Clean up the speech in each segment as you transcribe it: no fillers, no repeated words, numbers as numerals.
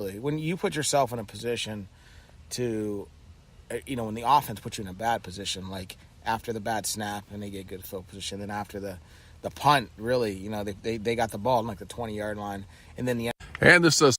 When you put yourself in a position to, when the offense puts you in a bad position, like after the bad snap and they get good field position, then after the punt, really, they got the ball on like the 20-yard line, and then the And this is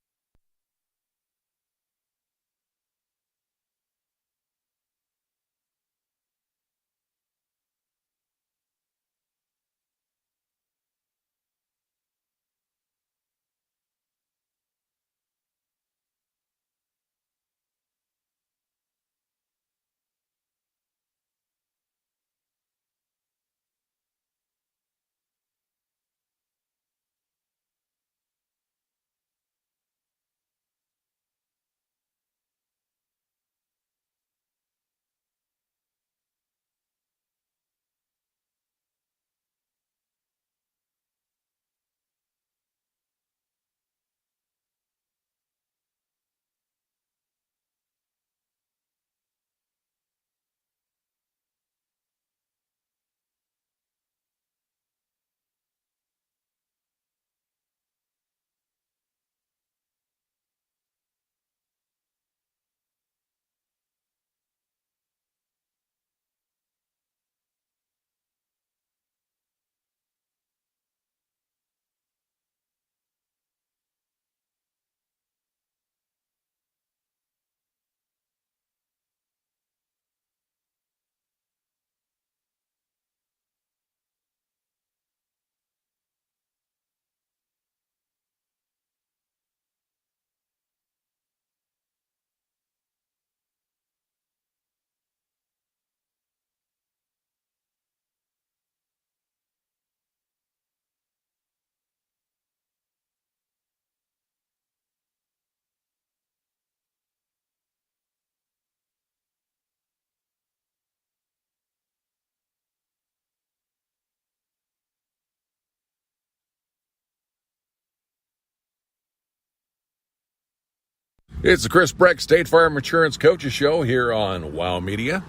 It's the Chris Breck State Farm Insurance Coaches Show here on WOW Media.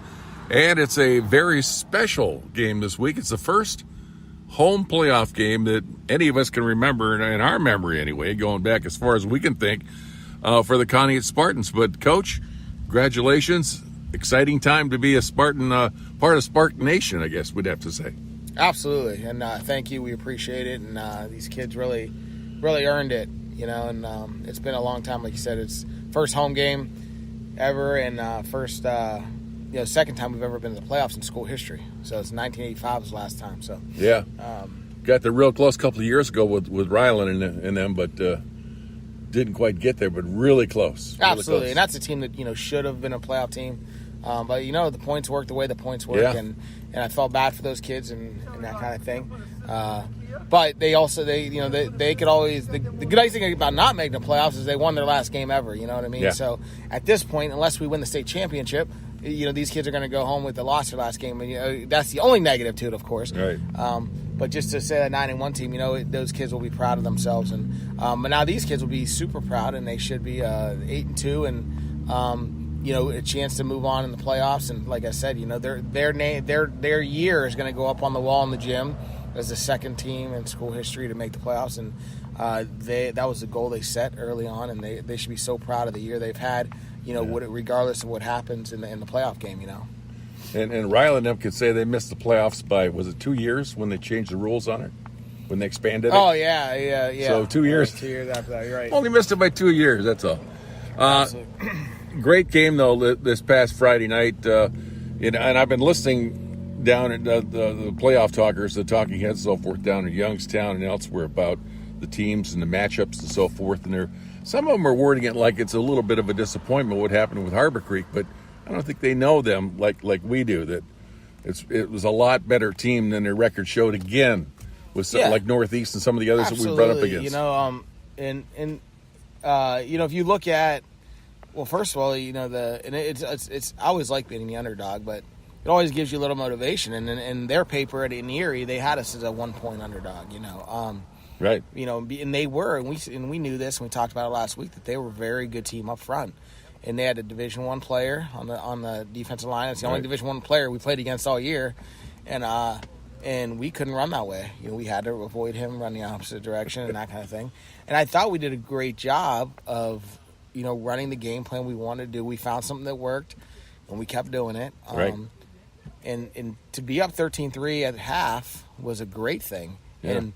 And it's a very special game this week. It's the first home playoff game that any of us can remember, in our memory anyway, going back as far as we can think, for the Conneaut Spartans. But, Coach, congratulations. Exciting time to be a Spartan, part of Spartan Nation, I guess we'd have to say. Absolutely, and thank you. We appreciate it, and these kids really earned it, and it's been a long time. Like you said, it's first home game ever, and second time we've ever been to the playoffs in school history. So it's 1985 was the last time. So yeah, got the real close a couple of years ago with Ryland and them, but didn't quite get there, but really close. Absolutely, really close. And that's a team that should have been a playoff team. But the points work the way the points work, yeah. and I felt bad for those kids and that kind of thing. But they also they could always the nice thing about not making the playoffs is they won their last game ever. You know what I mean? Yeah. So at this point, unless we win the state championship, these kids are going to go home with the loss their last game, and that's the only negative to it, of course. Right. But just to say a 9-1 team, those kids will be proud of themselves, and but now these kids will be super proud, and they should be 8-2 and. A chance to move on in the playoffs, and like I said, their year is going to go up on the wall in the gym as the second team in school history to make the playoffs, and that was the goal they set early on, and they should be so proud of the year they've had, regardless of what happens in the playoff game, And Ryland and them could say they missed the playoffs by, was it 2 years when they changed the rules on it? When they expanded it? Oh, yeah. So 2 years? 2 years after that, you're right. Only missed it by 2 years, that's all. Great game, though, this past Friday night. And I've been listening down at the playoff talkers, the talking heads, so forth, down in Youngstown and elsewhere about the teams and the matchups and so forth. And some of them are wording it like it's a little bit of a disappointment what happened with Harborcreek, but I don't think they know them like we do, that it was a lot better team than their record showed again with something like Northeast and some of the others Absolutely. that we brought up against. If you look at, well, first of all, it's I always like being the underdog, but it always gives you a little motivation. And in their paper in Erie, they had us as a 1-point underdog. Right. And they were, and we knew this, and we talked about it last week, that they were a very good team up front, and they had a Division I player on the defensive line. It's the only Division I player we played against all year, and we couldn't run that way. We had to avoid him, run the opposite direction, and that kind of thing. And I thought we did a great job of running the game plan we wanted to do. We found something that worked, and we kept doing it. Right. And to be up 13-3 at half was a great thing. Yeah. And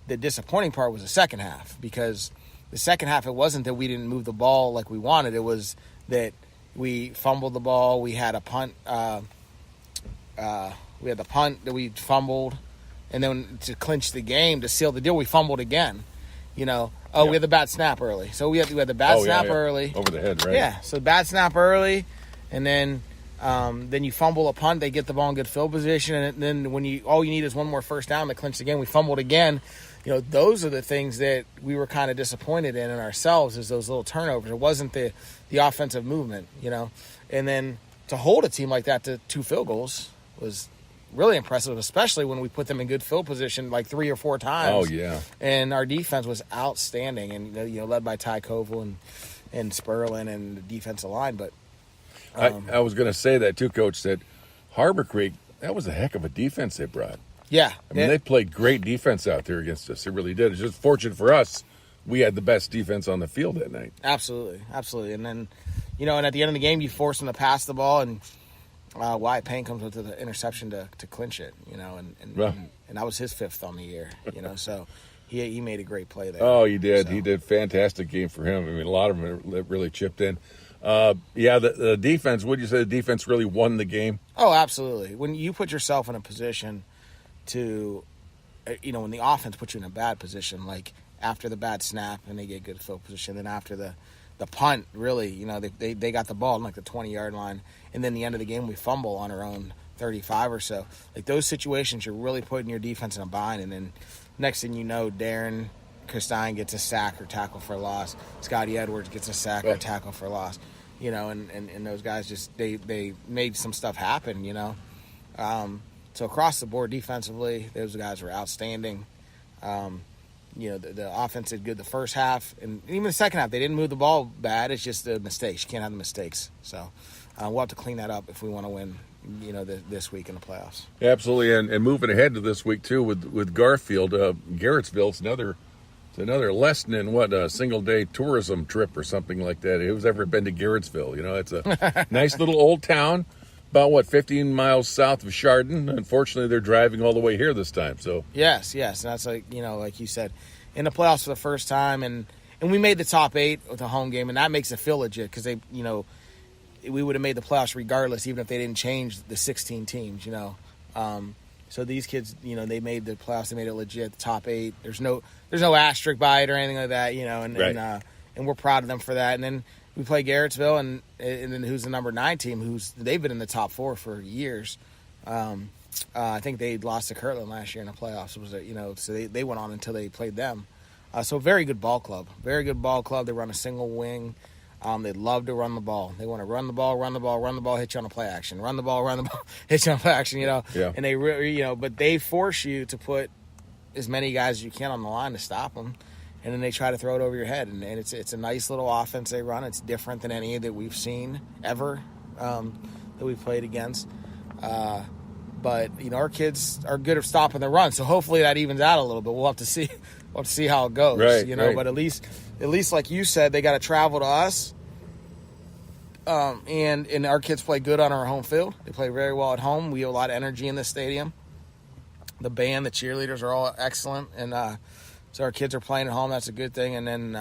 the disappointing part was the second half, because the second half, it wasn't that we didn't move the ball like we wanted. It was that we fumbled the ball. We had a punt. We had the punt that we fumbled. And then to clinch the game, to seal the deal, we fumbled again. We had the bad snap early. So we had the bad snap early. Over the head, right? Yeah, so bad snap early, and then you fumble a punt. They get the ball in good field position, and then when all you need is one more first down to clinch the game. We fumbled again. Those are the things that we were kind of disappointed in ourselves, is those little turnovers. It wasn't the offensive movement, And then to hold a team like that to 2 field goals was really impressive, especially when we put them in good field position like 3 or 4 times. Oh, yeah. And our defense was outstanding, and led by Ty Koval and Sperlin and the defensive line. But I was going to say that too, Coach, that Harborcreek, that was a heck of a defense they brought. Yeah. I mean, they played great defense out there against us. It really did. It's just fortunate for us, we had the best defense on the field that night. Absolutely. And then, and at the end of the game, you force them to pass the ball, and Wyatt Payne comes with the interception to clinch it, and that was his 5th on the year, so he made a great play there. Oh, he did. So. He did. Fantastic game for him. I mean, a lot of them really chipped in. The defense, would you say the defense really won the game? Oh, absolutely. When you put yourself in a position to, when the offense puts you in a bad position, like after the bad snap and they get good field position, then after the punt, really, they got the ball on like the 20-yard line, and then the end of the game we fumble on our own 35 or so. Like those situations, you're really putting your defense in a bind, and then next thing you know, Darren Christine gets a sack or tackle for a loss. Scotty Edwards gets a sack or tackle for a loss. And those guys just they made some stuff happen. So across the board defensively, those guys were outstanding. The offense did good the first half, and even the second half, they didn't move the ball bad. It's just the mistakes. You can't have the mistakes. So we'll have to clean that up if we want to win, this week in the playoffs. Absolutely, and moving ahead to this week too with Garfield, Garrettsville, it's another lesson in what a single-day tourism trip or something like that. Who's ever been to Garrettsville? It's a nice little old town, about 15 miles south of Chardon. Unfortunately, they're driving all the way here this time. So yes, and that's like you said, in the playoffs for the first time, and we made the top 8 with a home game, and that makes it feel legit, because they we would have made the playoffs regardless, even if they didn't change the 16 teams. So these kids, they made the playoffs. They made it legit, the top 8. There's no asterisk by it or anything like that. And we're proud of them for that. And then we play Garrettsville, and then who's the number 9 team? They've been in the top 4 for years. I think they lost to Kirtland last year in the playoffs. So they went on until they played them. So very good ball club. Very good ball club. They run a single wing. They love to run the ball. They want to run the ball, hit you on a play action. Run the ball, hit you on a play action, Yeah. And they really, but they force you to put as many guys as you can on the line to stop them. And then they try to throw it over your head. And it's a nice little offense they run. It's different than any that we've seen ever that we've played against. But, our kids are good at stopping the run. So hopefully that evens out a little bit. We'll have to see. We'll have to see how it goes. Right. But at least like you said, they got to travel to us. And our kids play good on our home field. They play very well at home. We have a lot of energy in this stadium. The band, the cheerleaders are all excellent, and so our kids are playing at home. That's a good thing. And then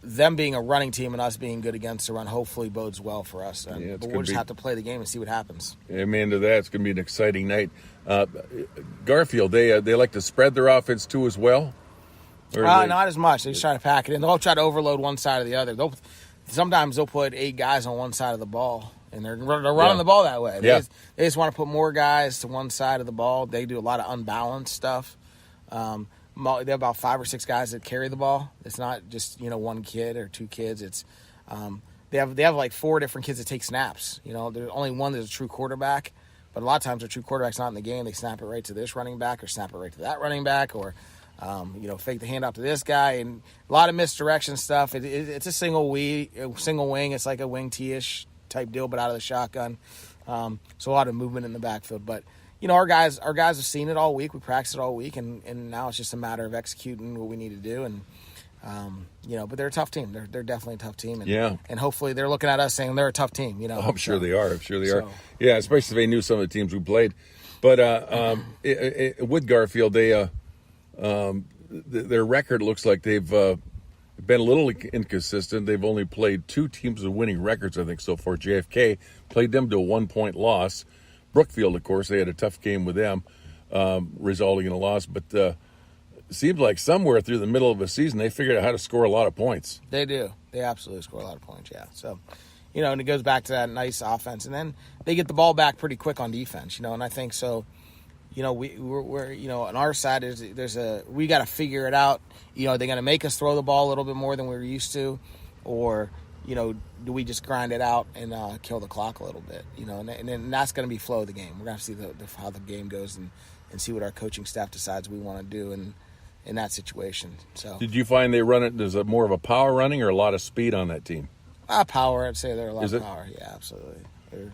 them being a running team and us being good against the run hopefully bodes well for us. But we'll just have to play the game and see what happens. Amen to that. It's going to be an exciting night. Garfield, they like to spread their offense too as well. Not as much. They just try to pack it in. They'll try to overload one side or the other. Sometimes they'll put 8 guys on one side of the ball, and they're running the ball that way. They just want to put more guys to one side of the ball. They do a lot of unbalanced stuff. They have about 5 or 6 guys that carry the ball. It's not just one kid or 2 kids. It's they have like 4 different kids that take snaps. There's only one that's a true quarterback, but a lot of times their true quarterback's not in the game. They snap it right to this running back or snap it right to that running back or fake the handoff to this guy, and a lot of misdirection stuff. It's a single wing. It's like a wing T-ish type deal, but out of the shotgun. So a lot of movement in the backfield. But our guys have seen it all week. We practiced it all week, and now it's just a matter of executing what we need to do. And But they're a tough team. They're definitely a tough team. And, yeah. And hopefully they're looking at us saying they're a tough team. I'm sure they are. Yeah, especially if they knew some of the teams we played. But with Garfield, they their record looks like they've been a little inconsistent. They've only played 2 teams with winning records, I think, so far. JFK played them to a 1-point loss. Brookfield, of course, they had a tough game with them, resulting in a loss. But it seems like somewhere through the middle of the season, they figured out how to score a lot of points. They do. They absolutely score a lot of points, yeah. So, and it goes back to that nice offense. And then they get the ball back pretty quick on defense, and I think so. We're on our side we got to figure it out. Are they going to make us throw the ball a little bit more than we were used to, or do we just grind it out and kill the clock a little bit? And that's going to be flow of the game. We're going to see how the game goes and see what our coaching staff decides we want to do in that situation. So, did you find they run it? Is it more of a power running or a lot of speed on that team? Power. I'd say they're a lot of power. Yeah, absolutely. They're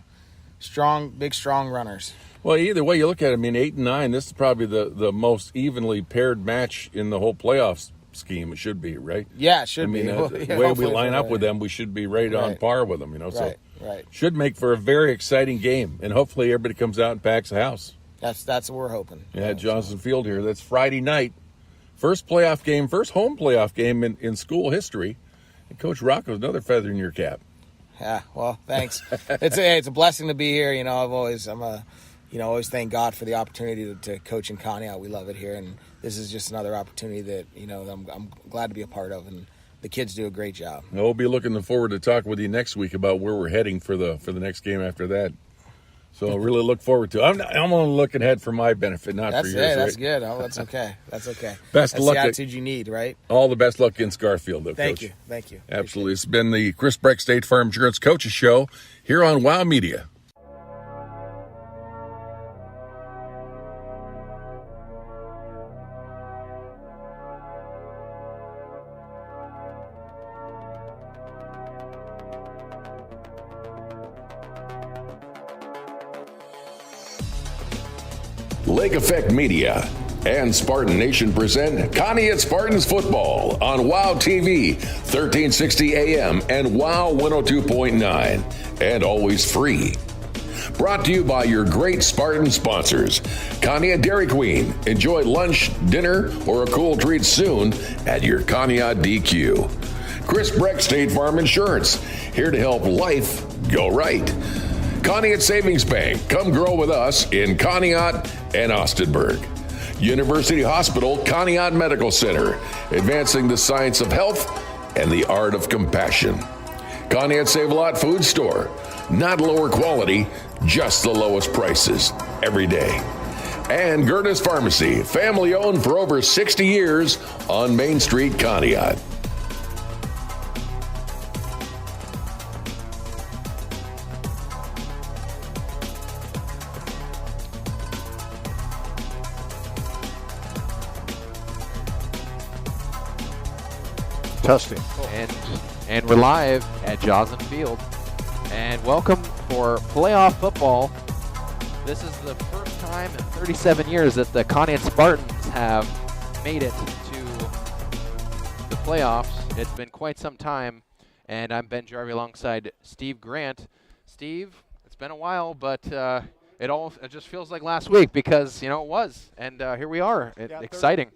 strong, big, strong runners. Well, either way you look at it, 8 and 9, this is probably the most evenly paired match in the whole playoffs scheme. It should be, right? Yeah, it should be. The way we line up with them, we should be right on par with them, So right. Should make for a very exciting game, and hopefully everybody comes out and packs the house. That's what we're hoping. Yeah, Johnson Field here. That's Friday night. First home playoff game in school history. And Coach Rocco's another feather in your cap. Yeah, well, thanks. It's a blessing to be here. Always thank God for the opportunity to coach in Conneaut. We love it here, and this is just another opportunity that I'm glad to be a part of, and the kids do a great job. We'll be looking forward to talking with you next week about where we're heading for the next game after that. So really look forward to it. I'm only looking ahead for my benefit, not for yours. That's good. Oh, that's okay. That's okay. Best of luck. That's the attitude you need, right? All the best luck against Garfield, though, Thank Coach. Thank you. Absolutely. It's been the Chris Breck State Farm Insurance Coaches Show here on WOW Media. Lake Effect Media and Spartan Nation present Conneaut Spartans football on WOW TV, 1360 AM and WOW 102.9, and always free. Brought to you by your great Spartan sponsors. Conneaut Dairy Queen. Enjoy lunch, dinner, or a cool treat soon at your Conneaut DQ. Chris Breck State Farm Insurance. Here to help life go right. Conneaut Savings Bank. Come grow with us in Conneaut and Austinburg. University Hospital Conneaut Medical Center. Advancing the science of health and the art of compassion. Conneaut Save-A-Lot Food Store. Not lower quality, just the lowest prices every day. And Garrettsville Pharmacy. Family owned for over 60 years on Main Street, Conneaut. Testing. And we're live at Johnson Field. And welcome for playoff football. This is the first time in 37 years that the Conneaut Spartans have made it to the playoffs. It's been quite some time. And I'm Ben Jarvie alongside Steve Grant. Steve, it's been a while, but it just feels like last week because, it was. And here we are. Exciting.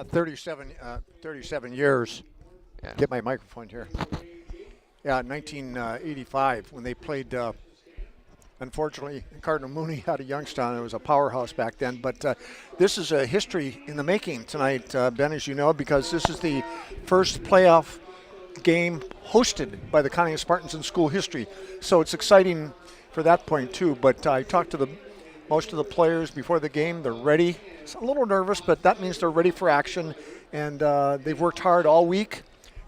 37 years. Yeah. Get my microphone here. Yeah, 1985 when they played, unfortunately, Cardinal Mooney out of Youngstown. It was a powerhouse back then. But this is a history in the making tonight, Ben, as you know, because this is the first playoff game hosted by the Conneaut Spartans in school history. So it's exciting for that point, too. But I talked to most of the players before the game. They're ready. It's a little nervous, but that means they're ready for action. And they've worked hard all week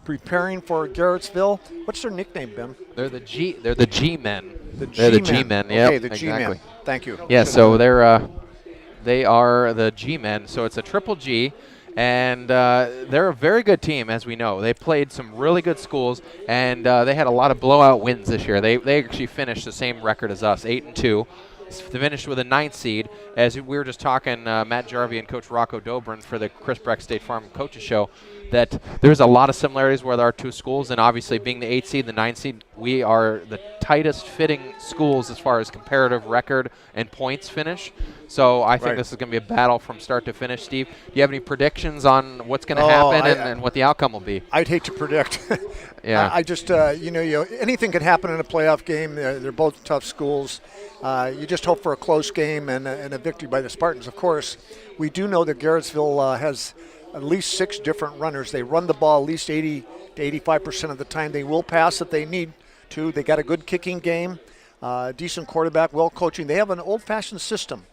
preparing for Garrettsville. What's their nickname, Ben? They're the G-Men. They're the G-Men. Yeah. Okay, the exactly. G-Men. Thank you. Yeah, so they are the G-Men. So it's a triple G, and they're a very good team, as we know. They played some really good schools, and they had a lot of blowout wins this year. They actually finished the same record as us, 8-2. Finished with a 9th seed. As we were just talking, Matt Jarvie and Coach Rocco Dobrin for the Chris Breck State Farm Coaches Show that there's a lot of similarities with our two schools, and obviously being the 8 seed, the 9 seed, we are the tightest fitting schools as far as comparative record and points finish. So I think this is going to be a battle from start to finish. Steve, do you have any predictions on what's going to happen and what the outcome will be? I'd hate to predict. Yeah. I just, anything can happen in a playoff game. They're both tough schools. You just hope for a close game and a victory by the Spartans. Of course, we do know that Garrettsville has at least 6 different runners. They run the ball at least 80 to 85% of the time. They will pass if they need to. They got a good kicking game, decent quarterback, well coaching. They have an old-fashioned system.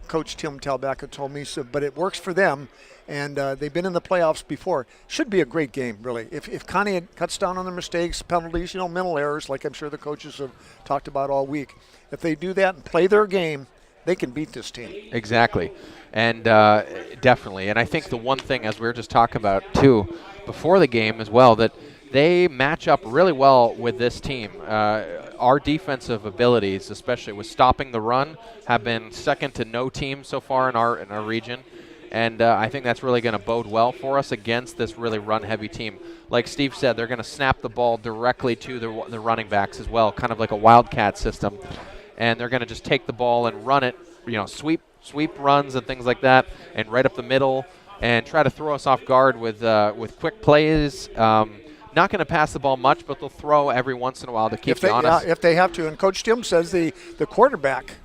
Coach Tim Talbacca told me so, but it works for them, and they've been in the playoffs before. Should be a great game, really. If Conneaut cuts down on their mistakes, penalties, mental errors, like I'm sure the coaches have talked about all week, if they do that and play their game, they can beat this team. Exactly, and definitely. And I think the one thing, as we were just talking about too, before the game as well, that they match up really well with this team. Our defensive abilities, especially with stopping the run, have been second to no team so far in our region. And I think that's really going to bode well for us against this really run-heavy team. Like Steve said, they're going to snap the ball directly to the running backs as well, kind of like a wildcat system. And they're going to just take the ball and run it, sweep runs and things like that, and right up the middle, and try to throw us off guard with quick plays. Not going to pass the ball much, but they'll throw every once in a while to keep you honest. If they have to. And Coach Tim says the quarterback,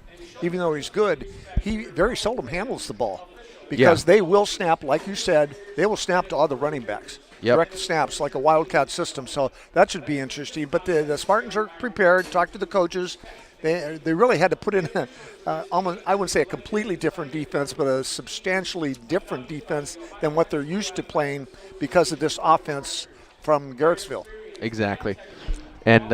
even though he's good, he very seldom handles the ball because they will snap, like you said, they will snap to all the running backs. Direct snaps like a wildcat system. So that should be interesting. But the Spartans are prepared. Talk to the coaches. They really had to put in almost, I wouldn't say a completely different defense, but a substantially different defense than what they're used to playing because of this offense from Garrettsville. Exactly, and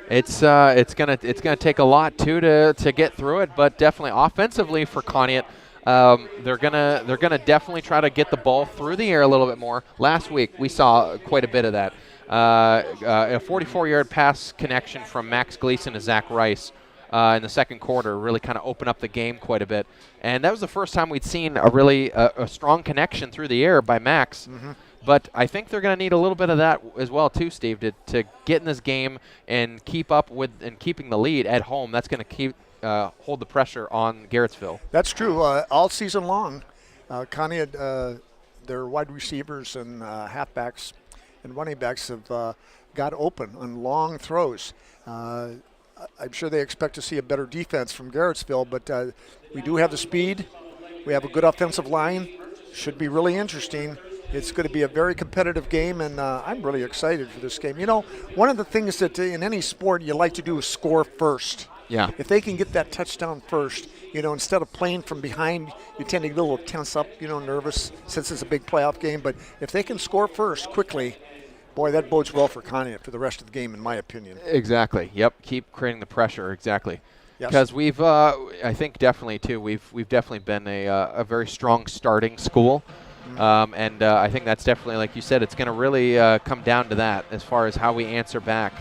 it's gonna take a lot too to get through it, but definitely offensively for Conneaut, they're gonna definitely try to get the ball through the air a little bit more. Last week we saw quite a bit of that. A 44-yard pass connection from Max Gleason to Zach Rice in the second quarter really kind of opened up the game quite a bit, and that was the first time we'd seen a really a strong connection through the air by Max. But I think they're going to need a little bit of that as well, too, Steve, to get in this game and keep up with and keeping the lead at home. That's going to keep hold the pressure on Garrettsville. That's true. All season long, Conneaut, their wide receivers and halfbacks and running backs have got open on long throws. I'm sure they expect to see a better defense from Garrettsville, but we do have the speed. We have a good offensive line. Should be really interesting. It's going to be a very competitive game, and I'm really excited for this game. One of the things that in any sport you like to do is score first. Yeah. If they can get that touchdown first, instead of playing from behind, you tend to get a little tense up, nervous since it's a big playoff game. But if they can score first quickly, boy, that bodes well for Conneaut for the rest of the game, in my opinion. Exactly. Yep. Keep creating the pressure. Exactly. Yes. Because we've, I think definitely too, we've definitely been a very strong starting school. And I think that's definitely, like you said, it's going to really come down to that as far as how we answer back.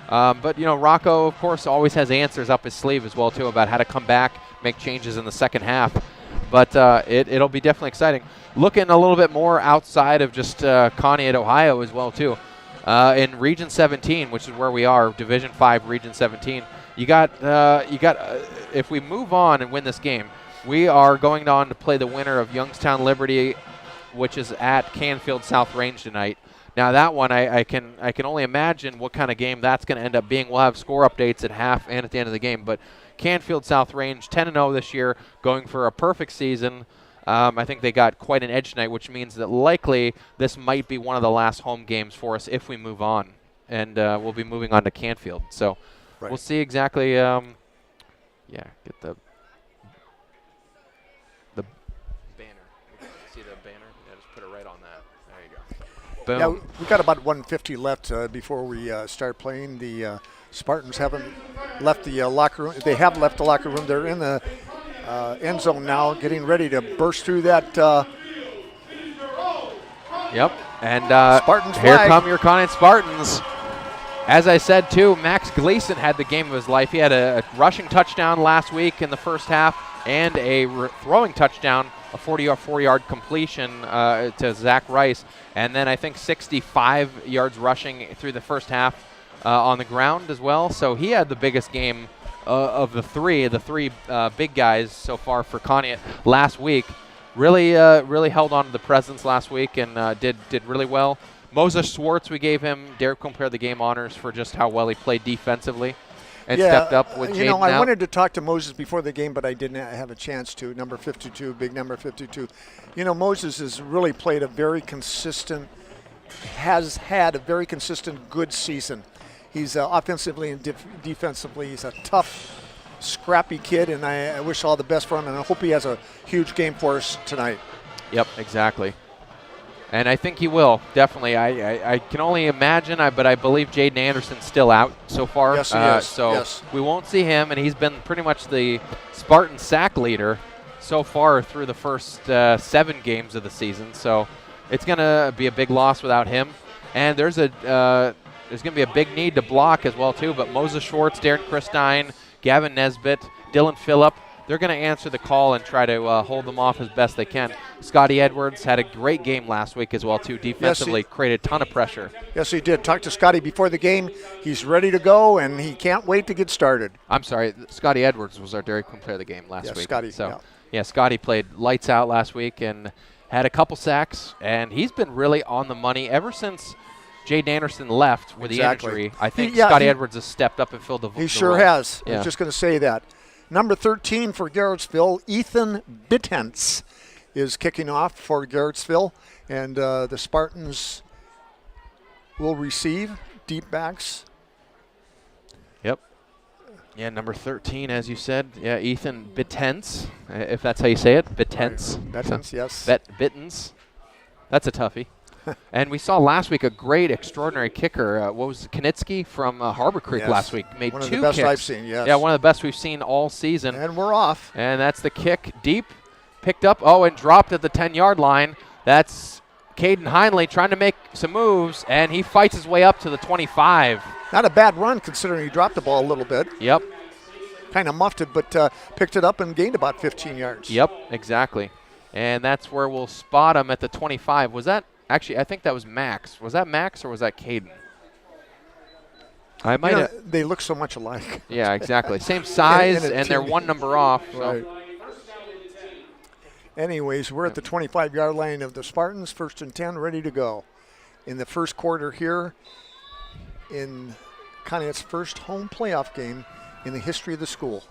But, Rocco, of course, always has answers up his sleeve as well, too, about how to come back, make changes in the second half. But it'll be definitely exciting. Looking a little bit more outside of just Conneaut, Ohio as well, too. In Region 17, which is where we are, Division 5, Region 17, you got if we move on and win this game, we are going on to play the winner of Youngstown Liberty, which is at Canfield South Range tonight. Now that one, I can only imagine what kind of game that's going to end up being. We'll have score updates at half and at the end of the game. But Canfield South Range, 10-0 this year, going for a perfect season. I think they got quite an edge tonight, which means that likely this might be one of the last home games for us if we move on. And we'll be moving on to Canfield. So we'll see exactly. Get the banner. See the banner? Yeah, just put it right on that. There you go. Boom. Yeah, we've got about 150 left before we start playing. The Spartans haven't left the locker room. They have left the locker room. They're in the end zone now, getting ready to burst through that. Yep. And Spartans here flag. come your Conneaut Spartans. As I said, too, Max Gleason had the game of his life. He had a rushing touchdown last week in the first half and a throwing touchdown a 44-yard completion to Zach Rice, and then I think 65 yards rushing through the first half on the ground as well. So he had the biggest game of the three big guys so far for Conneaut last week. Really held on to the presence last week and did really well. Moses Schwartz, we gave him Dare Compare the Game honors for just how well he played defensively and stepped up with Jaden I wanted to talk to Moses before the game, but I didn't have a chance to. Number 52, big number 52. Moses has really played has had a very consistent good season. He's offensively and defensively, he's a tough, scrappy kid, and I wish all the best for him, and I hope he has a huge game for us tonight. Yep, exactly. And I think he will, definitely. I can only imagine, but I believe Jaden Anderson's still out so far. Yes, he is. So yes. We won't see him, and he's been pretty much the Spartan sack leader so far through the first 7 games of the season. So it's going to be a big loss without him. And there's going to be a big need to block as well, too. But Moses Schwartz, Darren Christine, Gavin Nesbitt, Dylan Phillip, they're going to answer the call and try to hold them off as best they can. Scotty Edwards had a great game last week as well, too. Defensively, created a ton of pressure. Yes, he did. Talked to Scotty before the game. He's ready to go, and he can't wait to get started. I'm sorry. Scotty Edwards was our Dairy Queen player of the game last week. Scotty. So, Scotty played lights out last week and had a couple sacks, and he's been really on the money ever since Jaden Anderson left with the injury. I think Scotty Edwards has stepped up and filled the role. He sure has. Yeah. I was just going to say that. Number 13 for Garrettsville, Ethan Bittens, is kicking off for Garrettsville, and the Spartans will receive deep backs. Yep. Yeah, number 13, as you said. Yeah, Ethan Bittens, if that's how you say it. Bittens. Right. Bittens, yes. Bittens. That's a toughie. And we saw last week a great, extraordinary kicker. What was it, Konitsky from Harborcreek last week? Made one 2 of the best kicks. I've seen, yes. Yeah, one of the best we've seen all season. And we're off. And that's the kick deep, picked up, and dropped at the 10-yard line. That's Caden Heinley trying to make some moves, and he fights his way up to the 25. Not a bad run considering he dropped the ball a little bit. Yep. Kind of muffed it, but picked it up and gained about 15 yards. Yep, exactly. And that's where we'll spot him at the 25. Was that? Actually, I think that was Max. Was that Max or was that Caden? I might have. They look so much alike. Yeah, exactly. Same size, and they're 1 number off. So. Right. Anyways, we're at the 25-yard line of the Spartans, 1st and 10, ready to go. In the first quarter here, in Conneaut's first home playoff game in the history of the school.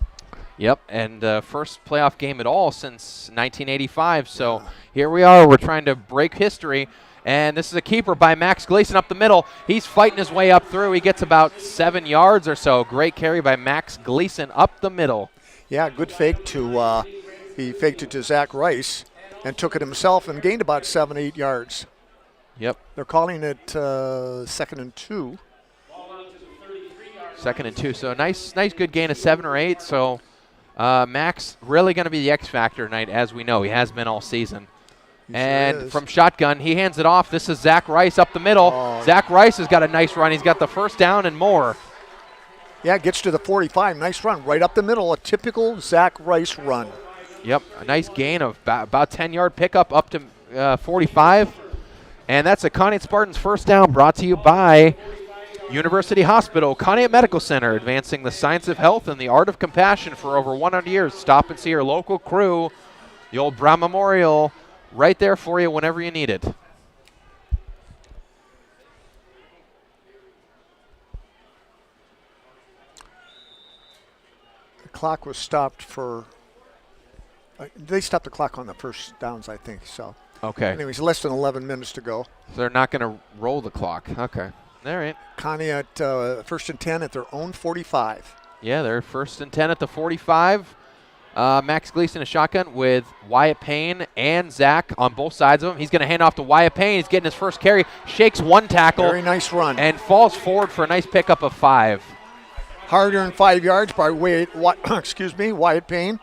Yep, and first playoff game at all since 1985. So here we are. We're trying to break history. And this is a keeper by Max Gleason up the middle. He's fighting his way up through. He gets about 7 yards or so. Great carry by Max Gleason up the middle. Yeah, good fake to he faked it to Zach Rice and took it himself and gained about 7-8 yards. Yep. They're calling it 2nd and 2. 2nd and 2. So nice good gain of 7 or 8. So Max really going to be the X factor tonight, as we know. He has been all season. And from shotgun, he hands it off. This is Zach Rice up the middle. Zach Rice has got a nice run. He's got the first down and more. Yeah, gets to the 45. Nice run right up the middle. A typical Zach Rice run. Yep, a nice gain of about 10-yard pickup up to 45. And that's a Conneaut Spartans first down, brought to you by University Hospital, Conneaut Medical Center, advancing the science of health and the art of compassion for over 100 years. Stop and see your local crew. The old Brown Memorial right there for you whenever you need it. The clock was stopped for they stopped the clock on the first downs, I think. So okay. Anyways, less than 11 minutes to go. So they're not going to roll the clock. Okay. All right. Conneaut 1st and 10 at their own 45. Yeah, they're 1st and 10 at the 45. Max Gleason, a shotgun with Wyatt Payne and Zach on both sides of him. He's going to hand off to Wyatt Payne. He's getting his first carry. Shakes one tackle. Very nice run. And falls forward for a nice pickup of 5. Harder than 5 yards by Wyatt Payne.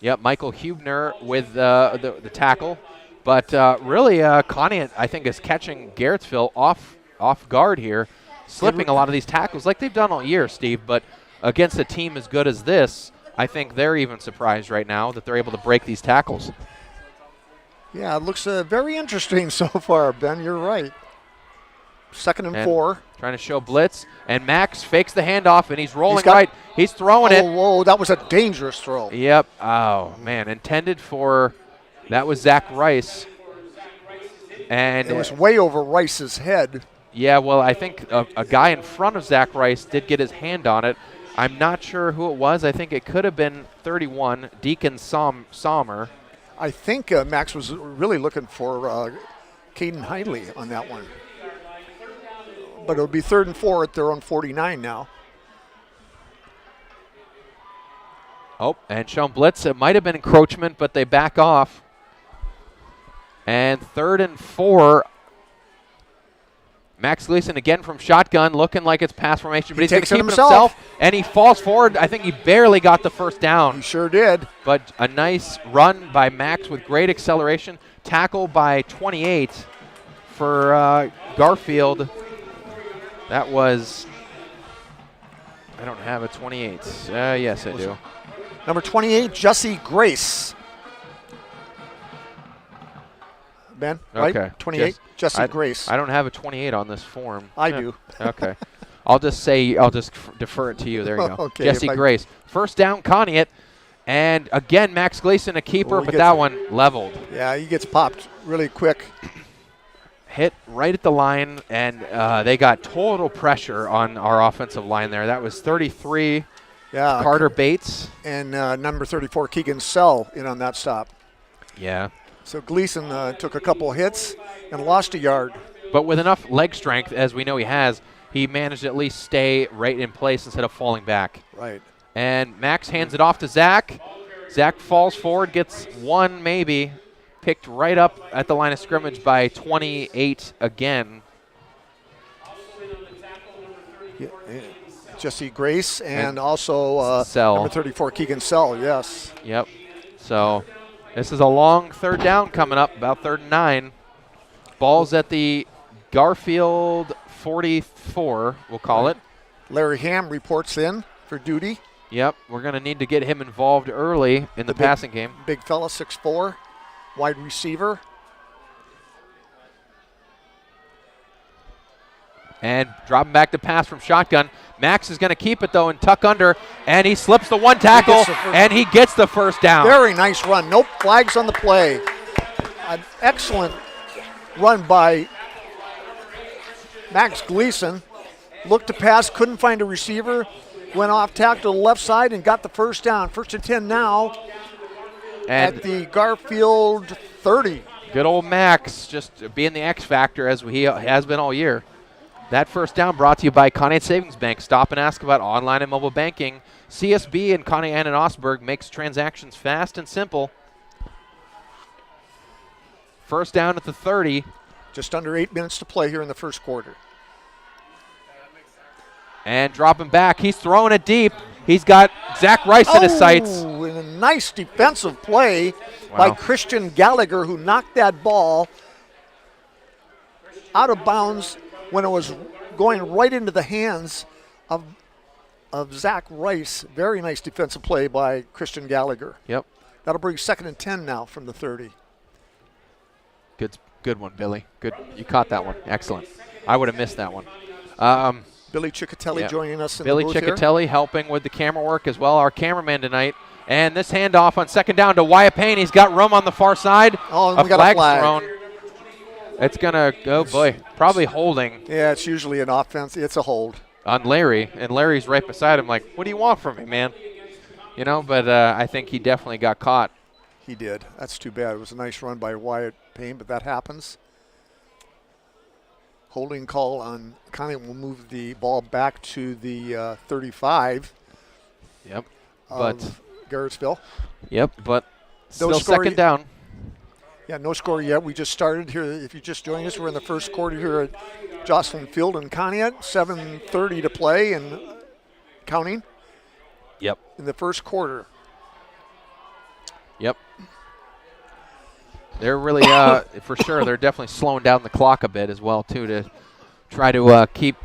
Yep, Michael Hubner with the tackle. But really, Conneaut, I think, is catching Garrettsville off guard here, slipping a lot of these tackles like they've done all year, Steve. But against a team as good as this, I think they're even surprised right now that they're able to break these tackles. Yeah, it looks very interesting so far, Ben. You're right. 2nd and 4. Trying to show blitz, and Max fakes the handoff, and he's rolling right. He's throwing it. Whoa, that was a dangerous throw. Yep. Oh, man. Intended for, that was Zach Rice. And it was way over Rice's head. Yeah, well, I think a guy in front of Zach Rice did get his hand on it. I'm not sure who it was. I think it could have been 31, Deacon Sommer. I think Max was really looking for Caden Hidley on that one. But it'll be 3rd and 4 at their own 49 now. Oh, and shown blitz. It might have been encroachment, but they back off. And 3rd and 4. Max Gleason again from shotgun, looking like it's pass formation, but he's going to keep it himself, and he falls forward. I think he barely got the first down. He sure did. But a nice run by Max with great acceleration. Tackle by 28 for Garfield. That was, I don't have a 28. Yes, I do. Number 28, Jesse Grace. Ben, right? Okay. 28, Jesse Grace. I don't have a 28 on this form. I do. Okay. I'll just defer it to you. There you go. Okay, Jesse Grace. First down, Conneaut. And again, Max Gleason, a keeper, but that one leveled. Yeah, he gets popped really quick. Hit right at the line, and they got total pressure on our offensive line there. That was 33, Carter Bates. And number 34, Keegan Sell, in on that stop. Yeah. So Gleason took a couple hits and lost a yard. But with enough leg strength, as we know he has, he managed to at least stay right in place instead of falling back. Right. And Max hands it off to Zach. Zach falls forward, gets one maybe. Picked right up at the line of scrimmage by 28 again. Yeah, Jesse Grace and also number 34, Keegan Sell, yes. Yep. So this is a long 3rd down coming up, about 3rd and 9. Ball's at the Garfield 44, we'll call it. Larry Ham reports in for duty. Yep, we're going to need to get him involved early in the passing game. Big fella, 6'4". Wide receiver. And dropping back to pass from shotgun. Max is going to keep it, though, and tuck under. And he slips the one tackle, and he gets the first down. Very nice run. No flags on the play. An excellent run by Max Gleason. Looked to pass, couldn't find a receiver. Went off tackle to the left side and got the first down. 1st and 10 now. And at the Garfield 30. Good old Max, just being the X factor as he has been all year. That first down brought to you by Conneaut Savings Bank. Stop and ask about online and mobile banking. CSB in Conneaut and Osberg makes transactions fast and simple. First down at the 30. Just under 8 minutes to play here in the first quarter. And dropping back, he's throwing it deep. He's got Zach Rice in his sights. And a nice defensive play by Christian Gallagher, who knocked that ball out of bounds when it was going right into the hands of Zach Rice. Very nice defensive play by Christian Gallagher. Yep. That'll bring 2nd and 10 now from the 30. Good one, Billy. Good. You caught that one. Excellent. I would have missed that one. Billy Ciccatelli joining us in Billy the booth Ciccatelli here. Helping with the camera work as well, our cameraman tonight. And this handoff on 2nd down to Wyatt Payne. He's got room on the far side. Oh, we got a flag thrown. It's going to, oh boy, probably holding. Yeah, it's usually an offense. It's a hold. On Larry, and Larry's right beside him like, what do you want from me, man? You know, but I think he definitely got caught. He did. That's too bad. It was a nice run by Wyatt Payne, but that happens. Holding call on Conneaut will move the ball back to the 35. Yep. But Garrettsville. Yep, but still 2nd down. Yeah, no score yet. We just started here. If you just joined us, we're in the first quarter here at Jocelyn Field in Conneaut. 7:30 to play and counting. Yep. In the first quarter. Yep. They're really, for sure, they're definitely slowing down the clock a bit as well, too, to try to keep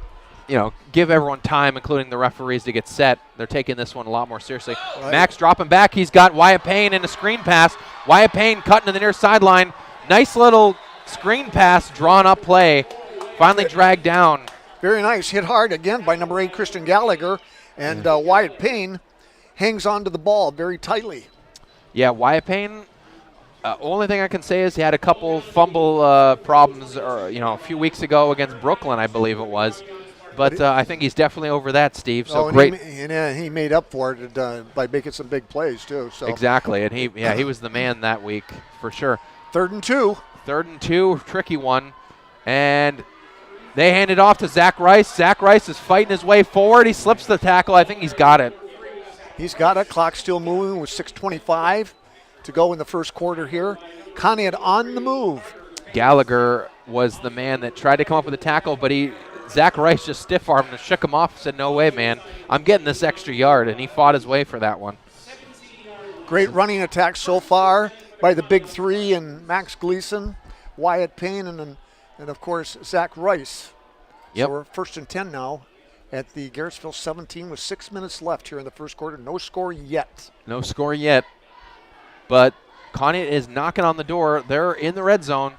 give everyone time, including the referees, to get set. They're taking this one a lot more seriously. Right. Max dropping back. He's got Wyatt Payne in a screen pass. Wyatt Payne cutting to the near sideline. Nice little screen pass, drawn up play. Finally dragged down. Very nice. Hit hard again by number 8, Christian Gallagher. And Wyatt Payne hangs on to the ball very tightly. Yeah, Wyatt Payne, only thing I can say is he had a couple fumble problems a few weeks ago against Brooklyn, I believe it was. But I think he's definitely over that, Steve. So great. He made up for it by making some big plays, too. So. Exactly. And he was the man that week for sure. 3rd and 2. 3rd and 2, tricky one. And they hand it off to Zach Rice. Zach Rice is fighting his way forward. He slips the tackle. I think he's got it. He's got it. Clock still moving with 6:25 to go in the first quarter here. Conneaut on the move. Gallagher was the man that tried to come up with a tackle, but Zach Rice just stiff-armed and shook him off and said, no way, man. I'm getting this extra yard, and he fought his way for that one. Great running attack so far by the big 3 and Max Gleason, Wyatt Payne, and of course, Zach Rice. Yep. So we're 1st and 10 now at the Garrettsville 17 with 6 minutes left here in the first quarter. No score yet. No score yet, but Conneaut is knocking on the door. They're in the red zone.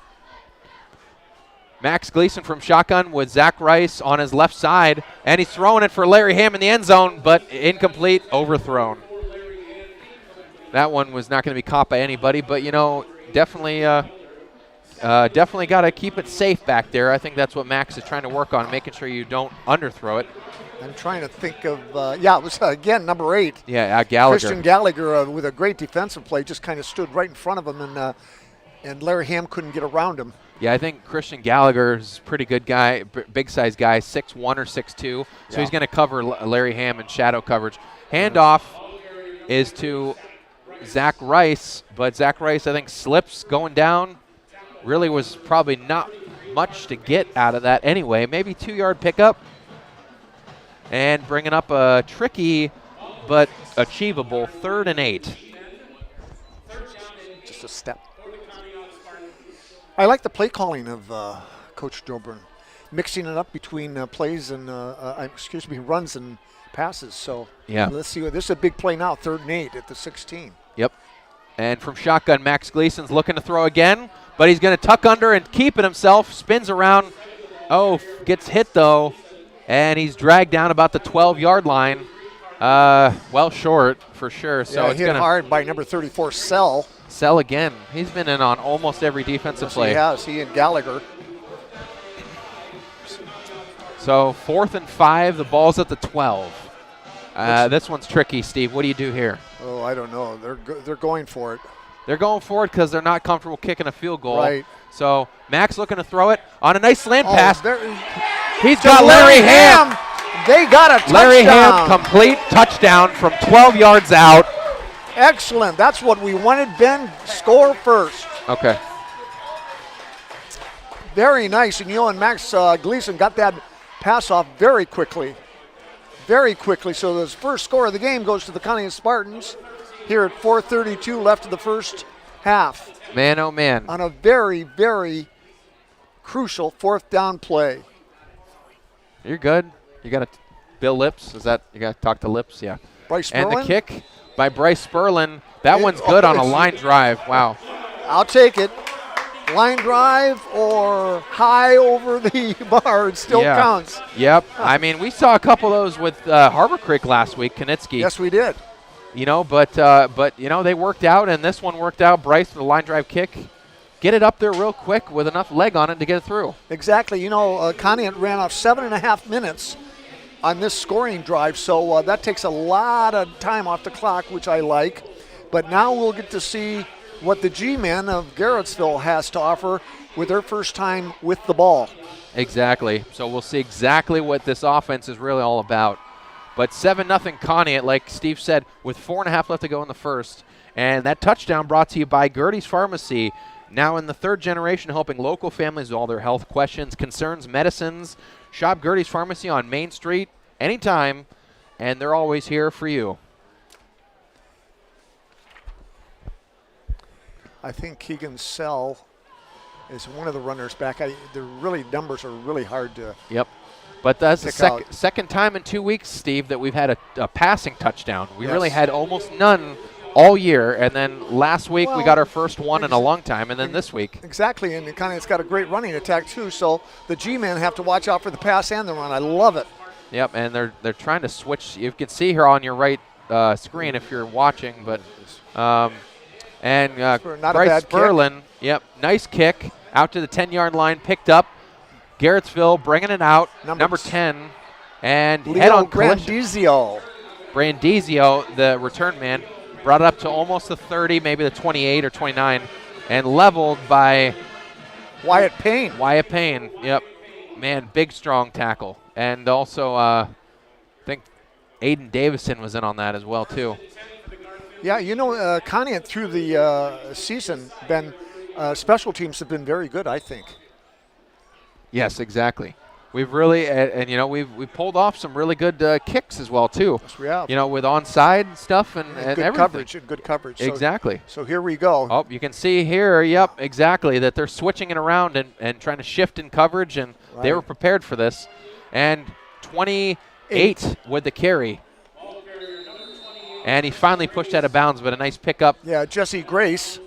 Max Gleason from shotgun with Zach Rice on his left side, and he's throwing it for Larry Ham in the end zone, but incomplete, overthrown. That one was not going to be caught by anybody, but, definitely got to keep it safe back there. I think that's what Max is trying to work on, making sure you don't underthrow it. I'm trying to think of, it was, again, number 8. Yeah, Gallagher. Christian Gallagher with a great defensive play, just kind of stood right in front of him, and Larry Ham couldn't get around him. Yeah, I think Christian Gallagher is a pretty good guy, big-size guy, 6'1 or 6'2", so he's going to cover Larry Ham in shadow coverage. Handoff is to Zach Rice, but Zach Rice, I think, slips going down. Really was probably not much to get out of that anyway. Maybe 2-yard pickup. And bringing up a tricky but achievable 3rd and 8. Just a step. I like the play calling of Coach Dobrin, mixing it up between plays and runs and passes. So yeah, let's see. This is a big play now, 3rd and 8 at the 16. Yep. And from shotgun, Max Gleason's looking to throw again, but he's going to tuck under and keep it himself. Spins around. Oh, gets hit though, and he's dragged down about the 12-yard line. Well short for sure. So it's hit hard by number 34, Sell. Sell again. He's been in on almost every defensive play. He has. He and Gallagher. So 4th and 5. The ball's at the 12. This one's tricky, Steve. What do you do here? Oh, I don't know. They're going for it. They're going for it because they're not comfortable kicking a field goal. Right. So Max looking to throw it on a nice slant pass. He's to got Larry Ham. They got a touchdown. Larry Ham, complete touchdown from 12 yards out. Excellent. That's what we wanted. Ben, score first. Okay. Very nice. And Max Gleason got that pass off very quickly. Very quickly. So this first score of the game goes to the Conneaut Spartans here at 4:32 left of the first half. Man, oh man. On a very, very crucial 4th down play. You're good. You got to Bill Lips. Is that you got to talk to Lips? Yeah. Bryce Sperlin. And the kick by Bryce Sperlin. That one's good on a line drive. Wow. I'll take it. Line drive or high over the bar. It still counts. Yep. I mean, we saw a couple of those with Harborcreek last week, Konitsky. Yes, we did. But they worked out, and this one worked out. Bryce with a line drive kick. Get it up there real quick with enough leg on it to get it through. Exactly. Conneaut ran off 7.5 minutes on this scoring drive, so that takes a lot of time off the clock, which I like. But now we'll get to see what the G-men of Garrettsville has to offer with their first time with the ball. Exactly. So we'll see exactly what this offense is really all about. But 7-0 Conneaut, like Steve said, with 4.5 left to go in the first. And that touchdown brought to you by Gertie's Pharmacy. Now in the 3rd generation, helping local families with all their health questions, concerns, medicines. Shop Gertie's Pharmacy on Main Street anytime, and they're always here for you. I think Keegan Sell is one of the runners back. The numbers are really hard to But that's the Kick out. second time in 2 weeks, Steve, that we've had a passing touchdown. We Yes. really had almost none all year, and then last week we Well, got our first one in a long time, and then this week. Exactly, and it's got a great running attack too. So the G-men have to watch out for the pass and the run. I love it. Yep, and they're trying to switch. You can see here on your right screen if you're watching, but Not a Bryce bad kick. Sperlin, yep, nice kick out to the 10-yard line, picked up. Garrettsville bringing it out, number 10, and head-on collision. Brandizio, the return man, brought it up to almost the 30, maybe the 28 or 29, and leveled by Wyatt Payne. Wyatt Payne, yep. Man, big, strong tackle. And also, I think Aiden Davison was in on that as well, too. Yeah, Conneaut through the season, special teams have been very good, I think. Yes, exactly. We've really, we've pulled off some really good kicks as well, too. Yes, we have. With onside stuff and good everything. Good coverage. Exactly. So here we go. Oh, you can see here, yep, exactly, that they're switching it around and trying to shift in coverage, and they were prepared for this. And 28 with the carry. And he finally pushed out of bounds, but a nice pickup. Yeah, Jesse Grace.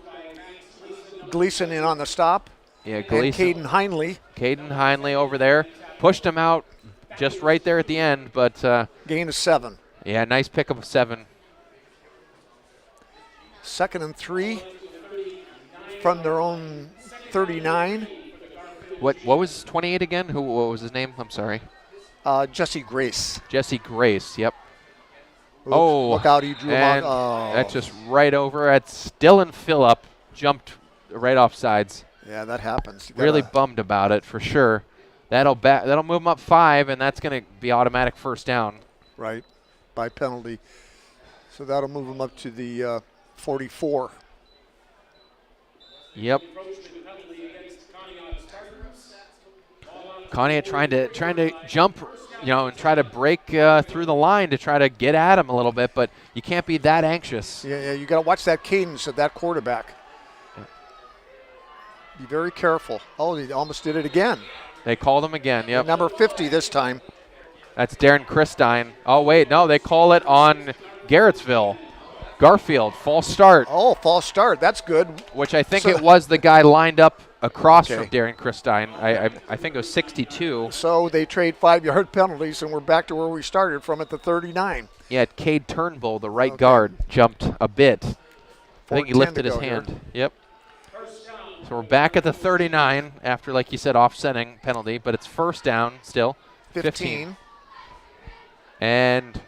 Gleason in on the stop. Yeah, Gleason. And Caden Heinley over there. Pushed him out just right there at the end, but gain of 7. Yeah, nice pickup of 7. 2nd and 3 from their own 39. What was 28 again? What was his name? I'm sorry. Jesse Grace. Jesse Grace, yep. Oops, look out, he drew him out. Oh. That's just right over. That's Dylan Phillip jumped right off sides. Yeah, that happens. Really bummed about it for sure. That'll move them up 5, and that's going to be automatic first down. Right, by penalty. So that'll move them up to the 44. Yep. Conneaut trying to jump, and try to break through the line to try to get at him a little bit, but you can't be that anxious. Yeah, you got to watch that cadence of that quarterback. Be very careful. Oh, he almost did it again. They called him again, yep. And number 50 this time. That's Darren Christine. Oh, wait, no, they call it on Garrettsville Garfield, false start. Oh, false start. That's good. Which I think it was the guy lined up across from Darren Christine. I think it was 62. So they trade 5-yard penalties, and we're back to where we started from at the 39. Yeah, Cade Turnbull, the right guard, jumped a bit. I think he lifted his hand. Yep. So we're back at the 39 after, like you said, offsetting penalty, but it's first down still. 15. And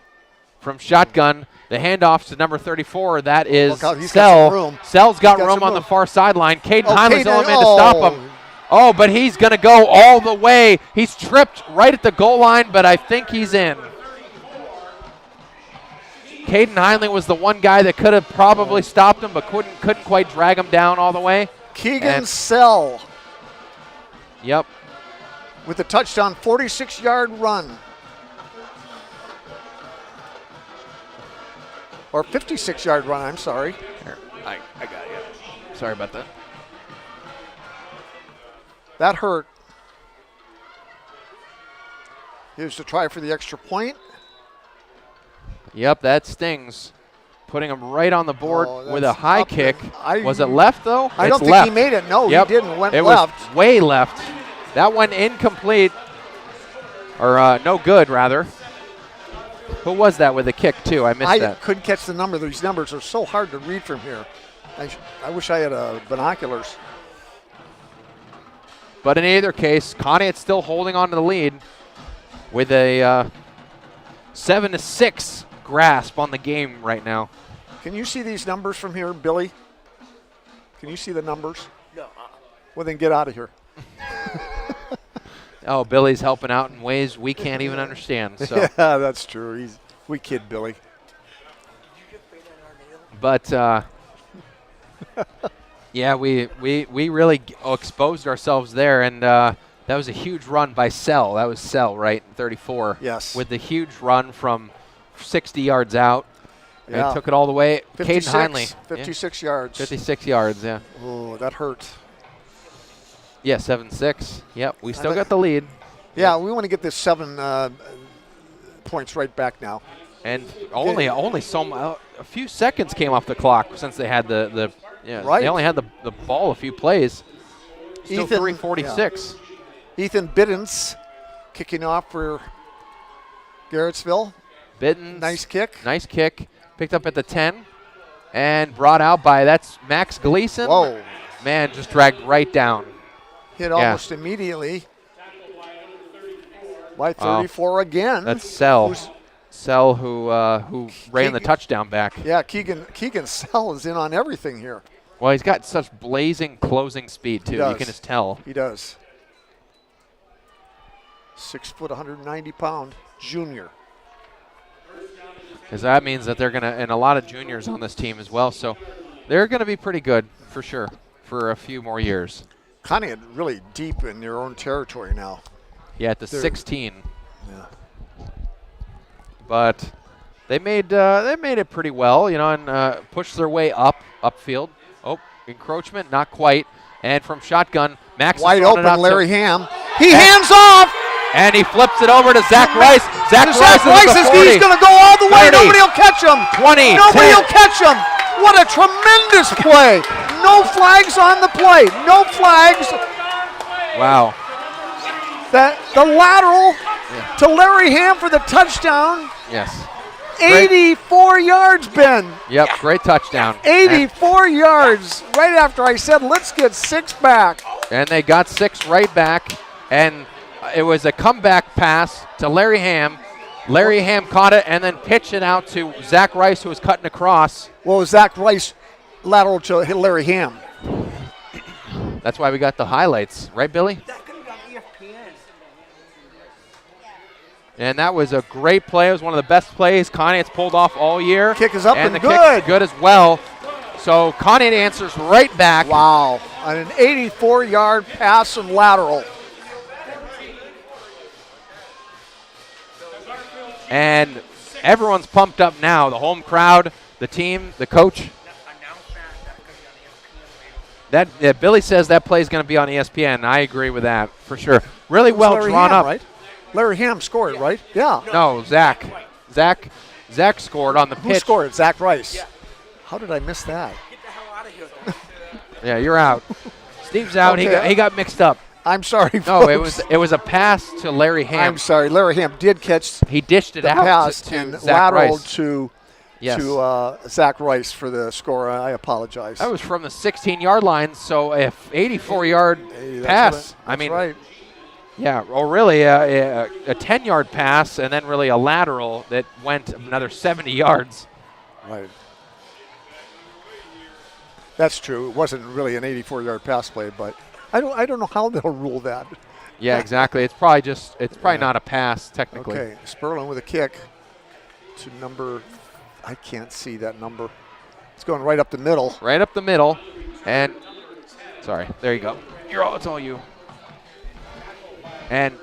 from shotgun, the handoff to number 34. That is Sell. Sell's got room on the far sideline. Caden Heinley's the only man to stop him. Oh, but he's going to go all the way. He's tripped right at the goal line, but I think he's in. Caden Heinley was the one guy that could have probably stopped him, but couldn't quite drag him down all the way. Keegan Sell. Yep. With a touchdown, 46-yard run. Or 56-yard run, I'm sorry. Here, I got you. Sorry about that. That hurt. Here's the try for the extra point. Yep, that stings. Putting him right on the board with a high kick. Was it left, though? I don't think he made it. No, he didn't. It went left. Was way left. That went incomplete. Or no good, rather. Who was that with a kick, too? I missed that. I couldn't catch the number. These numbers are so hard to read from here. I wish I had binoculars. But in either case, Conneaut's still holding on to the lead with a 7-6 grasp on the game right now. Can you see these numbers from here, Billy? Can you see the numbers? No. Well, then get out of here. Oh, Billy's helping out in ways we can't even understand. So. Yeah, that's true. We kid Billy. But, yeah, we really exposed ourselves there, and that was a huge run by Sell. That was Sell, right, 34. Yes. With the huge run from 60 yards out. Yeah. And took it all the way. 56, Caden Heinley. 56 yards. 56 yards, yeah. Oh, that hurt. Yeah, 7-6. Yep, we still got the lead. Yeah, we want to get this 7 points right back now. And only a few seconds came off the clock since they had the right. They only had the ball a few plays. Still Ethan, 3:46. Yeah. Ethan Biddens kicking off for Garrettsville. Biddens. Nice kick. Nice kick. Picked up at the 10 and brought out by, that's Max Gleason. Whoa. Man, just dragged right down. Hit almost immediately by 34 again. That's Sell. Sell who ran the touchdown back. Yeah, Keegan Sell is in on everything here. Well, he's got such blazing closing speed, too. You can just tell. He does. 6 foot, 190 pound junior. Because that means that they're going to, and a lot of juniors on this team as well, so they're going to be pretty good for sure for a few more years. Conneaut really deep in their own territory now. Yeah, at the 16. Yeah. But they made it pretty well, you know, and pushed their way upfield. Oh, encroachment, not quite. And from shotgun, Max wide open, Larry Ham. He and hands off. And he flips it over to Zach Rice. Zach Rice is he's going to go all the way. 30, Nobody will catch him. 20. Nobody 10. will catch him. What a tremendous play. No flags on the play. No flags. Wow. The lateral to Larry Ham for the touchdown. Yes. 84 yards, Ben. Yep, great touchdown. 84 yards right after I said, let's get 6 back. And they got 6 right back. And it was a comeback pass to Larry Ham. Larry Ham caught it and then pitched it out to Zach Rice, who was cutting across. Well, Zach Rice lateral to Larry Ham. That's why we got the highlights. Right, Billy? And that was a great play. It was one of the best plays Conneaut's pulled off all year. Kick is up and the good. Kick's good as well. So Conneaut answers right back. Wow. On an 84-yard pass and lateral. And everyone's pumped up now. The home crowd, the team, the coach. Billy says that play is going to be on ESPN. I agree with that for sure. Really well drawn up. Right? Larry Ham scored, right? Yeah. No, Zach. Zach scored on the pitch. Who scored? Zach Rice. Yeah. How did I miss that? Get the hell out of here. Yeah, you're out. Steve's out. Okay. He got mixed up. I'm sorry, No, folks. it was a pass to Larry Ham. I'm sorry. Larry Ham did catch He dished it the out pass to and Zach lateral Rice. to Zach Rice for the score. I apologize. That was from the 16-yard line, so a 84-yard pass. That's right. Yeah, or really a 10-yard pass and then really a lateral that went another 70 yards. Right. That's true. It wasn't really an 84-yard pass play, but I don't know how they'll rule that. Yeah, exactly. It's probably not a pass technically. Okay, Sperlin with a kick to number. I can't see that number. It's going right up the middle. Right up the middle, and sorry, there you go. It's all you. And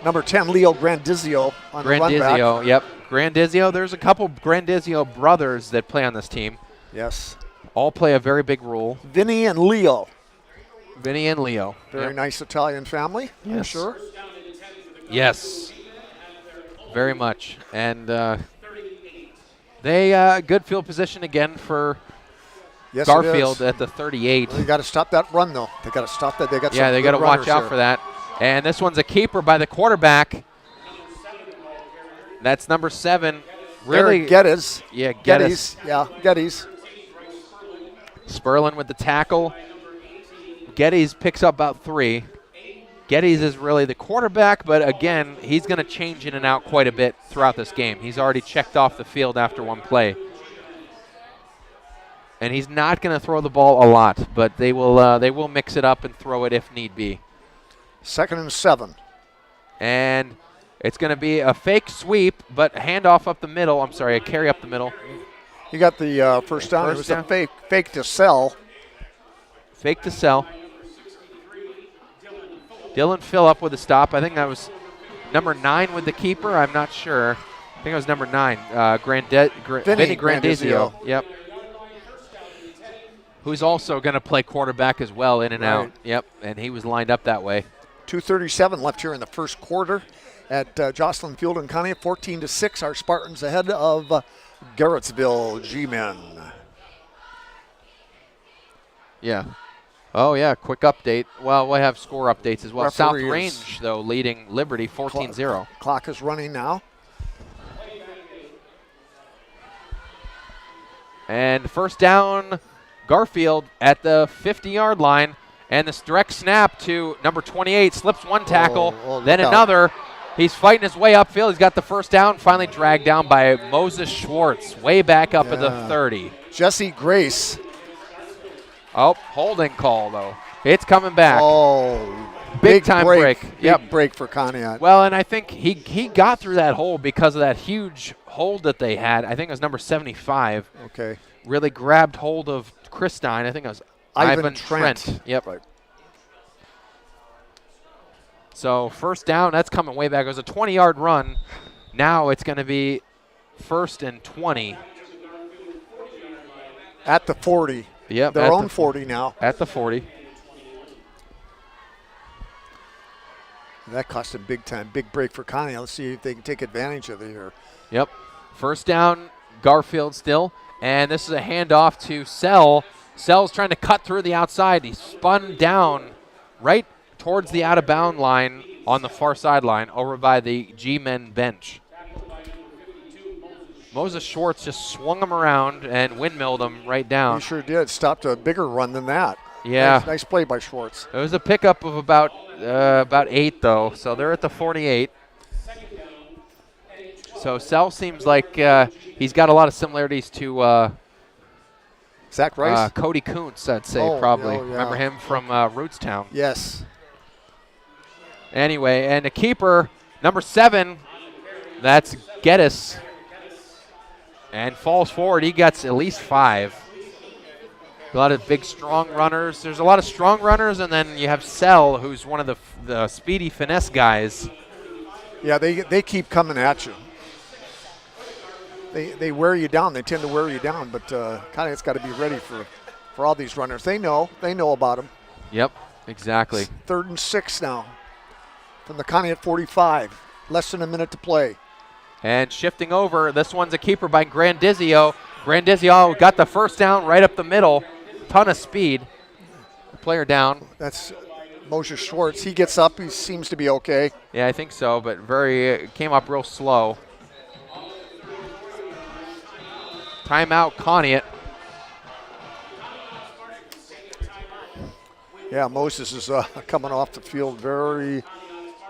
number 10, Leo Grandizio on the run back. Grandizio, yep. Grandizio. There's a couple Grandizio brothers that play on this team. Yes. All play a very big role. Vinny and Leo. Vinny and Leo. Very nice Italian family, I'm sure. Yes. Very much. And they good field position again for Garfield at the 38. Well, they got to stop that run, though. They got to stop that. They got they got to watch out for that. And this one's a keeper by the quarterback. That's number 7. Really, Geddes. Yeah, Geddes. Yeah, Geddes. Sperlin with the tackle. Geddes picks up about 3. Geddes is really the quarterback, but again, he's going to change in and out quite a bit throughout this game. He's already checked off the field after one play. And he's not going to throw the ball a lot, but they will mix it up and throw it if need be. 2nd and 7. And it's going to be a fake sweep, but handoff up the middle. I'm sorry, a carry up the middle. You got the first down. It was a fake to Sell. Fake to Sell. Dylan Phillip with a stop. I think that was number 9 with the keeper. I'm not sure. I think it was number 9. Vinny Grandizio. Yep. Who's also going to play quarterback as well, in and out. Yep, and he was lined up that way. 2:37 left here in the first quarter at Jocelyn Field in Conneaut. 14-6, our Spartans ahead of Garrettsville G-Men. Yeah. Oh, yeah, quick update. Well, we'll have score updates as well. Referee South is- Range, though, leading Liberty 14-0. Clock is running now. And first down, Garfield at the 50-yard line. And this direct snap to number 28, slips one tackle, then look out. another. He's fighting his way upfield. He's got the first down, finally dragged down by Moses Schwartz, way back up at the 30. Jesse Grace. Oh, holding call, though. It's coming back. Oh, Big time break. Big break for Conneaut. Well, and I think he got through that hole because of that huge hold that they had. I think it was number 75. Okay. Really grabbed hold of Christine. I think it was Ivan Trent. Yep. Right. So first down, that's coming way back. It was a 20-yard run. Now it's going to be 1st and 20. At the 40. Yep. Their own 40 now. At the 40. That cost them big time. Big break for Conneaut. Let's see if they can take advantage of it here. Yep. First down, Garfield still. And this is a handoff to Sell. Sell's trying to cut through the outside. He spun down right towards the out-of-bound line on the far sideline over by the G-men bench. Moses Schwartz just swung him around and windmilled him right down. He sure did. Stopped a bigger run than that. Yeah. Nice play by Schwartz. It was a pickup of about 8, though, so they're at the 48. So Sell seems like he's got a lot of similarities to Zach Rice? Cody Kuntz, I'd say, Oh, probably. yeah. Remember him from Rootstown. Yes. Anyway, and the keeper, number 7, that's Geddes. And falls forward. He gets at least 5. A lot of big, strong runners. There's a lot of strong runners, and then you have Sell, who's one of the speedy finesse guys. Yeah, they keep coming at you. They wear you down. They tend to wear you down, but Conneaut's got to be ready for all these runners. They know about them. Yep, exactly. 3rd and 6 now from the Conneaut 45. Less than a minute to play. And shifting over, this one's a keeper by Grandizio. Grandizio got the first down right up the middle. Ton of speed. Player down. That's Moses Schwartz. He gets up. He seems to be okay. Yeah, I think so, but came up real slow. Timeout, Conneaut. Yeah, Moses is coming off the field very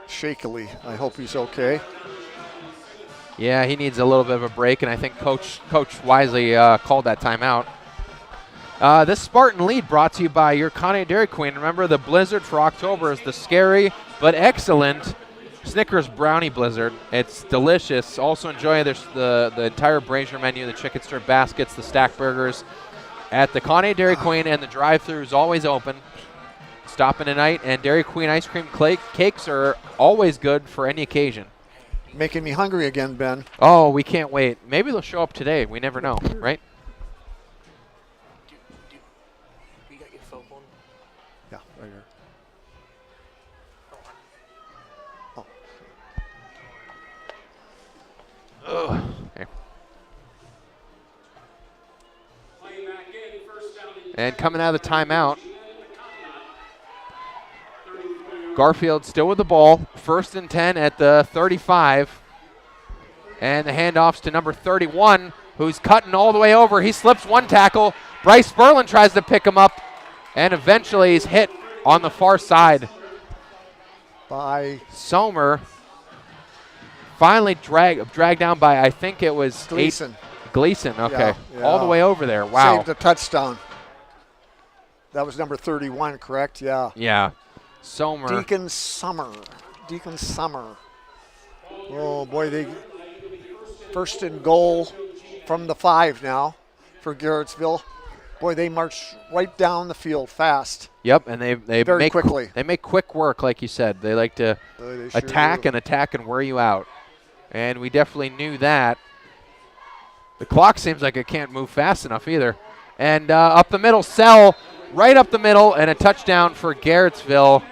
shakily. I hope he's okay. Yeah, he needs a little bit of a break, and I think Coach wisely called that timeout. This Spartan lead brought to you by your Conneaut Dairy Queen. Remember, the blizzard for October is the scary but excellent Snickers Brownie Blizzard. It's delicious. Also enjoy the entire Brazier menu, the chicken stir baskets, the stack burgers at the Conneaut Dairy Queen, and the drive-thru is always open. Stop in tonight, and Dairy Queen ice cream cakes are always good for any occasion. Making me hungry again, Ben. Oh, we can't wait. Maybe they'll show up today. We never know, right? You got your cell phone? Yeah, right here. Oh. Ugh. Okay. And coming out of the timeout, Garfield still with the ball. 1st and 10 at the 35. And the handoffs to number 31, who's cutting all the way over. He slips one tackle. Bryce Sperlin tries to pick him up, and eventually he's hit on the far side. By Sommer finally dragged down by, I think it was Gleason. Gleason, okay. Yeah. All the way over there. Wow. Saved a touchdown. That was number 31, correct? Yeah. Yeah. Sommer. Deacon Summer. Oh, boy, they 1st and goal from the 5 now for Garrettsville. Boy, they march right down the field fast. Yep, and they Very make quickly. They make quick work, like you said. They like to They sure attack do. and wear you out. And we definitely knew that. The clock seems like it can't move fast enough either. And up the middle, Sell right up the middle, and a touchdown for Garrettsville.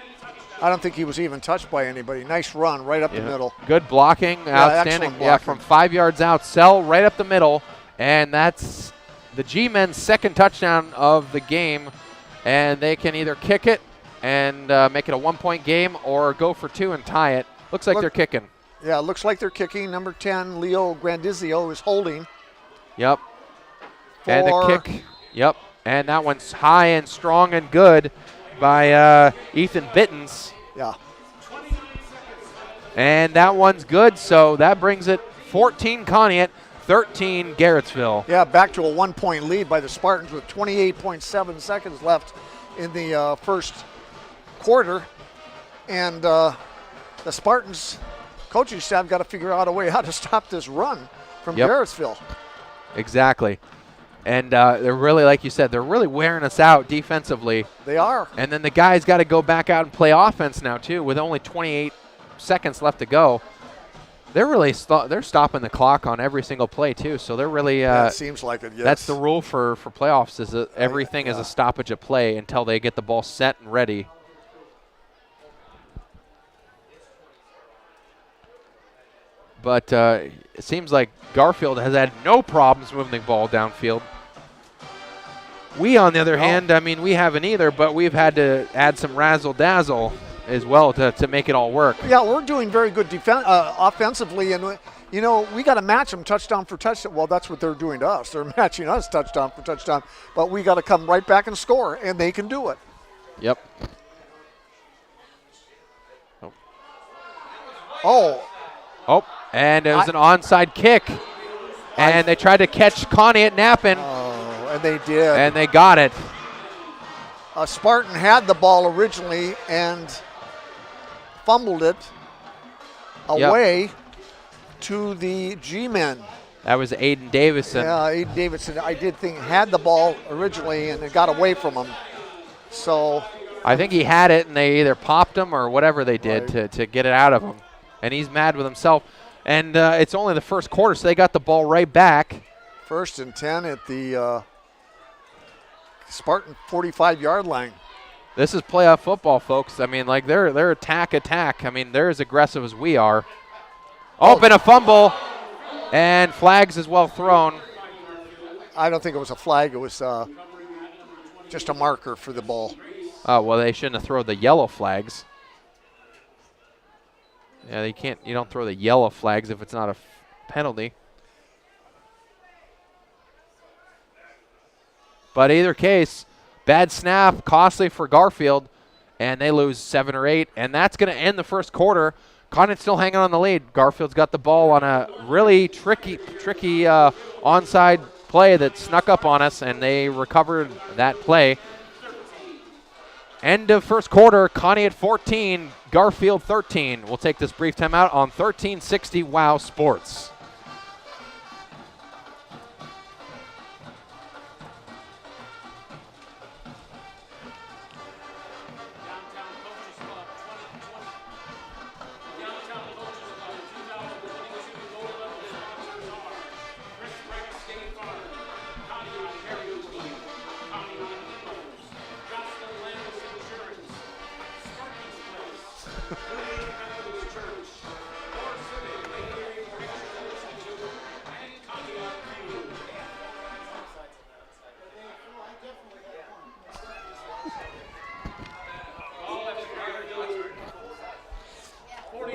I don't think he was even touched by anybody. Nice run right up the middle. Good blocking, outstanding. Excellent Yeah, blocking. from 5 yards out, Sell right up the middle, and that's the G-men's second touchdown of the game, and they can either kick it and make it a 1-point game or go for 2 and tie it. Looks like they're kicking. Yeah, looks like they're kicking. Number 10, Leo Grandizio, is holding. Yep. And the kick. Yep. And that one's high and strong and good by Ethan Bittens. Yeah. And that one's good, so that brings it 14 Conneaut, 13 Garrettsville. Yeah, back to a 1-point lead by the Spartans with 28.7 seconds left in the first quarter. And the Spartans coaching staff got to figure out a way how to stop this run from Garrettsville. Exactly. And they're really, like you said, they're really wearing us out defensively. They are. And then the guys got to go back out and play offense now, too, with only 28 seconds left to go. They're really they're stopping the clock on every single play, too. So they're really it seems like it, yes. That's the rule for playoffs, is that everything is a stoppage of play until they get the ball set and ready. But it seems like Garfield has had no problems moving the ball downfield. We, on the other hand, I mean, we haven't either, but we've had to add some razzle-dazzle as well to make it all work. Yeah, we're doing very good offensively, and you know, we got to match them touchdown for touchdown. Well, that's what they're doing to us. They're matching us touchdown for touchdown, but we got to come right back and score, and they can do it. Yep. Oh, and it was an onside kick, and they tried to catch Conneaut napping. Oh, and they did. And they got it. Spartan had the ball originally and fumbled it away to the G-men. That was Aiden Davison. Yeah, Aiden Davison, I did think, had the ball originally and it got away from him. So I think he had it, and they either popped him or whatever they did to get it out of him. And he's mad with himself. And it's only the first quarter, so they got the ball right back. 1st and 10 at the Spartan 45-yard line. This is playoff football, folks. I mean, like, they're attack. I mean, they're as aggressive as we are. Been a fumble, and flags as well thrown. I don't think it was a flag. It was just a marker for the ball. Oh, well, they shouldn't have thrown the yellow flags. Yeah, you don't throw the yellow flags if it's not a penalty. But either case, bad snap, costly for Garfield, and they lose 7 or 8, and that's going to end the first quarter. Conneaut's still hanging on the lead. Garfield's got the ball on a really tricky onside play that snuck up on us, and they recovered that play. End of first quarter, Conneaut 14, Garfield 13. We'll take this brief timeout on 1360 WOW Sports.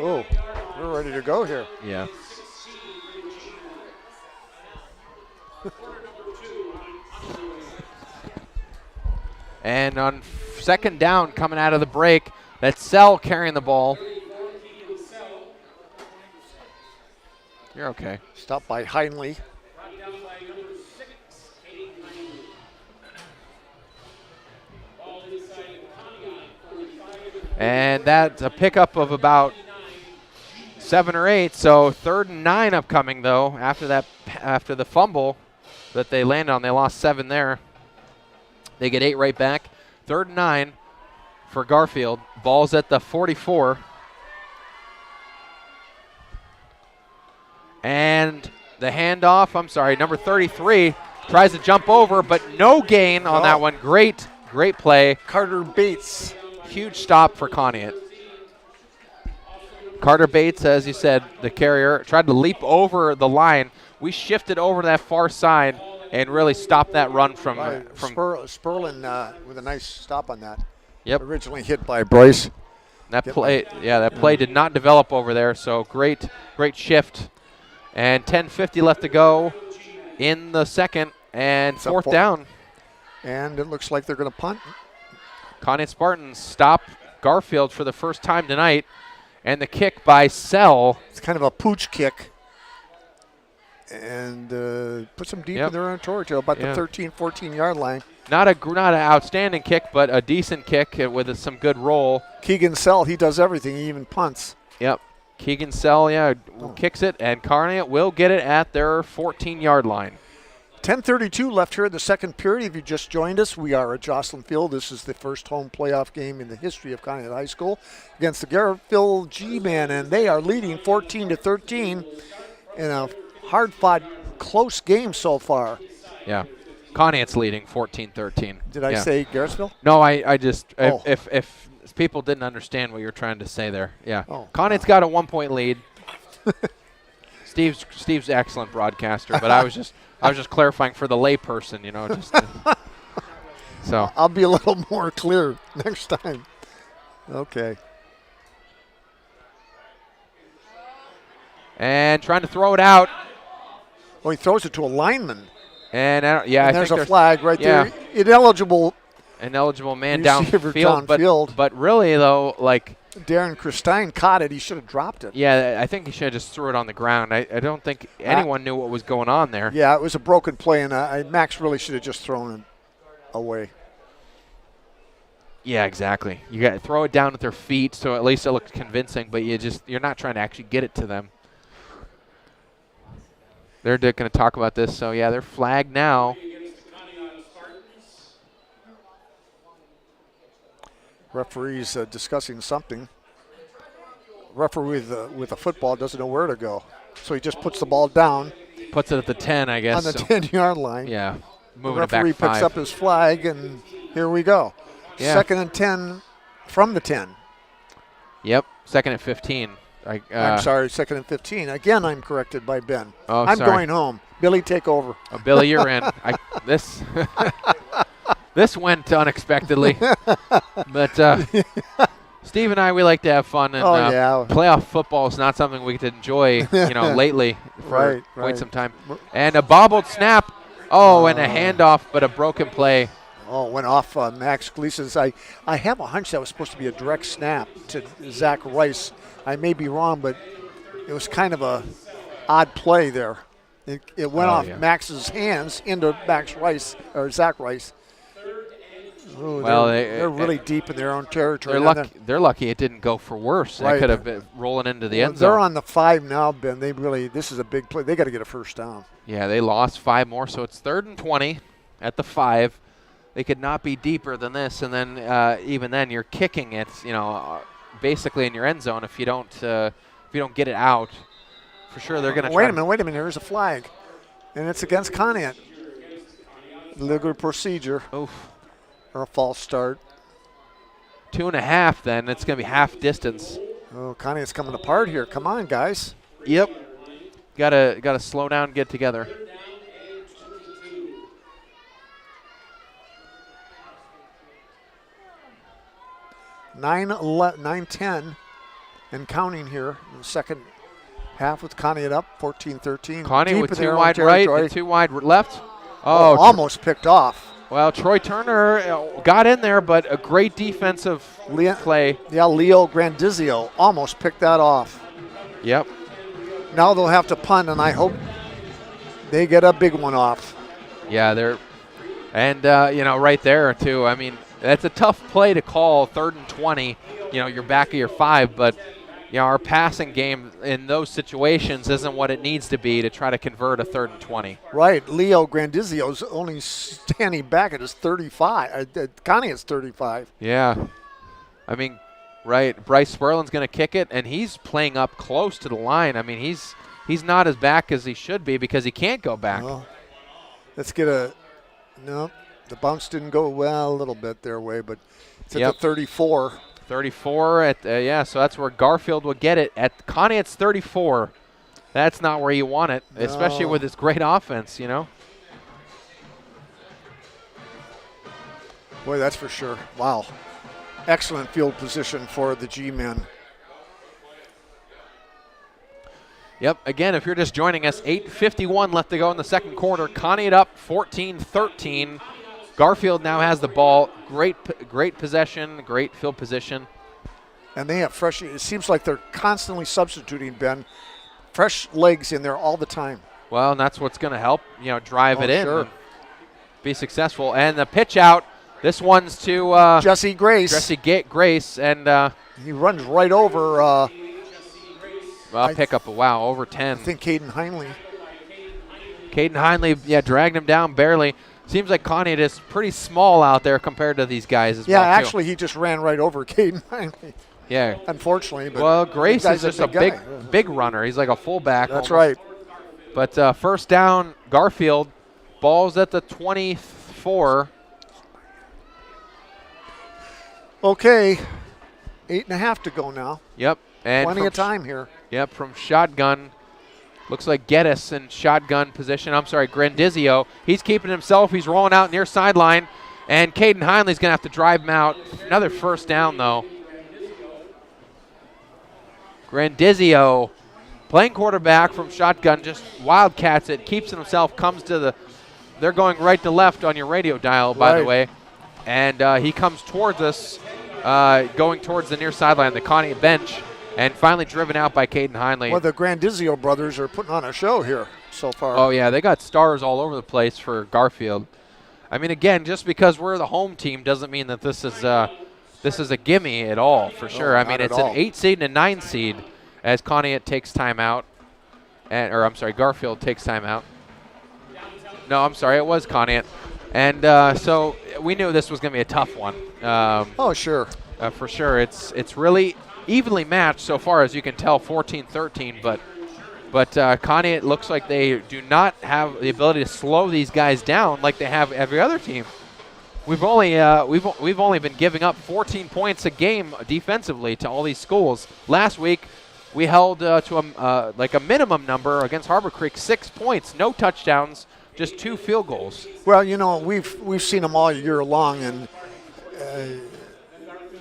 Oh, we're ready to go here. Yeah. And on second down, coming out of the break, that's Sell carrying the ball. You're okay. Stopped by Heinley. And that's a pickup of about 7 or 8. So 3rd and 9 upcoming, though, after the fumble that they landed on. They lost 7 there. They get 8 right back. 3rd and 9 for Garfield. Ball's at the 44. And the handoff, number 33 tries to jump over, but no gain on that one. Great play. Carter Bates. Huge stop for Conneaut. Carter Bates, as you said, the carrier, tried to leap over the line. We shifted over to that far side and really stopped that run from Sperlin with a nice stop on that. Yep. Originally hit by Bryce. That play did not develop over there, so great shift. And 10:50 left to go in the second, and fourth down. And it looks like they're going to punt. Conneaut Spartans stop Garfield for the first time tonight, and the kick by Sell. It's kind of a pooch kick. And put some deep in their own territory, about the 13, 14-yard line. Not an outstanding kick, but a decent kick with some good roll. Keegan Sell, he does everything. He even punts. Yep. Keegan Sell, kicks it, and Conneaut will get it at their 14-yard line. 10:32 left here in the second period. If you just joined us, we are at Jocelyn Field. This is the first home playoff game in the history of Conneaut High School against the Garrettsville G-Men, and they are leading 14-13 in a hard-fought, close game so far. Yeah. Conneaut's leading 14-13. Did I say Garrettsville? No, I just if people didn't understand what you're trying to say there. Yeah. Conneaut's got a 1-point lead. Steve's an excellent broadcaster, but I was just clarifying for the layperson, so I'll be a little more clear next time. Okay. And trying to throw it out. Oh, he throws it to a lineman. And I think there's a flag right there. Ineligible man downfield. But really, though, like Darren Christine caught it. He should have dropped it. Yeah, I think he should have just threw it on the ground. I don't think anyone knew what was going on there. Yeah, it was a broken play, and Max really should have just thrown it away. Yeah, exactly. You got to throw it down at their feet, so at least it looks convincing. But you're not trying to actually get it to them. They're going to talk about this. So yeah, they're flagged now. Referee's discussing something. Referee with a football doesn't know where to go, so he just puts the ball down. Puts it at the 10, I guess. On the 10-yard line. Yeah, moving it back 5. The referee picks up his flag, and here we go. Yeah. 2nd and 10 from the 10. Yep, 2nd and 15. I'm sorry, 2nd and 15. Again, I'm corrected by Ben. Oh, I'm going home. Billy, take over. Oh, Billy, you're in. This went unexpectedly, but Steve and I, we like to have fun, and playoff football is not something we could enjoy, lately for quite some time. And a bobbled snap, and a handoff, but a broken play. Oh, went off Max Gleason's. I have a hunch that was supposed to be a direct snap to Zach Rice. I may be wrong, but it was kind of a odd play there. It went off Max's hands into Max Rice or Zach Rice. Ooh, well, they're really deep in their own territory. They're lucky it didn't go for worse. They could have been rolling into the end zone. They're on the 5 now, Ben. This is a big play. They got to get a first down. Yeah, they lost 5 more, so it's 3rd and 20 at the 5. They could not be deeper than this, and then even then you're kicking it, basically in your end zone if you don't get it out. For sure, they're going to. Wait a minute. There's a flag, and it's against Conneaut. Legal procedure. Oof. Or a false start. 2.5 then. It's going to be half distance. Oh, Conneaut's coming apart here. Come on, guys. Yep. Gotta slow down and get together. $9:10 and counting here in the second half with Conneaut up 14-13. Conneaut with 2 wide right and 2 wide left. Oh, almost picked off. Well, Troy Turner got in there, but a great defensive play. Yeah, Leo Grandizio almost picked that off. Yep. Now they'll have to punt, and I hope they get a big one off. Yeah, right there, too. I mean, that's a tough play to call, 3rd and 20. You're back of your 5, but our passing game in those situations isn't what it needs to be to try to convert a 3rd and 20. Right. Leo Grandizio's only standing back at his 35. Conneaut's 35. Yeah. I mean, right. Bryce Sperlin's going to kick it, and he's playing up close to the line. I mean, he's not as back as he should be because he can't go back. Well, let's get no. The bounce didn't go a little bit their way, but it's at the 34. 34 at so that's where Garfield will get it at Conneaut's 34. That's not where you want it, especially with this great offense, you know. Boy, that's for sure. Wow. Excellent field position for the G-men. Yep, again, if you're just joining us, 8:51 left to go in the second quarter. Conneaut up 14-13. Garfield now has the ball. Great possession, great field position. And they have fresh, it seems like they're constantly substituting, Ben. Fresh legs in there all the time. Well, and that's what's going to help, you know, drive it in. Sure. And be successful. And the pitch out, this one's to Jesse Grace. Grace, and he runs right over. Pick up over 10. I think Caden Heinley. Caden Heinley, dragged him down barely. Seems like Conneaut is pretty small out there compared to these guys as well. Yeah, actually, he just ran right over Caden Heinley. Yeah. Unfortunately. But well, Grace is just a big big runner. He's like a fullback. That's almost. right. But first down, Garfield. Ball's at the 24. Okay. 8.5 to go now. Yep. And plenty of time here. Yep, from shotgun. Looks like Geddes in shotgun position. I'm sorry, Grandizio. He's keeping himself. He's rolling out near sideline. And Caden Heinley's going to have to drive him out. Another first down, though. Grandizio playing quarterback from shotgun, just wildcats it, keeps it himself, comes to the – they're going right to left on your radio dial, by the way. And he comes towards us, going towards the near sideline, the Conneaut bench. And finally driven out by Caden Heinley. Well, the Grandizio brothers are putting on a show here so far. Oh, yeah, they got stars all over the place for Garfield. I mean, again, just because we're the home team doesn't mean that this is a gimme at all, for sure. I mean, it's an 8 seed and a 9 seed as Conneaut takes time out. Garfield takes time out. No, I'm sorry, it was Conneaut. And so we knew this was going to be a tough one. Sure. For sure. It's really evenly matched so far, as you can tell, 14-13, but Conneaut looks like they do not have the ability to slow these guys down like they have every other team. We've only been giving up 14 points a game defensively to all these schools. Last week we held to a minimum number against Harborcreek, 6 points, no touchdowns, just 2 field goals. Well, you know, we've seen them all year long, and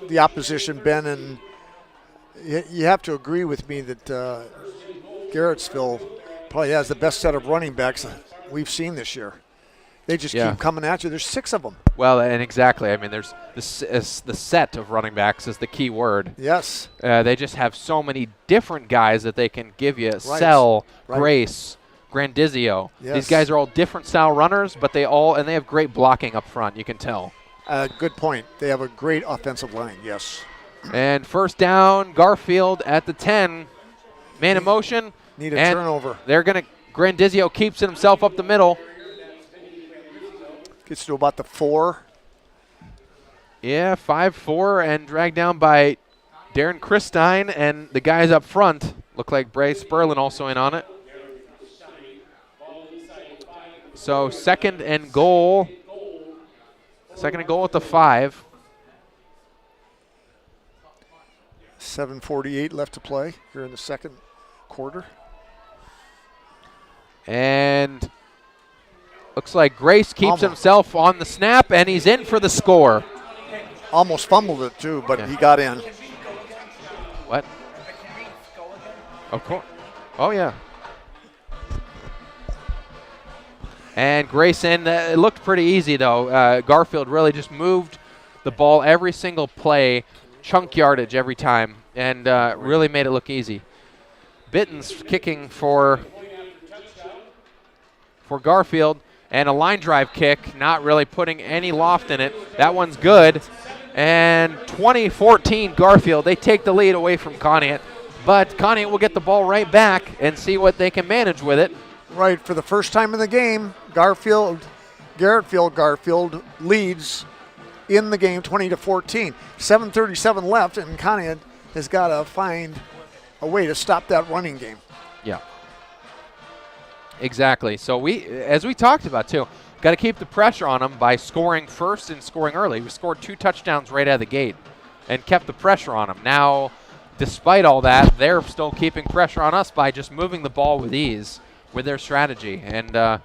the opposition, Ben, and you have to agree with me that Garrettsville probably has the best set of running backs we've seen this year. They just keep coming at you. There's 6 of them. Well, and exactly. I mean, there's the set of running backs is the key word. Yes. They just have so many different guys that they can give you. Right. Sell, Grace, Grandizio. Yes. These guys are all different style runners, but they have great blocking up front. You can tell. Good point. They have a great offensive line. Yes. And first down, Garfield at the 10. Man in motion. Need a turnover. They're going to – Grandizio keeps it himself up the middle. Gets to about the 4. Yeah, 5-4, and dragged down by Darren Christine and the guys up front. Look like Bray Sperlin also in on it. So second and goal at the 5. 7:48 left to play here in the second quarter. And looks like Grace keeps himself on the snap, and he's in for the score. Almost fumbled it too, but he got in. What? Of course. Oh, yeah. And Grace in. It looked pretty easy, though. Garfield really just moved the ball every single play, chunk yardage every time, and really made it look easy. Bitten's kicking for Garfield, and a line drive kick, not really putting any loft in it. That one's good. And 20-14 Garfield, they take the lead away from Conneaut, but Conneaut will get the ball right back and see what they can manage with it. Right, for the first time in the game, Garrettsville Garfield leads in the game 20-14. 7:37 left, and Conneaut has got to find a way to stop that running game. Yeah. Exactly. So as we talked about too, got to keep the pressure on them by scoring first and scoring early. We scored 2 touchdowns right out of the gate. and kept the pressure on them. Now, despite all that, they're still keeping pressure on us by just moving the ball with ease with their strategy. And,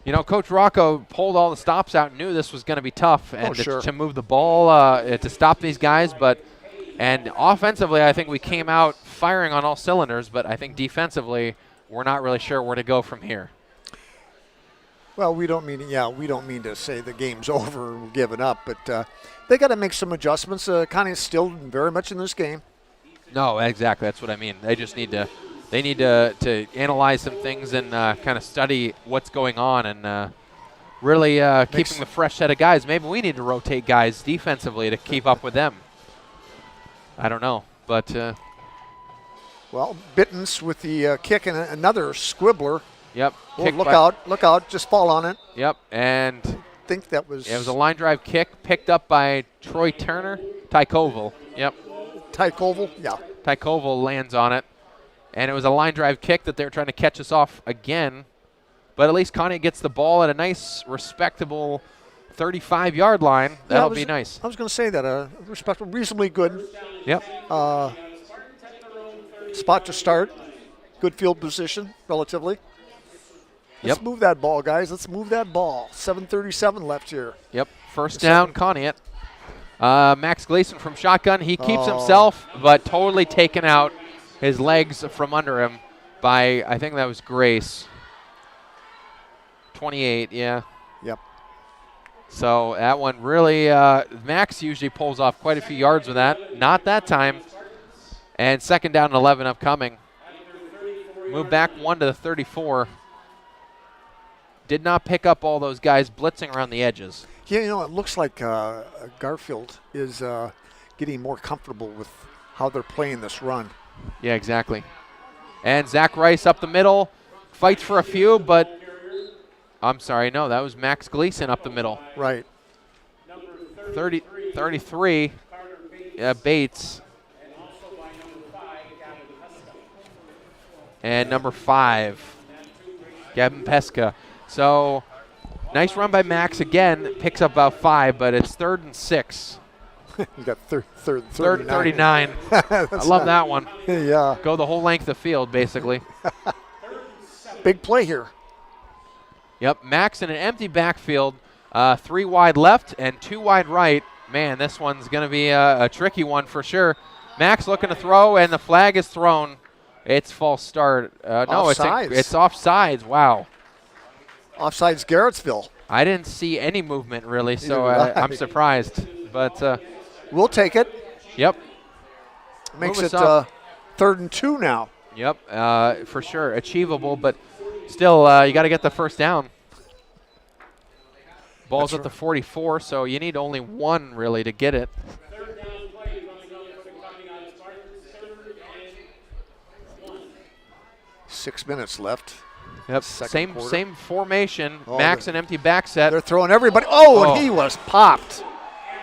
you know, Coach Rocco pulled all the stops out and knew this was going to be tough and to move the ball, to stop these guys. And offensively, I think we came out firing on all cylinders, but I think defensively, we're not really sure where to go from here. Well, we don't mean to say the game's over and we're giving up, but they got to make some adjustments. Conneaut's still very much in this game. No, exactly. That's what I mean. They just need to analyze some things and kind of study what's going on and really keeping the fresh set of guys. Maybe we need to rotate guys defensively to keep up with them. I don't know, but well, Bittens with the kick and another squibbler. Yep. Oh, look out! Just fall on it. Yep, and I think that was. It was a line drive kick picked up by Troy Turner, Ty Koval. Yep. Ty Koval, yeah. Ty Koval lands on it, and it was a line drive kick that they were trying to catch us off again, but at least Conneaut gets the ball at a nice, respectable 35-yard line. That'll be nice. I was going to say that respectable, reasonably good. Yep. Spot to start. Good field position, relatively. Let's move that ball, guys. Let's move that ball. 7:37 left here. Yep. First down, Conneaut. Max Gleason from shotgun. He keeps himself, but totally taken out his legs from under him by, I think that was Grace. 28, yeah. Yep. So that one really, Max usually pulls off quite a few yards with that. Not that time. And second down and 11 upcoming. Move back 1 to the 34. Did not pick up all those guys blitzing around the edges. Yeah, you know, it looks like Garfield is getting more comfortable with how they're playing this run. Yeah, exactly. And Zach Rice up the middle, fights for a few, but I'm sorry, no, that was Max Gleason up the middle. Right. 33, Bates. And number 5, Gavin Pesca. So, nice run by Max again. Picks up about 5, but it's 3rd and 6. You got third 39. I love that one. Yeah. Go the whole length of field, basically. Big play here. Yep, Max in an empty backfield. 3 wide left and 2 wide right. Man, this one's going to be a tricky one for sure. Max looking to throw, and the flag is thrown. It's false start. No, it's offsides. Wow. Offsides Garrettsville. I didn't see any movement, really, so I'm surprised. But we'll take it. Yep. Makes it 3rd and 2 now. Yep, for sure. Achievable, but still, you got to get the first down. Ball's at the 44, so you need only 1, really, to get it. 6 minutes left. Yep, same formation. Max an empty back set. They're throwing everybody. And he was popped.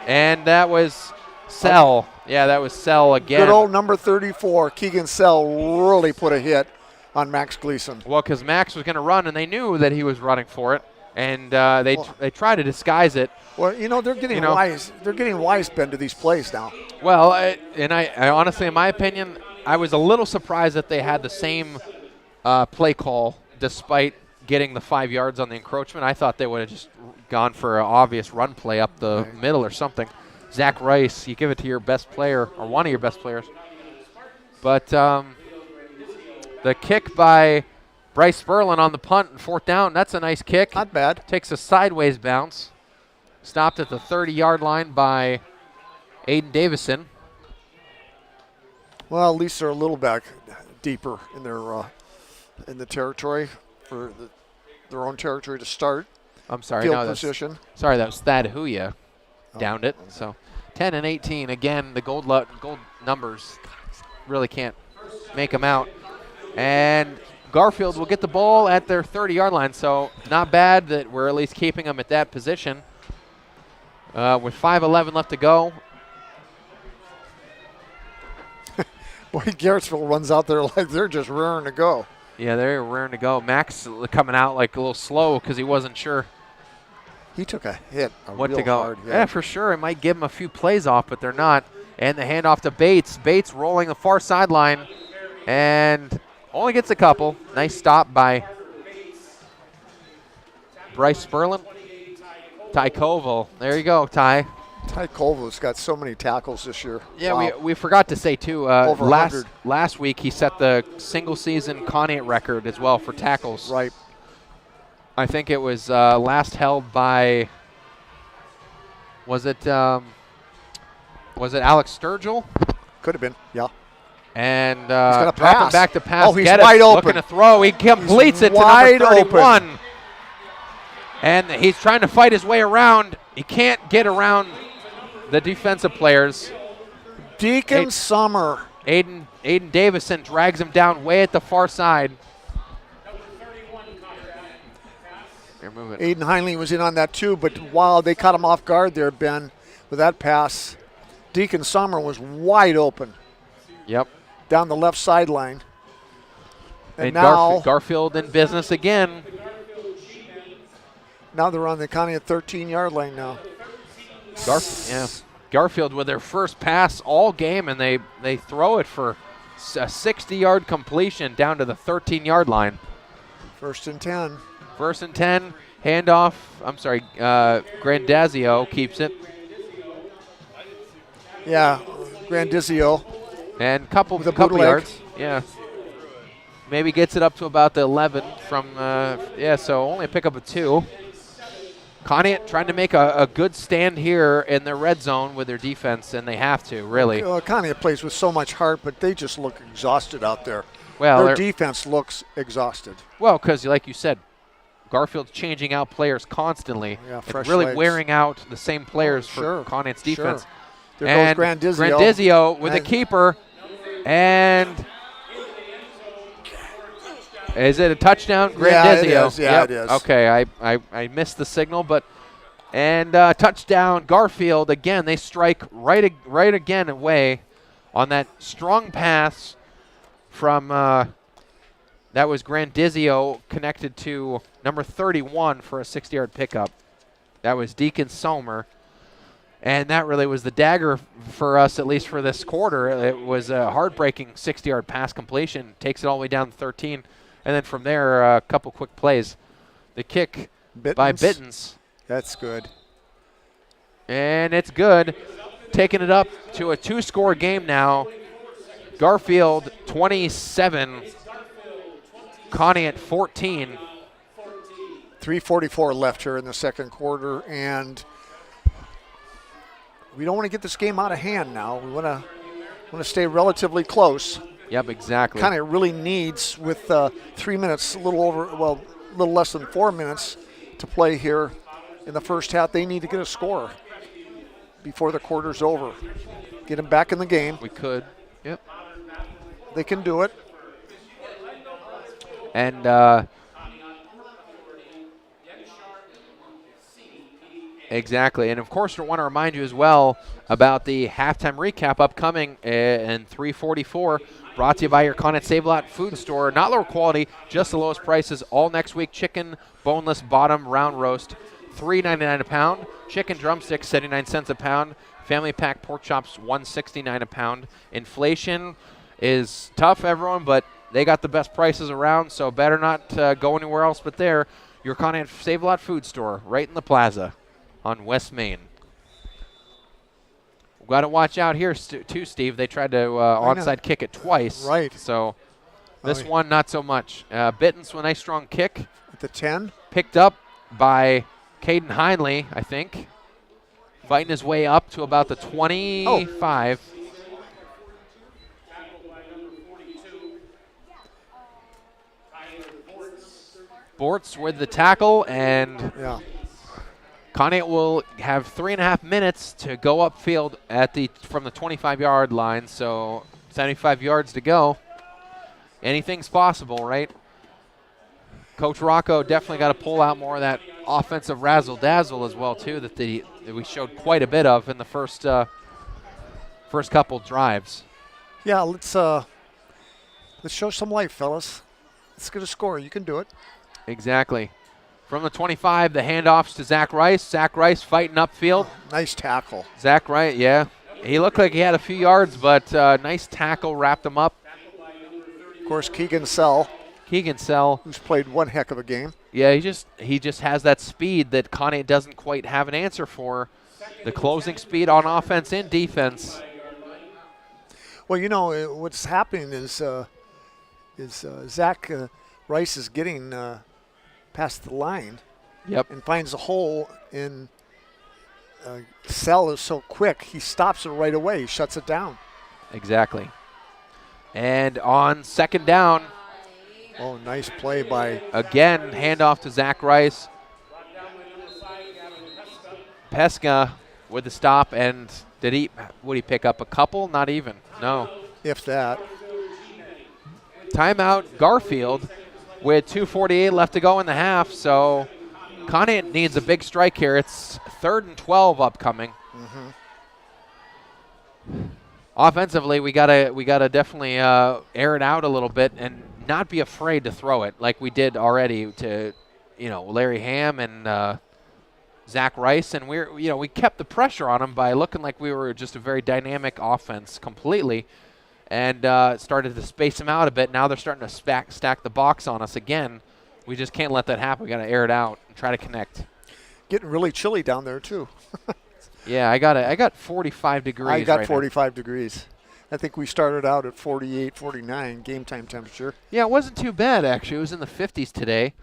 And that was Sell. Yeah, that was Sell again. Good old number 34, Keegan Sell, really put a hit on Max Gleason. Well, because Max was going to run, and they knew that he was running for it, and they try to disguise it. Well, you know, they're getting wise. They're getting wise, Ben, to these plays now. Well, I honestly, in my opinion, I was a little surprised that they had the same play call despite getting the 5 yards on the encroachment. I thought they would have just gone for an obvious run play up the middle or something. Zach Rice, you give it to your best player or one of your best players. But the kick by Bryce Sperlin on the punt and 4th down, that's a nice kick. Not bad. Takes a sideways bounce. Stopped at the 30-yard line by Aiden Davison. Well, at least they're a little back deeper in their in the territory for their own territory to start. I'm sorry, field position. Sorry, that was Thad Huya. Downed it. So 10 and 18 again. The gold numbers really can't make them out. And Garfield will get the ball at their 30-yard line. So not bad that we're at least keeping them at that position. With 5:11 left to go. Boy, Garrettsville runs out there like they're just raring to go. Yeah, they're raring to go. Max coming out like a little slow because he wasn't sure. He took a hit, what real to go. hard hit. Yeah, for sure. It might give him a few plays off, but they're not. And the handoff to Bates. Bates rolling the far sideline and only gets a couple. Nice stop by Bryce Sperlin. Ty Koval. There you go, Ty. Ty Koval's got so many tackles this year. Yeah, Wow. we forgot to say, too, Over 100. last week he set the single-season Conneaut record as well for tackles. Right. I think it was last held by, was it Alex Sturgill? Could have been, yeah. And gonna drop pass. him back to pass. Oh, he's Get it. wide open. Looking to throw. He completes it to wide number 31. open. And he's trying to fight his way around. He can't get around the defensive players. Deacon Summer. Aiden Davison drags him down way at the far side. They're moving. Aiden Heinley was in on that too, but wow, they caught him off guard there, Ben, with that pass. Deacon Summer was wide open Yep. down the left sideline. And And now, Garfield in business again. now they're on the Conneaut 13-yard line now. Garfield with their first pass all game, and they throw it for a 60-yard completion down to the 13-yard line. 1st and 10. 1st and 10, handoff. I'm sorry, Grandazio keeps it. Yeah, Grandizio. And couple With a bootleg. yards. Yeah. Maybe gets it up to about the 11 from, so only a pickup of 2. Conneaut trying to make a good stand here in the red zone with their defense, and they have to, really. Conneaut plays with so much heart, but they just look exhausted out there. Well, their defense looks exhausted. Well, because like you said, Garfield's changing out players constantly. Yeah, and fresh really legs. wearing out the same players Sure, for Conneaut's defense. Sure. There And goes Grandizio. Grandizio with a keeper. And is it a touchdown? Grandizio. Yeah, it is. Yeah, Yep. it is. Okay, I missed the signal, but touchdown Garfield again. They strike right again away on that strong pass from that was Grandizio connected to number 31 for a 60-yard pickup. That was Deacon Somer. And that really was the dagger for us, at least for this quarter. It was a heartbreaking 60-yard pass completion. Takes it all the way down to 13. And then from there, a couple quick plays. The kick by Bittens. That's good. And it's good. Taking it up to a 2-score game now. Garfield 27, Conneaut 14. 3:44 left here in the second quarter, and we don't want to get this game out of hand now. We want to stay relatively close. Yep, exactly. Kind of really needs, with 3 minutes, a little less than 4 minutes to play here in the first half. They need to get a score before the quarter's over. Get them back in the game. We could. Yep. They can do it. And exactly. And, of course, I want to remind you as well about the halftime recap upcoming in 3:44, brought to you by your Conneaut Save-A-Lot food store. Not lower quality, just the lowest prices all next week. Chicken, boneless, bottom, round roast, $3.99 a pound. Chicken drumsticks, 79 cents a pound. Family pack pork chops, $1.69 a pound. Inflation is tough, everyone, but they got the best prices around, so better not go anywhere else but there. Your Conneaut Save-A-Lot food store right in the plaza on West Main. We've got to watch out here, too, Steve. They tried to onside kick it twice. Right. So this one, not so much. Bittens with a nice strong kick. At the 10. Picked up by Caden Heinley, I think. Fighting his way up to about the 25. Bortz with the tackle, and Conneaut will have 3.5 minutes to go upfield from the 25-yard line, so 75 yards to go. Anything's possible, right? Coach Rocco definitely got to pull out more of that offensive razzle-dazzle as well, too, that we showed quite a bit of in the first couple drives. Yeah, let's show some life, fellas. Let's get a score. You can do it. Exactly. From the 25, the handoffs to Zach Rice. Zach Rice fighting upfield. Nice tackle. Zach Rice, yeah. He looked like he had a few yards, but nice tackle, wrapped him up. Of course, Keegan Sell, who's played one heck of a game. Yeah, he just has that speed that Conneaut doesn't quite have an answer for. The closing speed on offense and defense. Well, you know, what's happening is Zach Rice is getting past the line. Yep. And finds a hole in. Sell is so quick, he stops it right away. He shuts it down. Exactly. And on second down. Oh, nice play by. Again, handoff to Zach Rice. Pesca with the stop, and would he pick up a couple? Not even. No. If that. Timeout Garfield with 2:48 left to go in the half, so Conneaut needs a big strike here. It's 3rd and 12 upcoming. Offensively, we gotta definitely air it out a little bit and not be afraid to throw it like we did already to, Larry Ham and Zach Rice, and we kept the pressure on them by looking like we were just a very dynamic offense completely, and started to space them out a bit. Now they're starting to stack the box on us again. We just can't let that happen. We got to air it out and try to connect. Getting really chilly down there too. Yeah, I got 45 degrees. I got right 45 degrees. I think we started out at 48, 49 game time temperature. Yeah, it wasn't too bad actually. It was in the 50s today.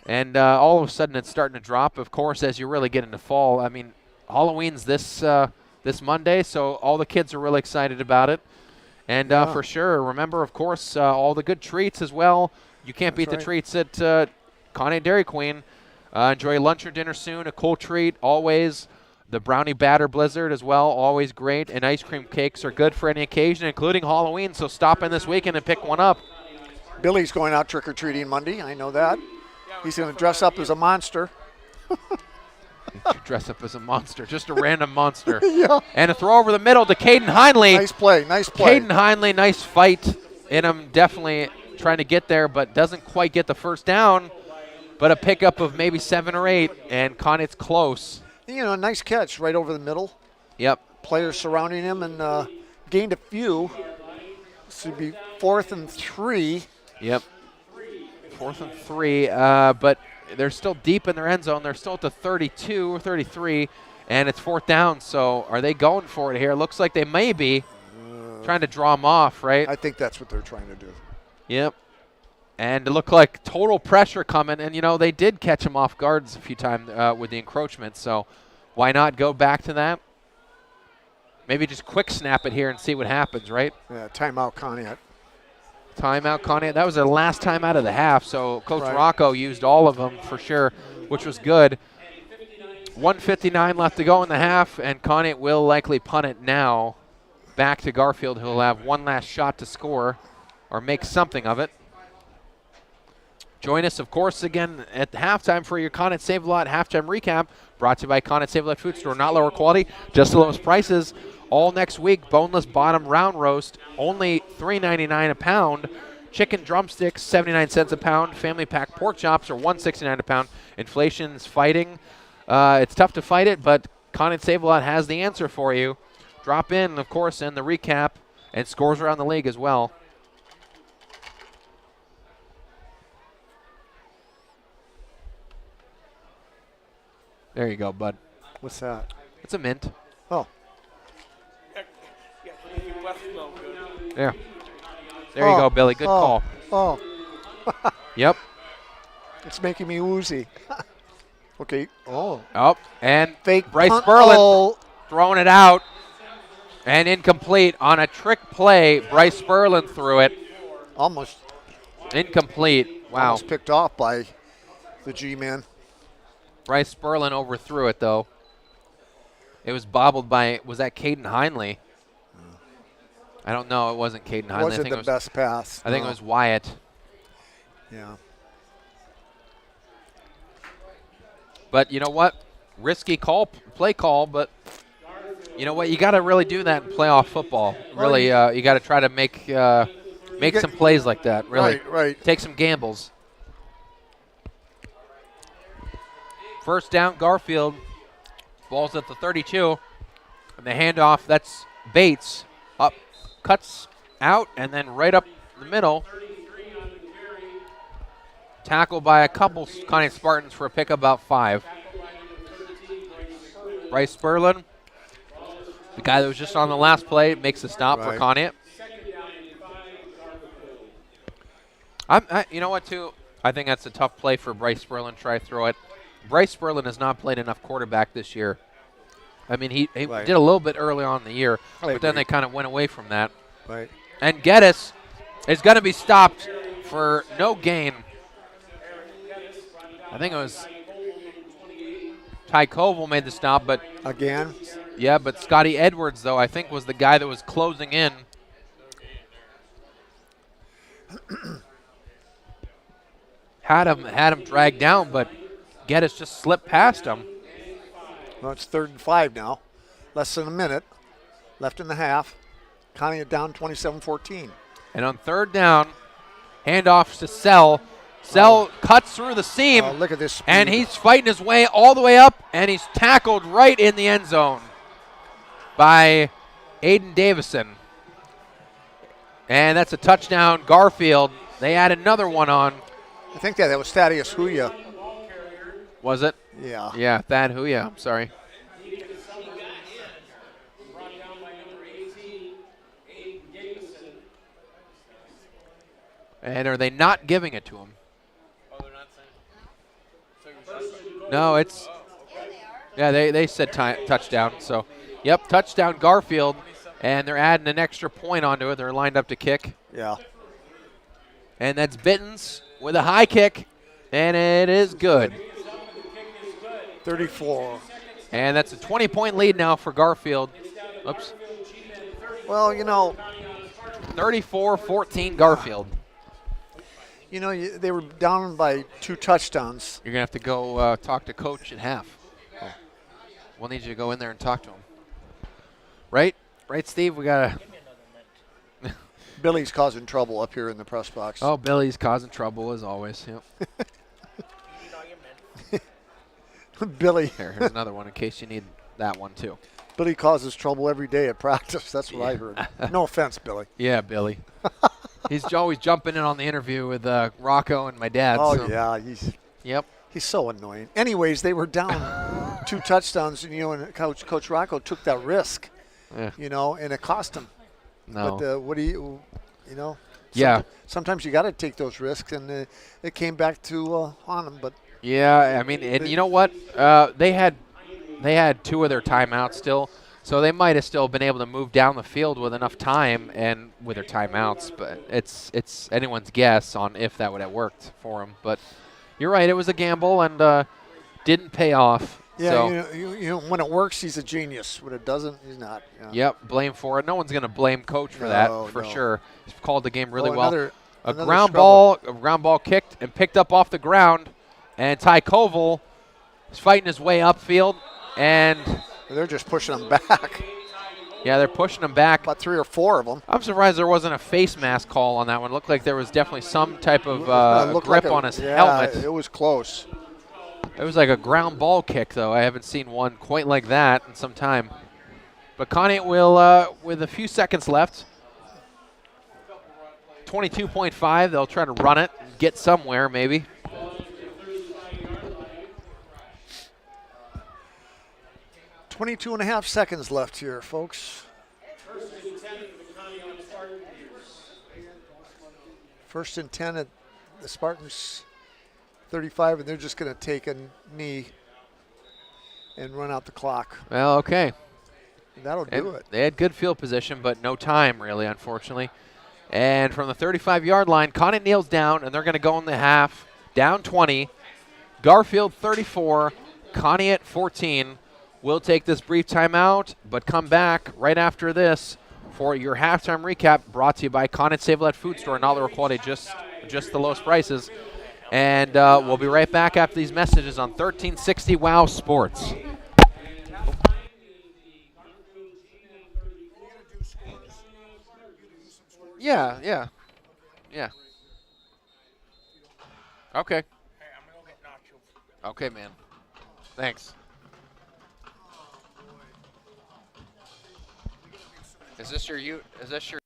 And all of a sudden it's starting to drop, of course, as you really get into fall. I mean, Halloween's this Monday, so all the kids are really excited about it. And for sure, remember, of course, all the good treats as well. You can't beat the treats at Conneaut Dairy Queen. Enjoy lunch or dinner soon, a cool treat, always. The brownie batter blizzard as well, always great. And ice cream cakes are good for any occasion, including Halloween, so stop in this weekend and pick one up. Billy's going out trick-or-treating Monday, I know that. He's going to dress up as a monster. Dress up as a monster, just a random monster. Yeah. And a throw over the middle to Caden Hindley. Nice play. Caden Hindley, nice fight in him, definitely trying to get there, but doesn't quite get the first down. But a pickup of maybe 7 or 8, and Conneaut's close. Nice catch right over the middle. Yep. Players surrounding him and gained a few. This would be 4th and 3. Yep. 4th and 3, but they're still deep in their end zone. They're still at the 32 or 33, and it's 4th down. So are they going for it here? Looks like they may be trying to draw them off, right? I think that's what they're trying to do. Yep. And it looked like total pressure coming, and, they did catch him off guards a few times with the encroachment, so why not go back to that? Maybe just quick snap it here and see what happens, right? Yeah, timeout Conneaut. Timeout Conneaut. That was their last time out of the half, so Coach Rocco used all of them for sure, which was good. 1:59 left to go in the half, and Conneaut will likely punt it now back to Garfield, who will have one last shot to score or make something of it. Join us, of course, again at the halftime for your Conneaut Save-A-Lot halftime recap, brought to you by Conneaut Save-A-Lot Food Store. Not lower quality, just the lowest prices. All next week, boneless bottom round roast, only $3.99 a pound. Chicken drumsticks, 79 cents a pound. Family pack pork chops are $1.69 a pound. Inflation's fighting. It's tough to fight it, but Conneaut Save-A-Lot has the answer for you. Drop in, of course, in the recap and scores around the league as well. There you go, bud. What's that? It's a mint. Oh. There. There you go, Billy. Good call. Oh. Yep. It's making me woozy. Okay. Oh. Oh, and fake Bryce punt. Sperlin throwing it out. And incomplete on a trick play. Bryce Sperlin threw it. Almost. Incomplete. Wow. Almost picked off by the G-man. Bryce Sperlin overthrew it, though. It was bobbled by, was that Caden Hindley? I don't know. It wasn't Caden Hindley. Wasn't the best pass. I think it was Wyatt. Yeah. But you know what? Risky play call, but you know what? You got to really do that in playoff football. Really, you got to try to make some plays like that. Really, right. Take some gambles. First down, Garfield. Ball's at the 32. And the handoff, that's Bates. Up, cuts out, and then right up the middle. Tackled by a couple Conneaut Spartans for a pick of about 5. Bryce Sperlin, the guy that was just on the last play, makes a stop for Conneaut. You know what, too? I think that's a tough play for Bryce Sperlin. Try to throw it. Bryce Sperlin has not played enough quarterback this year. I mean, he did a little bit early on in the year, but then they kind of went away from that. Right. And Geddes is going to be stopped for no gain. I think it was Ty Koval made the stop, but again. Yeah, but Scotty Edwards, though, I think was the guy that was closing in. had him dragged down, but Geddes just slipped past him. Well, it's 3rd and 5 now. Less than a minute left in the half. Conneaut down 27-14. And on 3rd down, handoff to Sell. Sell cuts through the seam. Look at this speed. And he's fighting his way all the way up, and he's tackled right in the end zone by Aiden Davison. And that's a touchdown. Garfield, they add another one on. I think that was Thaddeus Huya. Was it? Yeah. Yeah, Thad Huya, I'm sorry. And are they not giving it to him? No, it's – yeah, they said touchdown. So, yep, touchdown Garfield, and they're adding an extra point onto it. They're lined up to kick. Yeah. And that's Bittens with a high kick, and it is good. 34. And that's a 20-point lead now for Garfield. Oops. Well, you know. 34-14 Garfield. You know, they were down by 2 touchdowns. You're going to have to go talk to Coach at half. Oh. We'll need you to go in there and talk to him. Right? Right, Steve? We got to. Billy's causing trouble up here in the press box. Oh, Billy's causing trouble as always. Yep. Billy. Here's another one in case you need that one, too. Billy causes trouble every day at practice. That's what I heard. No offense, Billy. Yeah, Billy. He's always jumping in on the interview with Rocco and my dad. Oh, so. yeah. He's so annoying. Anyways, they were down 2 touchdowns, and, and Coach Rocco took that risk, and it cost him. No. But what do you Yeah. Sometimes you got to take those risks, and it came back to haunt them. But yeah, I mean, and you know what? They had 2 of their timeouts still. So they might have still been able to move down the field with enough time and with their timeouts, but it's anyone's guess on if that would have worked for them. But you're right, it was a gamble and didn't pay off. Yeah, so, when it works, he's a genius. When it doesn't, he's not. Yep, blame for it. No one's going to blame Coach for that, for sure. He's called the game really well. A ground ball kicked and picked up off the ground, and Ty Koval is fighting his way upfield, and they're just pushing him back. Yeah, they're pushing him back. About 3 or 4 of them. I'm surprised there wasn't a face mask call on that one. It looked like there was definitely some type of grip on his helmet. It was close. It was like a ground ball kick, though. I haven't seen one quite like that in some time. But Conneaut will, with a few seconds left, 22.5. They'll try to run it and get somewhere, maybe. .5 seconds left here, folks. First and 10 at the Spartans 35, and they're just going to take a knee and run out the clock. Well, okay. That'll do it. They had good field position, but no time, really, unfortunately. And from the 35-yard line, Conneaut kneels down, and they're going to go in the half, down 20. Garfield 34, Conneaut 14. We'll take this brief timeout, but come back right after this for your halftime recap, brought to you by Conneaut Save-A-Lot Food Store and Outdoor Quality, just the lowest prices. And we'll be right back after these messages on 1360 WOW Sports. Yeah. Okay. Hey, I'm gonna go get nachos. Okay, man. Thanks. Is this your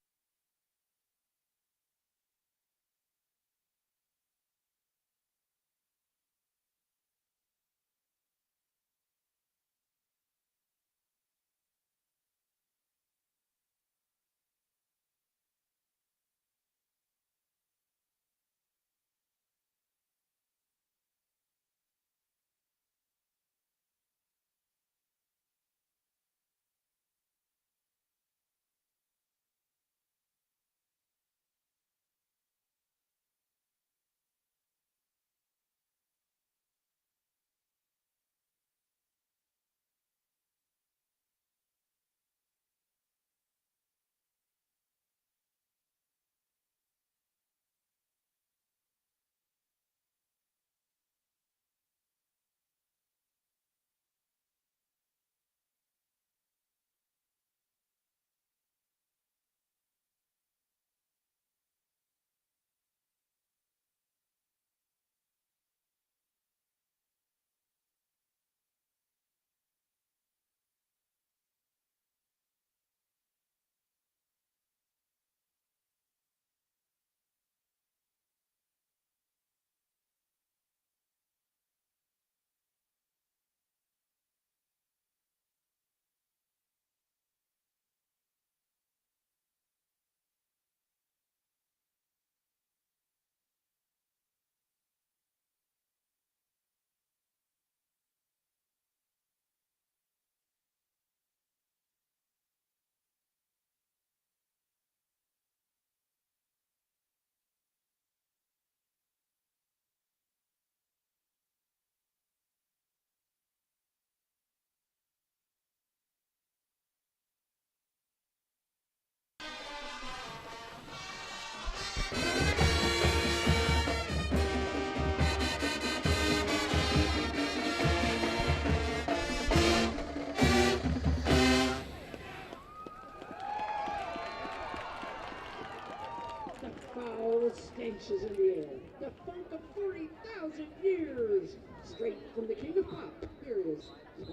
stench is in the air. The funk of 40,000 years. Straight from the king of pop. Here it is.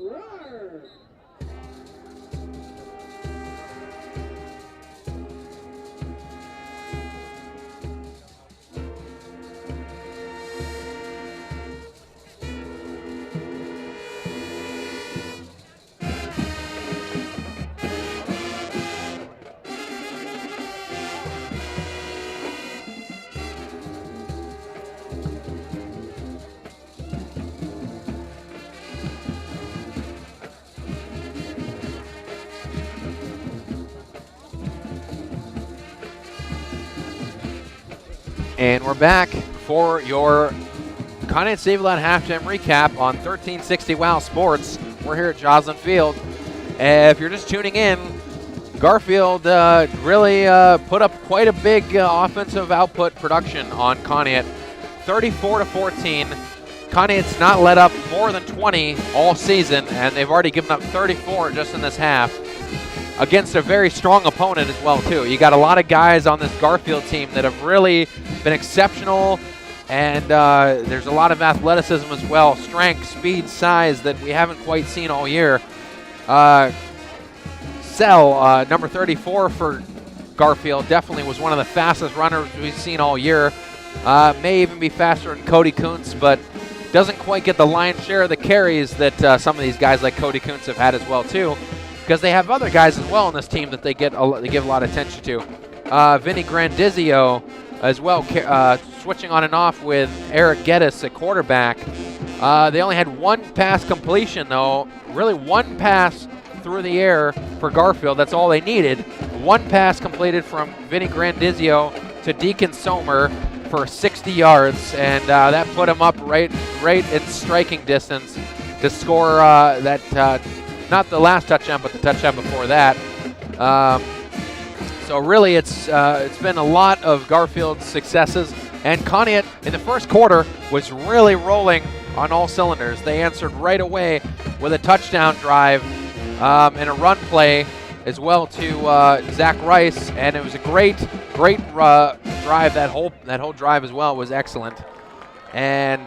Roar! And we're back for your Conneaut Save-A-Lot halftime recap on 1360 WOW Sports. We're here at Joslyn Field. If you're just tuning in, Garfield really put up quite a big offensive output production on Conneaut. 34-14. Conneaut's not let up more than 20 all season, and they've already given up 34 just in this half, against a very strong opponent as well, too. You got a lot of guys on this Garfield team that have really been exceptional, and there's a lot of athleticism as well, strength, speed, size that we haven't quite seen all year. Sell, number 34 for Garfield, definitely was one of the fastest runners we've seen all year. May even be faster than Cody Kuntz, but doesn't quite get the lion's share of the carries that some of these guys like Cody Kuntz have had as well, too, because they have other guys as well on this team that they give a lot of attention to. Vinny Grandizio as well, switching on and off with Eric Geddes at quarterback. They only had one pass completion, though. Really one pass through the air for Garfield. That's all they needed. One pass completed from Vinny Grandizio to Deacon Sommer for 60 yards, and that put him up right in striking distance to score that not the last touchdown, but the touchdown before that. So really, it's been a lot of Garfield's successes, and Conneaut in the first quarter was really rolling on all cylinders. They answered right away with a touchdown drive and a run play as well to Zach Rice, and it was a great drive. That whole drive as well was excellent. And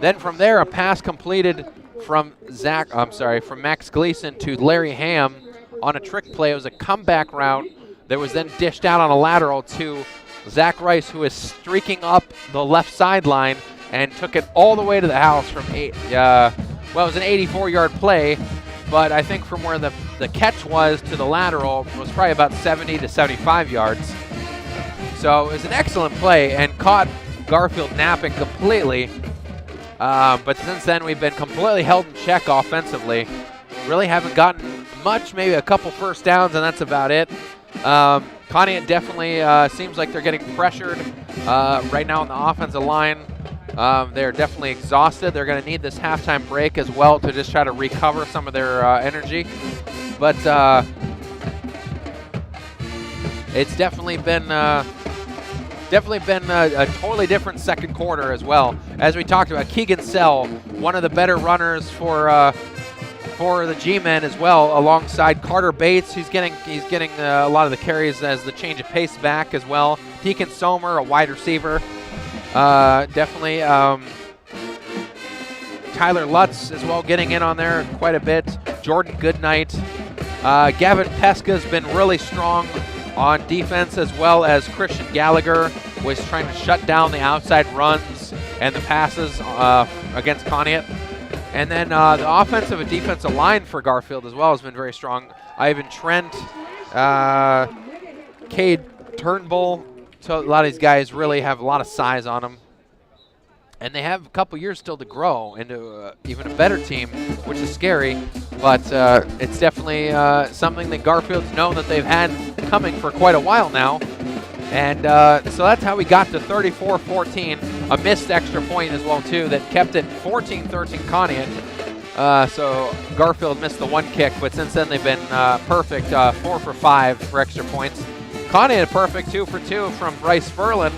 then from there, a pass completed from Max Gleason to Larry Ham on a trick play. It was a comeback route that was then dished out on a lateral to Zach Rice, who is streaking up the left sideline and took it all the way to the house from it was an 84-yard play, but I think from where the catch was to the lateral was probably about 70 to 75 yards. So it was an excellent play and caught Garfield napping completely. But since then, we've been completely held in check offensively. Really haven't gotten much, maybe a couple first downs, and that's about it. Conneaut definitely seems like they're getting pressured right now on the offensive line. They're definitely exhausted. They're going to need this halftime break as well to just try to recover some of their energy. But it's definitely been a totally different second quarter as well. As we talked about, Keegan Sell, one of the better runners for the G-men as well, alongside Carter Bates. He's getting a lot of the carries as the change of pace back as well. Deacon Somer, a wide receiver. Definitely Tyler Lutz as well, getting in on there quite a bit. Jordan Goodnight. Gavin Pesca's been really strong on defense, as well as Christian Gallagher was trying to shut down the outside runs and the passes against Conneaut. And then the offensive and defensive line for Garfield as well has been very strong. Ivan Trent, Cade Turnbull. So a lot of these guys really have a lot of size on them. And they have a couple years still to grow into even a better team, which is scary. But it's definitely something that Garfield's known that they've had coming for quite a while now. And so that's how we got to 34-14, a missed extra point as well, too, that kept it 14-13 Conneaut. So Garfield missed the one kick, but since then they've been perfect, 4 for 5 for extra points. Conneaut perfect 2 for 2 from Bryce Furlan.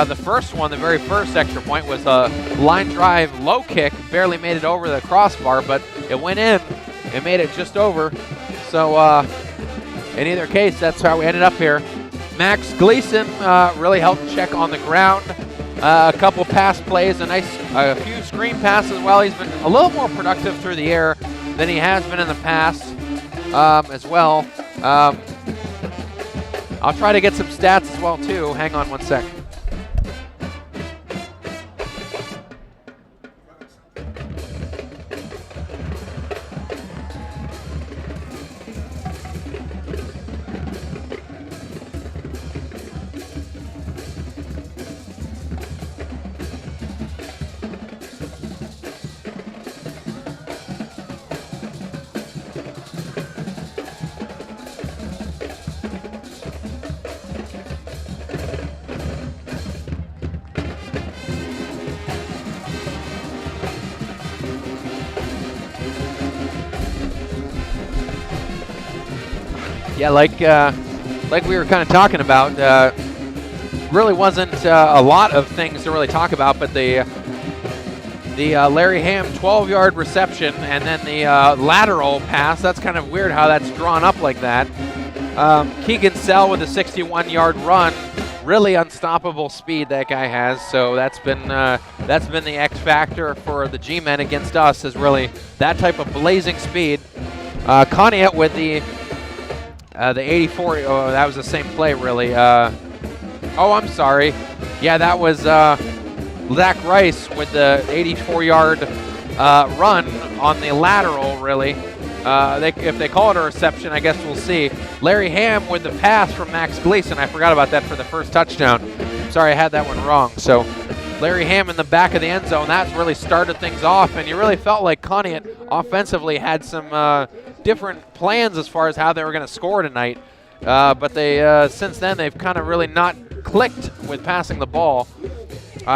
The first one, the very first extra point, was a line drive low kick, barely made it over the crossbar, but it went in. It made it just over. So in either case, that's how we ended up here. Max Gleason really helped check on the ground. A couple pass plays, a few screen passes. Well, he's been a little more productive through the air than he has been in the past as well. I'll try to get some stats as well, too. Hang on one sec. Yeah, like we were kind of talking about, really wasn't a lot of things to really talk about, but the Larry Ham 12-yard reception and then the lateral pass, that's kind of weird how that's drawn up like that. Keegan Sell with a 61-yard run, really unstoppable speed that guy has, so that's been the X factor for the G-men against us, is really that type of blazing speed. Conneaut with the 84, that was the same play, really. I'm sorry. Yeah, that was Zach Rice with the 84-yard run on the lateral, really. If they call it a reception, I guess we'll see. Larry Ham with the pass from Max Gleason. I forgot about that for the first touchdown. Sorry, I had that one wrong. So Larry Ham in the back of the end zone, that's really started things off, and you really felt like Conneaut offensively had some different plans as far as how they were going to score tonight. But they since then, they've kind of really not clicked with passing the ball.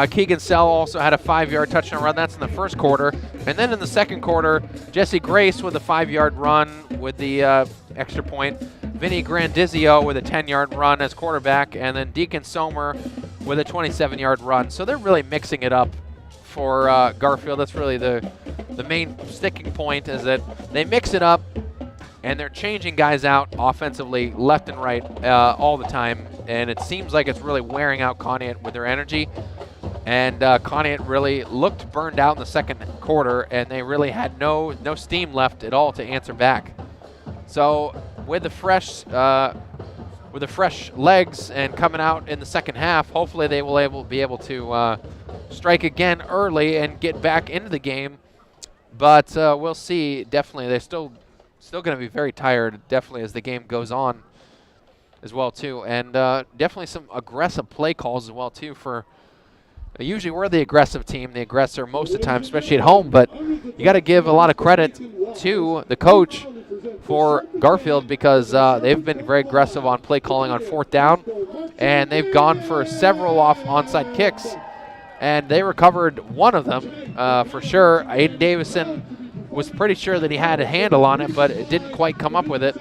Keegan Sell also had a 5-yard touchdown run. That's in the first quarter. And then in the second quarter, Jesse Grace with a 5-yard run with the extra point. Vinny Grandizio with a 10-yard run as quarterback. And then Deacon Somer with a 27-yard run. So they're really mixing it up for Garfield. That's really the main sticking point, is that they mix it up and they're changing guys out offensively left and right all the time. And it seems like it's really wearing out Conneaut with their energy. And Conneaut really looked burned out in the second quarter, and they really had no steam left at all to answer back. So with the fresh legs and coming out in the second half, hopefully they will be able to strike again early and get back into the game. But we'll see. Definitely, they're still going to be very tired, definitely, as the game goes on as well, too. And definitely some aggressive play calls as well, too, for usually we're the aggressive team, the aggressor most of the time, especially at home. But you got to give a lot of credit to the coach for Garfield, because they've been very aggressive on play calling on 4th down, and they've gone for several off onside kicks, and they recovered one of them for sure. Aiden Davison was pretty sure that he had a handle on it, but it didn't quite come up with it.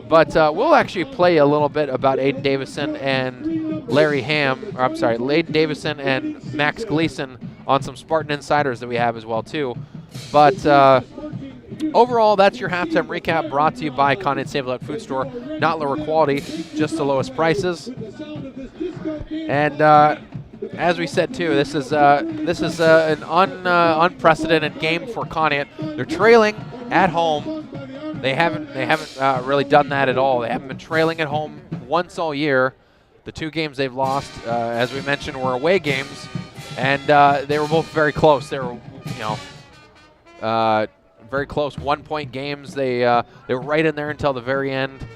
But we'll actually play a little bit about Aiden Davison and Aiden Davison and Max Gleason on some Spartan Insiders that we have as well, too. But overall, that's your halftime recap, brought to you by Conneaut Spartans Food Store. Not lower quality, just the lowest prices. And as we said too, this is an unprecedented game for Conneaut. They're trailing at home. They haven't really done that at all. They haven't been trailing at home once all year. The 2 games they've lost, as we mentioned, were away games, and they were both very close. They were, very close 1-point games. They were right in there until the very end.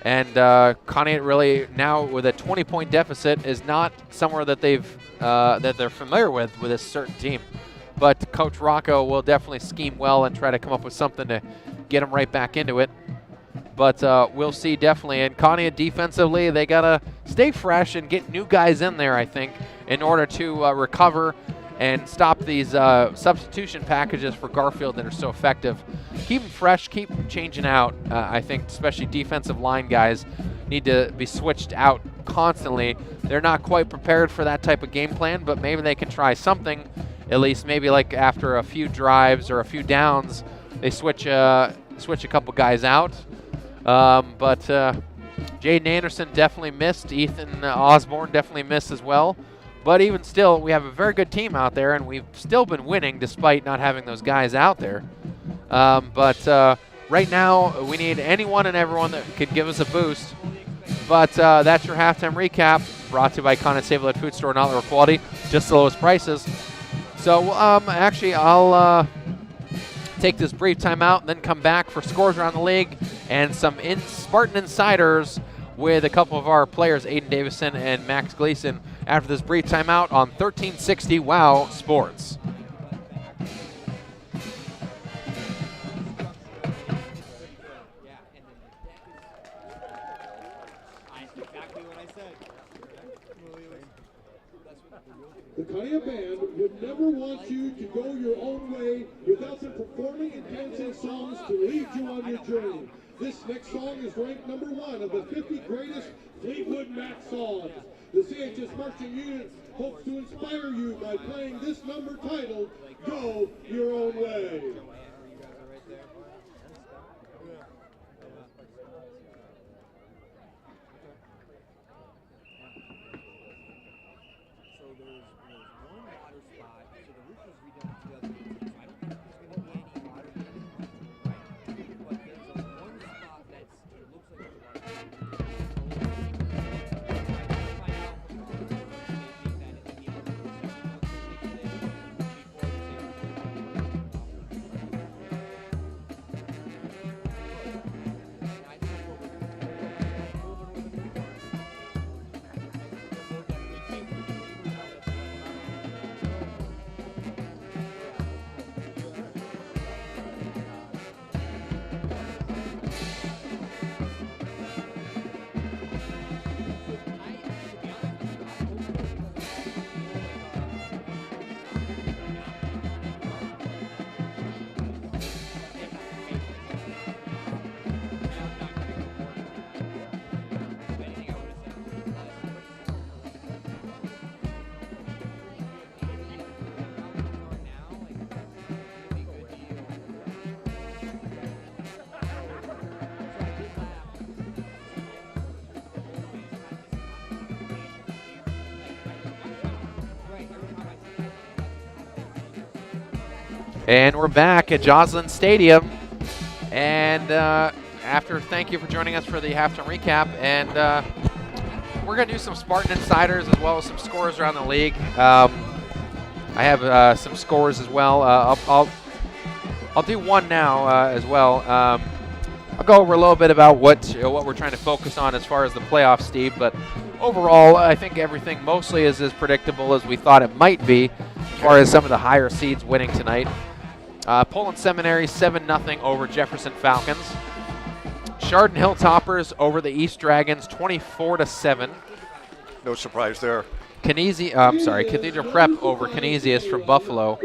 And Conneaut really now with a 20-point deficit is not somewhere that they're familiar with this certain team. But Coach Rocco will definitely scheme well and try to come up with something to get them right back into it. But we'll see, definitely. And Conneaut defensively, they got to stay fresh and get new guys in there, I think, in order to recover and stop these substitution packages for Garfield that are so effective. Keep them fresh, keep them changing out. I think especially defensive line guys need to be switched out constantly. They're not quite prepared for that type of game plan, but maybe they can try something, at least maybe like after a few drives or a few downs, they switch a couple guys out. But Jaden Anderson definitely missed. Ethan Osborne definitely missed as well. But even still, we have a very good team out there, and we've still been winning despite not having those guys out there. But right now, we need anyone and everyone that could give us a boost. But that's your halftime recap, brought to you by Conneaut Spartans Food Store, not lower quality, just the lowest prices. So actually, I'll take this brief timeout and then come back for scores around the league and some Spartan Insiders with a couple of our players, Aiden Davison and Max Gleason, after this brief timeout on 1360 WOW Sports. The Conneaut Band would never want you to go your own way without them performing and dancing songs to lead you on your journey. This next song is ranked #1 of the 50 greatest Fleetwood Mac songs. The CHS Marching Unit hopes to inspire you by playing this number titled, Go Your Own Way. And we're back at Joslin Stadium. And thank you for joining us for the halftime recap. And we're going to do some Spartan Insiders as well as some scores around the league. I have some scores as well. I'll do one now as well. I'll go over a little bit about what we're trying to focus on as far as the playoffs, Steve. But overall, I think everything mostly is as predictable as we thought it might be as far as some of the higher seeds winning tonight. Poland Seminary 7-0 over Jefferson Falcons. Chardon Hilltoppers over the East Dragons 24-7. No surprise there. Cathedral Prep over Canisius from Buffalo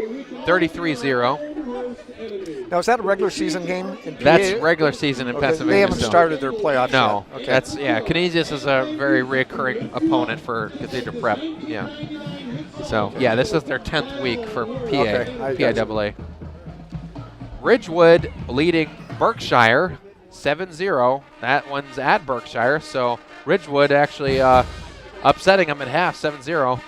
33-0. Now, is that a regular season game in PA? That's regular season in Pennsylvania. They haven't started their playoffs No. yet. Okay. Canisius is a very reoccurring opponent for Cathedral Prep. Yeah. So, this is their 10th week for PIAA. Ridgewood leading Berkshire 7-0. That one's at Berkshire, so Ridgewood actually upsetting them at half, 7-0.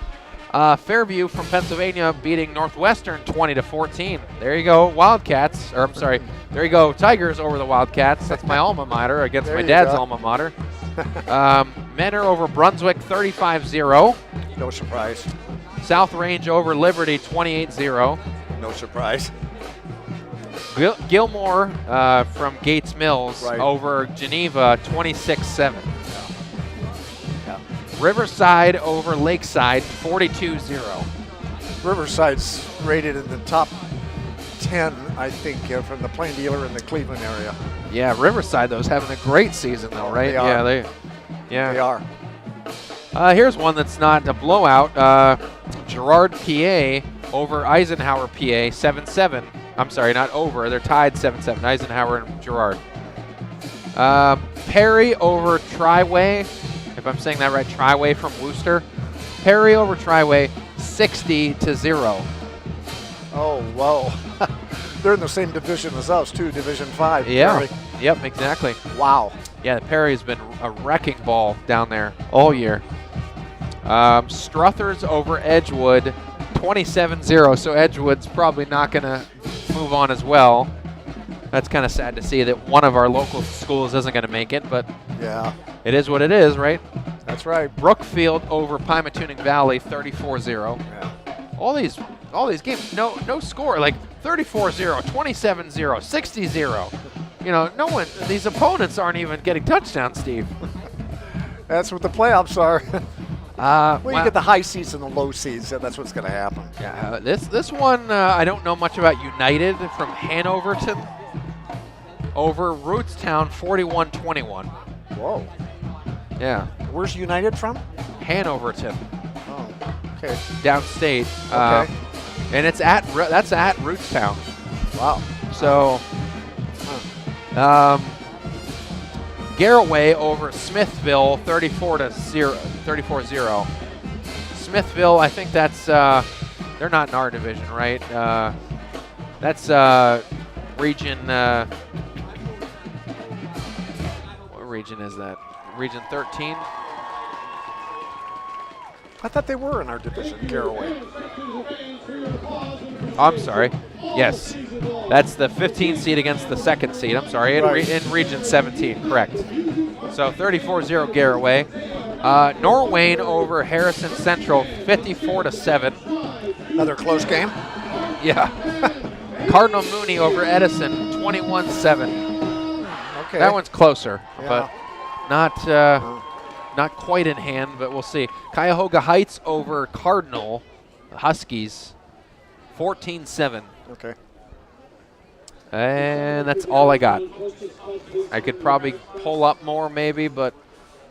Fairview from Pennsylvania beating Northwestern 20-14. There you go, Wildcats. There you go, Tigers over the Wildcats. That's my alma mater against my dad's alma mater. Menor over Brunswick 35-0. No surprise. South Range over Liberty 28-0. No surprise. Gilmore from Gates Mills over Geneva 26-7. Riverside over Lakeside 42-0. Riverside's rated in the top 10, I think, from the Plain Dealer in the Cleveland area. Yeah, Riverside, though, is having a great season, though, right? They are. They are. Here's one that's not a blowout. Girard, PA over Eisenhower, PA 7-7. I'm sorry, not over. They're tied 7-7. Eisenhower and Girard. Perry over Triway. If I'm saying that right, Triway from Worcester. Perry over Triway, 60-0. Oh, whoa. They're in the same division as us, too, Division 5. Yeah, Perry. Yep, exactly. Wow. Yeah, Perry's been a wrecking ball down there all year. Struthers over Edgewood, 27-0, so Edgewood's probably not going to move on as well. That's kind of sad to see that one of our local schools isn't going to make it, but yeah, it is what it is, right? That's right. Brookfield over Pymatuning Valley, 34-0. Yeah. All these games, no score, like 34-0, 27-0, 60-0. You know, these opponents aren't even getting touchdowns, Steve. That's what the playoffs are. You get the high seeds and the low seeds. That's what's going to happen. Yeah, this one, I don't know much about. United from Hanoverton over Rootstown, 41-21. Whoa. Yeah. Where's United from? Hanoverton. Oh, okay. Downstate. Okay. And that's at Rootstown. Wow. So, Garraway over Smithville, 34-0. Smithville, I think that's they're not in our division, right? That's region. What region is that? Region 13. I thought they were in our division, Garraway. I'm sorry. Yes, that's the 15th seed against the 2nd seed. I'm sorry, in Region 17, correct. So 34-0 Garraway. Norwayne over Harrison Central, 54-7. Another close game. Yeah. Cardinal Mooney over Edison, 21-7. Okay. That one's closer, Yeah. but not quite in hand, but we'll see. Cuyahoga Heights over Cardinal, the Huskies, 14-7. Okay. And that's all I got. I could probably pull up more maybe, but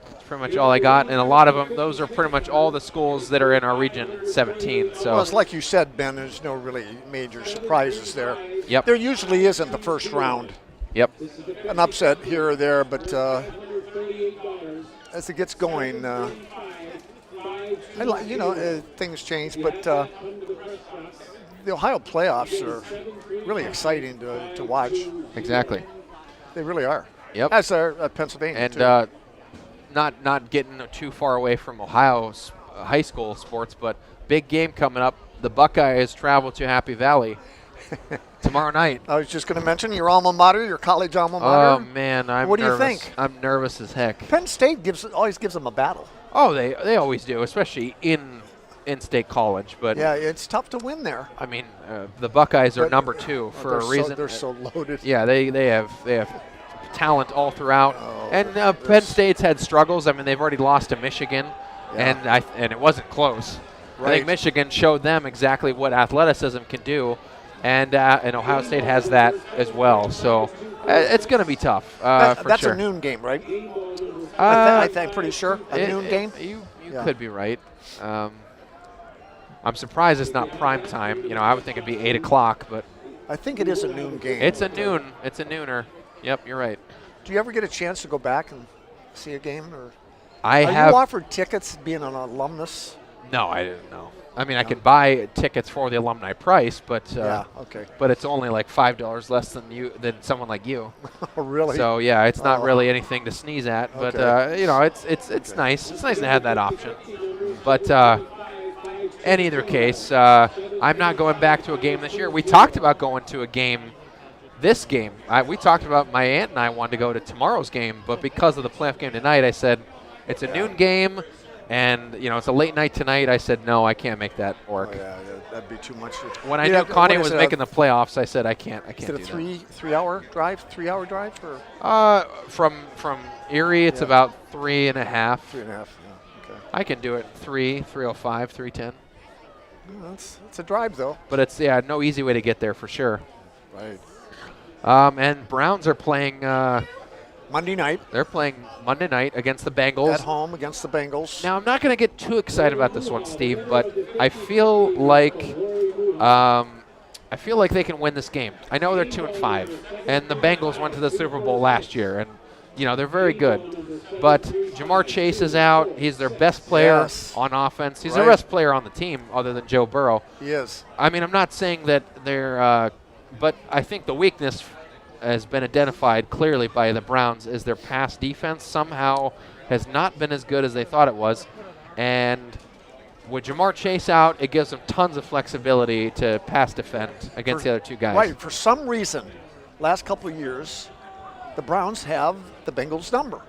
that's pretty much all I got. And a lot of them, those are pretty much all the schools that are in our Region 17. So Well, it's like you said, Ben, there's no really major surprises there. Yep. There usually isn't the first round. Yep. An upset here or there, but as it gets going, things change, but the Ohio playoffs are really exciting to watch. Exactly. They really are. Yep. As are Pennsylvania, And too. not getting too far away from Ohio's high school sports, but big game coming up. The Buckeyes travel to Happy Valley. tomorrow night. I was just going to mention your alma mater, your college alma mater. Oh man, I'm What do you nervous. think? I'm nervous as heck. Penn State always gives them a battle. Oh, they always do, especially in state college. But Yeah, it's tough to win there. I mean, the Buckeyes are But- number 2 for a reason. They're so loaded. Yeah, they have talent all throughout. And Penn State's had struggles. I mean, they've already lost to Michigan, Yeah. and it wasn't close. I Right. think Michigan showed them exactly what athleticism can do, and Ohio State has that as well. So it's going to be tough for That's sure. a noon game, right? Uh, I'm pretty sure a noon game. You Yeah. could be right. I'm surprised it's not prime time. You know, I would think it'd be 8 o'clock, but I think it is a noon game. it's a noon. It's a nooner. Yep, you're right. Do you ever get a chance to go back and see a game? Or I are have you offered tickets being an alumnus? no. I didn't know. I mean, I can buy tickets for the alumni price, but Yeah, okay. but it's only like $5 less than someone like you. Oh, really? So yeah, it's not Oh. really anything to sneeze at. But Okay. you know, it's nice. It's nice to have that option. But in either case, I'm not going back to a game this year. We talked about going to a game. This game, we talked about, my aunt and I wanted to go to tomorrow's game, but because of the playoff game tonight, I said it's a noon game, and you know it's a late night tonight. I said no, I can't make that work. Oh, yeah, that'd be too much. When I knew Connie was making the playoffs, I said I can't Is do it a three-hour drive? 3-hour drive? Or that. From Erie, it's Yeah. about 3.5. 3.5? Yeah. Okay. I can do it 3:05, 3:10. Well, it's a drive though. But it's no easy way to get there for sure. Right. And Browns are playing. Monday night They're playing Monday night against the Bengals. at home against the Bengals. Now, I'm not going to get too excited about this one, Steve, but I feel like they can win this game. I know they're 2-5, and the Bengals went to the Super Bowl last year, and you know they're very good. But Jamar Chase is out. He's their best player Yes. on offense. He's Right. the best player on the team, other than Joe Burrow. He is. I mean, I'm not saying that they're, but I think the weakness has been identified clearly by the Browns is their pass defense somehow has not been as good as they thought it was. And with Jamar Chase out, it gives them tons of flexibility to pass defend against the other two guys. Right. For some reason, last couple of years, the Browns have the Bengals number.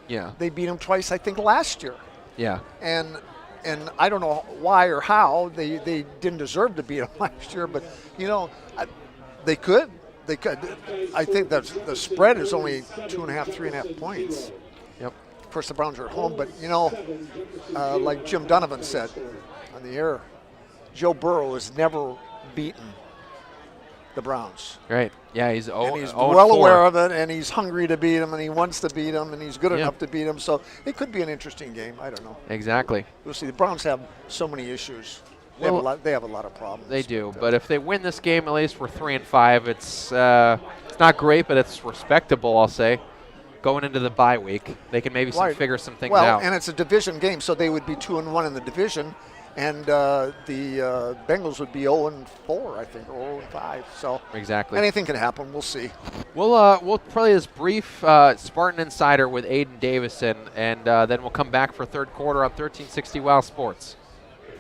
Yeah. They beat them twice, I think, last year. Yeah. And I don't know why or how they didn't deserve to beat them last year, but you know, they could. They could. I think that the spread is only 2.5, 3.5 points. Yep. Of course, the Browns are at home, but you know, like Jim Donovan said on the air, Joe Burrow has never beaten the Browns. Right. Yeah, he's And he's 0-4. well aware of it, and he's hungry to beat them, and he wants to beat them, and he's good Yeah. enough to beat them. So it could be an interesting game. I don't know. Exactly. We'll see. The Browns have so many issues. They have a lot of problems. They do, but if they win this game, at least we're 3-5. It's not great, but it's respectable, I'll say. Going into the bye week, they can maybe figure some things out. And it's a division game, so they would be 2-1 in the division, and the Bengals would be 0-4, I think, or 0-5. So Exactly. anything can happen. We'll see. We'll play this brief Spartan Insider with Aiden Davison, and then we'll come back for third quarter on 1360 WOW Sports.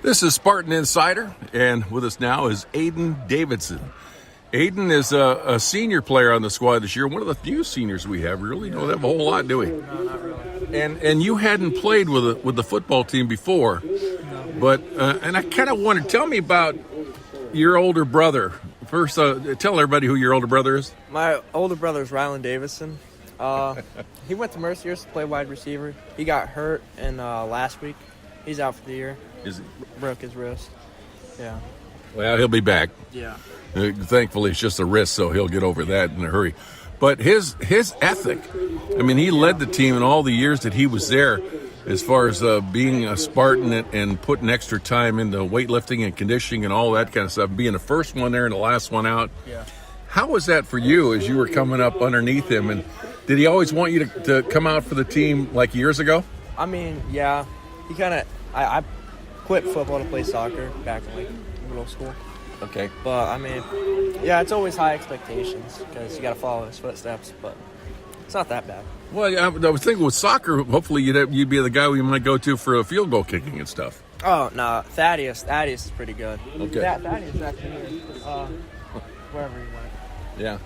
This is Spartan Insider, and with us now is Aiden Davidson. Aiden is a senior player on the squad this year, one of the few seniors we have. We really don't have a whole lot, do we? No, not really. And you hadn't played with the football team before, but and I kind of wanted to tell me about your older brother. First, tell everybody who your older brother is. My older brother is Rylan Davison. He went to Mercyhurst to play wide receiver. He got hurt in last week. He's out for the year. Is he? Broke his wrist. Yeah. Well, he'll be back. Yeah. Thankfully, it's just a wrist, so he'll get over that in a hurry. But his ethic, I mean, he led the team in all the years that he was there as far as being a Spartan and putting extra time into weightlifting and conditioning and all that kind of stuff, being the first one there and the last one out. Yeah. How was that for you as you were coming up underneath him? And did he always want you to come out for the team like years ago? I mean, yeah. He kind of. I quit football to play soccer back in like middle school. Okay. But I mean, yeah, it's always high expectations because you got to follow his footsteps. But it's not that bad. Well, I was thinking with soccer, hopefully you'd be the guy we might go to for a field goal kicking and stuff. Oh no, Thaddeus is pretty good. Okay. Thaddeus is actually here. wherever he went. Yeah.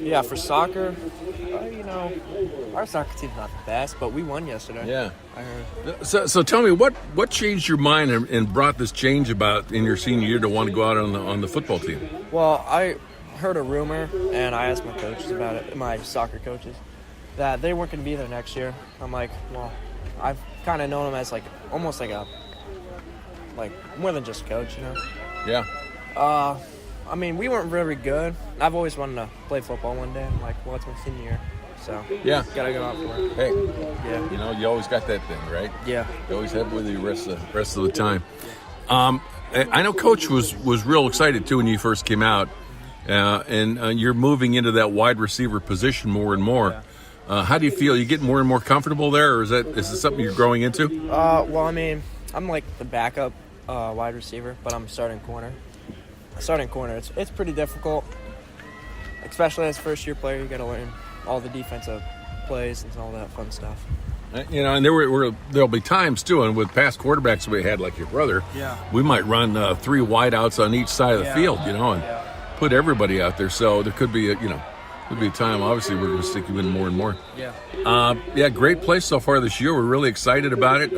Yeah, for soccer, you know, our soccer team's not the best, but we won yesterday. Yeah. I heard. So tell me, what changed your mind and brought this change about in your senior year to want to go out on the football team? Well, I heard a rumor, and I asked my coaches about it, my soccer coaches, that they weren't going to be there next year. I'm like, well, I've kind of known them as almost like more than just a coach, you know? Yeah. I mean, we weren't very good. I've always wanted to play football one day. I'm like, well, it's my senior year, so yeah, gotta go out for it. Hey, yeah, you know, you always got that thing, right? Yeah, you always have it with you the rest of the time. I know Coach was real excited too when you first came out, and you're moving into that wide receiver position more and more. Yeah. How do you feel? You get more and more comfortable there, or is this something you're growing into? Well, I mean, I'm like the backup wide receiver, but I'm starting corner. It's pretty difficult, especially as a first-year player. You got to learn all the defensive plays and all that fun stuff. You know, and there'll be times too, and with past quarterbacks we had, like your brother, we might run 3 wideouts on each side of the field, you know, and put everybody out there. So there could be a time. Obviously, we're going to stick you in more and more. Yeah, great play so far this year. We're really excited about it.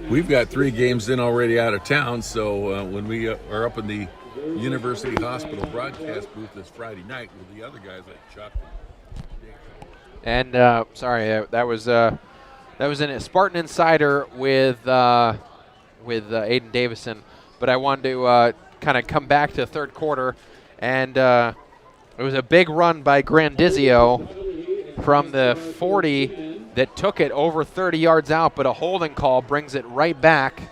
We've got 3 games in already out of town, so when we are up in the University Hospital broadcast booth this Friday night with the other guys like Chuck. And that was a Spartan Insider with Aiden Davison. But I wanted to kind of come back to the third quarter, and it was a big run by Grandizio from the 40 that took it over 30 yards out, but a holding call brings it right back,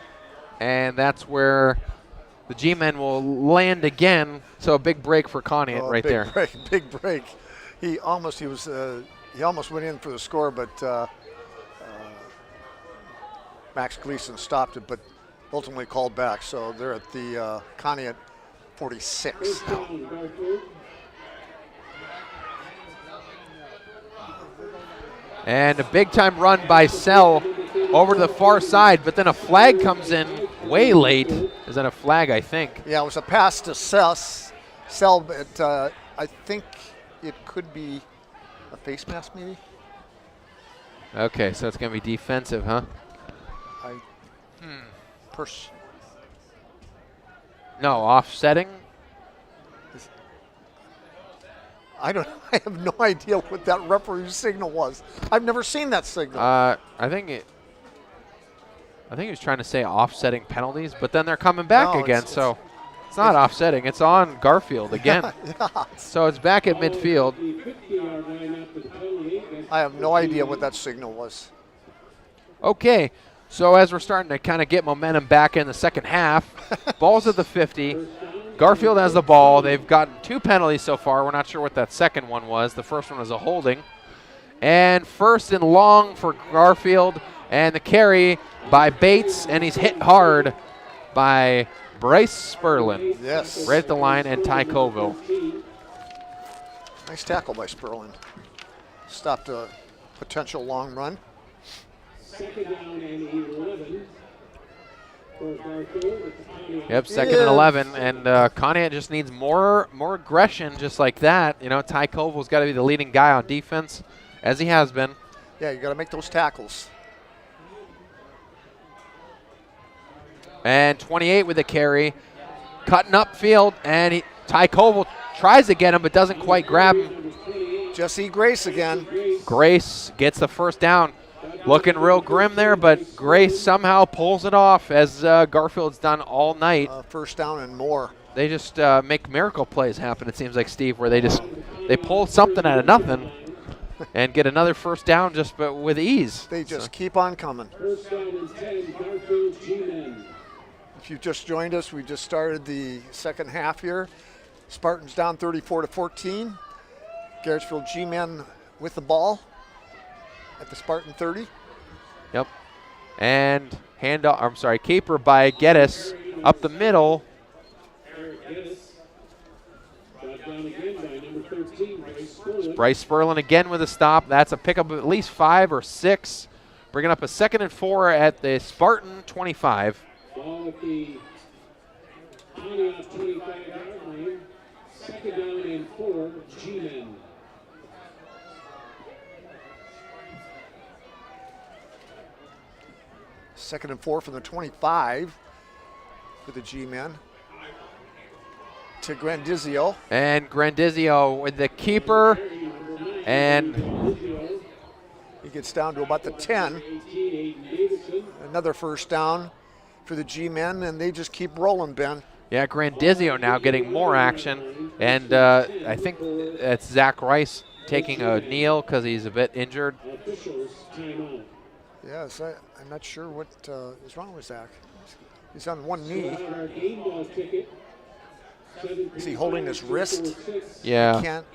and that's where the G-men will land again. So a big break for Conneaut right there. Big break. He almost went in for the score, but Max Gleason stopped it, but ultimately called back. So they're at the Conneaut 46 now. And a big-time run by Sell over to the far side, but then a flag comes in way late. Is that a flag, I think? Yeah, it was a pass to Sell, but I think it could be a face mask, maybe? Okay, so it's going to be defensive, huh? No, offsetting? I have no idea what that referee's signal was. I've never seen that signal. I think he was trying to say offsetting penalties, but then they're coming back again, so it's not offsetting. It's on Garfield again. Yeah. So it's back at midfield. I have no idea what that signal was. Okay, so as we're starting to kind of get momentum back in the second half, ball's at the 50. Garfield has the ball. They've gotten 2 penalties so far. We're not sure what that second one was. The first one was a holding. And first and long for Garfield, and the carry by Bates, and he's hit hard by Bryce Sperlin. Yes. Right at the line, and Ty Colville. Nice tackle by Sperlin. Stopped a potential long run. Second down and 11. Yep, second and 11, and Conneaut just needs more aggression, just like that. You know, Ty Colville's got to be the leading guy on defense, as he has been. Yeah, you got to make those tackles. And 28 with the carry, cutting upfield, and Ty Colville tries to get him, but doesn't quite grab him. Jesse Grace again. Grace gets the first down. Looking real grim there, but Grace somehow pulls it off, as Garfield's done all night. First down and more. They just make miracle plays happen, it seems like, Steve, where they pull something out of nothing and get another first down just with ease. They just keep on coming. First down and 10, Garfield G-men. If you've just joined us, we just started the second half here. Spartans down 34-14. Garrettsville G-men with the ball at the Spartan 30. Yep. And keeper by Geddes up the middle. Bryce Sperlin again with a stop. That's a pickup of at least 5 or 6. Bringing up a 2nd and 4 at the Spartan 25. Ball at the Conneaut 25-yard line. 2nd down and 4, G-men. Second and 4 from the 25 for the G-men. To Grandizio. And Grandizio with the keeper. And he gets down to about the 10. Another first down for the G-men, and they just keep rolling, Ben. yeah, Grandizio now getting more action. And I think it's Zach Rice taking a kneel because he's a bit injured. Yes, I'm not sure what is wrong with Zach. He's on one knee. Is he holding his wrist? Yeah. He can't.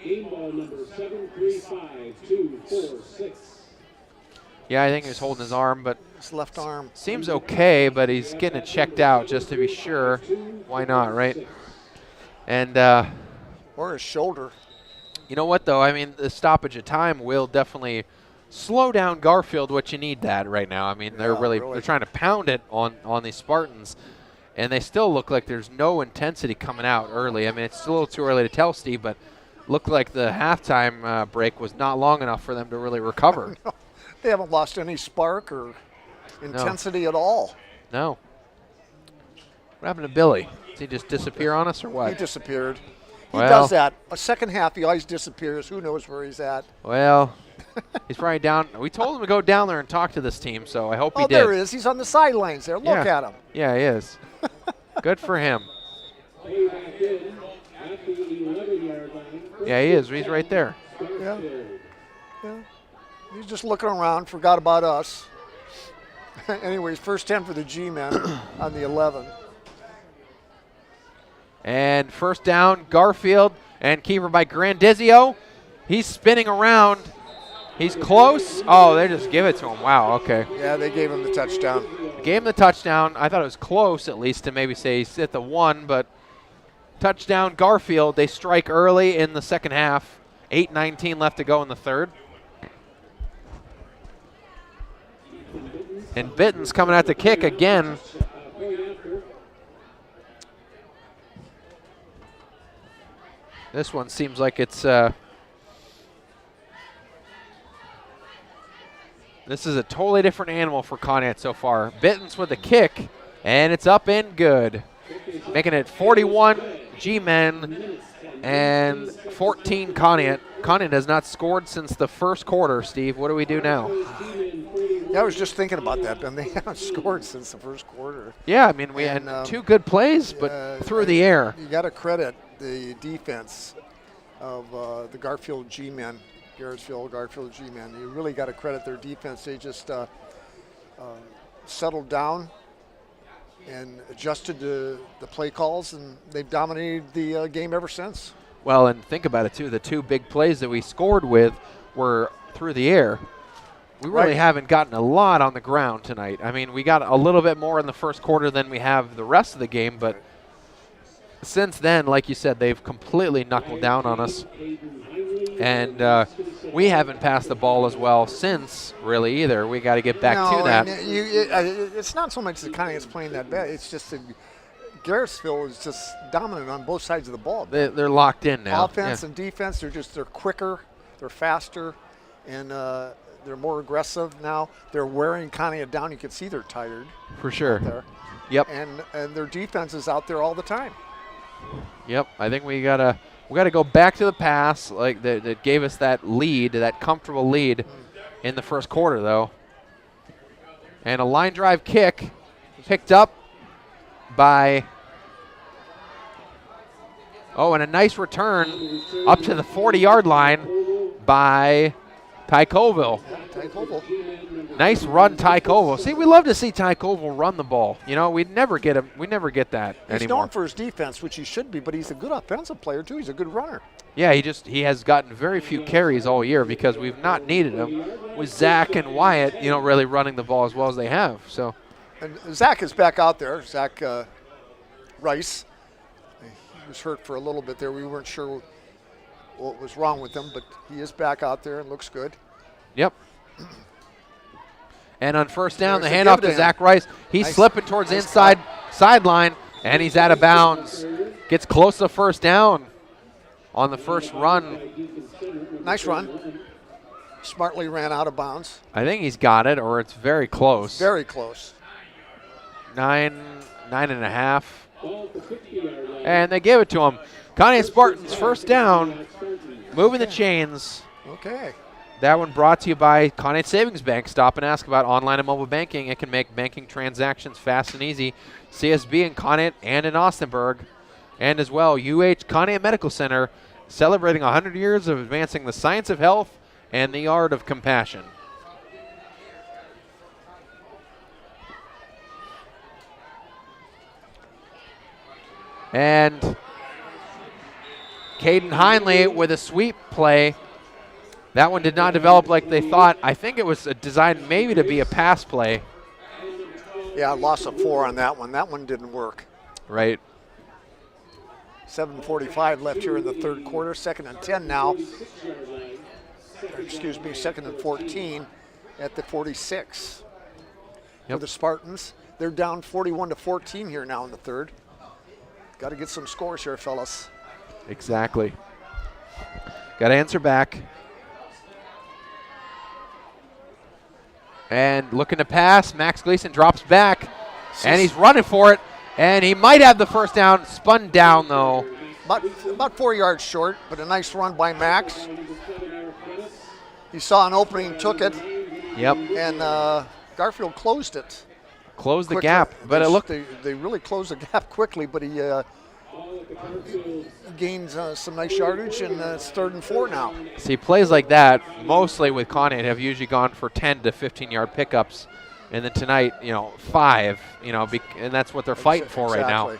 Yeah, I think he was holding his arm, but His left arm. seems okay, but he's getting it checked out just to be sure. Why not, right? And Or his shoulder. you know what, though? I mean, the stoppage of time will definitely slow down Garfield, which you need that right now. I mean, they're really they're trying to pound it on these Spartans, and they still look like there's no intensity coming out early. I mean, it's a little too early to tell, Steve, but looked like the halftime break was not long enough for them to really recover. No, they haven't lost any spark or intensity at all. No. What happened to Billy? Did he just disappear on us or what? He disappeared. He Well, does that. A second half, he always disappears. Who knows where he's at? Well, he's probably down. We told him to go down there and talk to this team, so I hope he Oh, did. there he is. He's on the sidelines there. Look at him. Yeah, he is. Good for him. Yeah, he is. He's right there. Yeah. He's just looking around, forgot about us. Anyways, first 10 for the G-men on the 11. And first down, Garfield, and keeper by Grandizio. He's spinning around. He's close. Oh, they just give it to him. Wow, okay. Yeah, they gave him the touchdown. Gave him the touchdown. I thought it was close, at least, to maybe say he's at the 1, but touchdown Garfield. They strike early in the second half. 8:19 left to go in the third. And Bitten's coming at the kick again. This one seems like it's this is a totally different animal for Conneaut so far. Bitten's with the kick, and it's up and good. Making it 41 G-men and 14 Conneaut. Conneaut has not scored since the first quarter, Steve. What do we do now? Yeah, I was just thinking about that, Ben. They haven't scored since the first quarter. Yeah, I mean, we had two good plays, but through the air. You got to credit the defense of the Garfield G-men, Garrettsville Garfield G-men. You really got to credit their defense. They just settled down and adjusted to the play calls, and they've dominated the game ever since. Well, and think about it, too. The two big plays that we scored with were through the air. We really haven't gotten a lot on the ground tonight. I mean, we got a little bit more in the first quarter than we have the rest of the game, but since then, like you said, they've completely knuckled down on us. And we haven't passed the ball as well since, really, either. We got to get back to that. It's not so much the Conneaut's playing that bad. It's just that Garrettsville is just dominant on both sides of the ball. They're locked in now. Offense and defense, they're quicker, they're faster, and they're more aggressive now. They're wearing Conneaut down. You can see they're tired. For sure. There. Yep. And their defense is out there all the time. Yep. I think we gotta go back to the pass, like that gave us that lead, that comfortable lead in the first quarter, though. And a line drive kick picked up by. Oh, and a nice return up to the 40-yard line by Ty Colville. Ty Colville. Nice run, Ty Colville. See, we love to see Ty Colville run the ball. You know, we never get him. We never get that anymore. He's known for his defense, which he should be, but he's a good offensive player too. He's a good runner. Yeah, he has gotten very few carries all year because we've not needed him with Zach and Wyatt, you know, really running the ball as well as they have. So, and Zach is back out there. Zach Rice. He was hurt for a little bit there. We weren't sure what was wrong with him, but he is back out there and looks good. Yep. And on first down, the handoff to Zach Rice. He's slipping towards the inside sideline, And he's out of bounds. Gets close to first down on the first run. Nice run. Smartly ran out of bounds. I think he's got it, or it's very close. Very close. 9.5. And they give it to him. Conneaut Spartans first down, moving the chains. Okay. That one brought to you by Conneaut Savings Bank. Stop and ask about online and mobile banking. It can make banking transactions fast and easy. CSB in Conneaut and in Austinburg. And as well, Conneaut Medical Center, celebrating 100 years of advancing the science of health and the art of compassion. And Caden Heinley with a sweep play. That one did not develop like they thought. I think it was designed maybe to be a pass play. Yeah, loss of 4 on that one. That one didn't work. Right. 7:45 left here in the third quarter. 2nd and 10 now. Or excuse me, 2nd and 14 at the 46. For the Spartans. They're down 41-14 here now in the third. Got to get some scores here, fellas. Exactly. Got to answer back. And looking to pass. Max Gleason drops back. And he's running for it. And he might have the first down. Spun down, though. About 4 yards short, but a nice run by Max. He saw an opening, took it. Yep. And Garfield closed it. Closed the quickly. gap. But it looked. They really closed the gap quickly, but he gains some nice yardage, and it's 3rd and 4 now. See, plays like that, mostly with Conneaut, have usually gone for 10 to 15-yard pickups. And then tonight, 5, and that's what they're fighting for right now.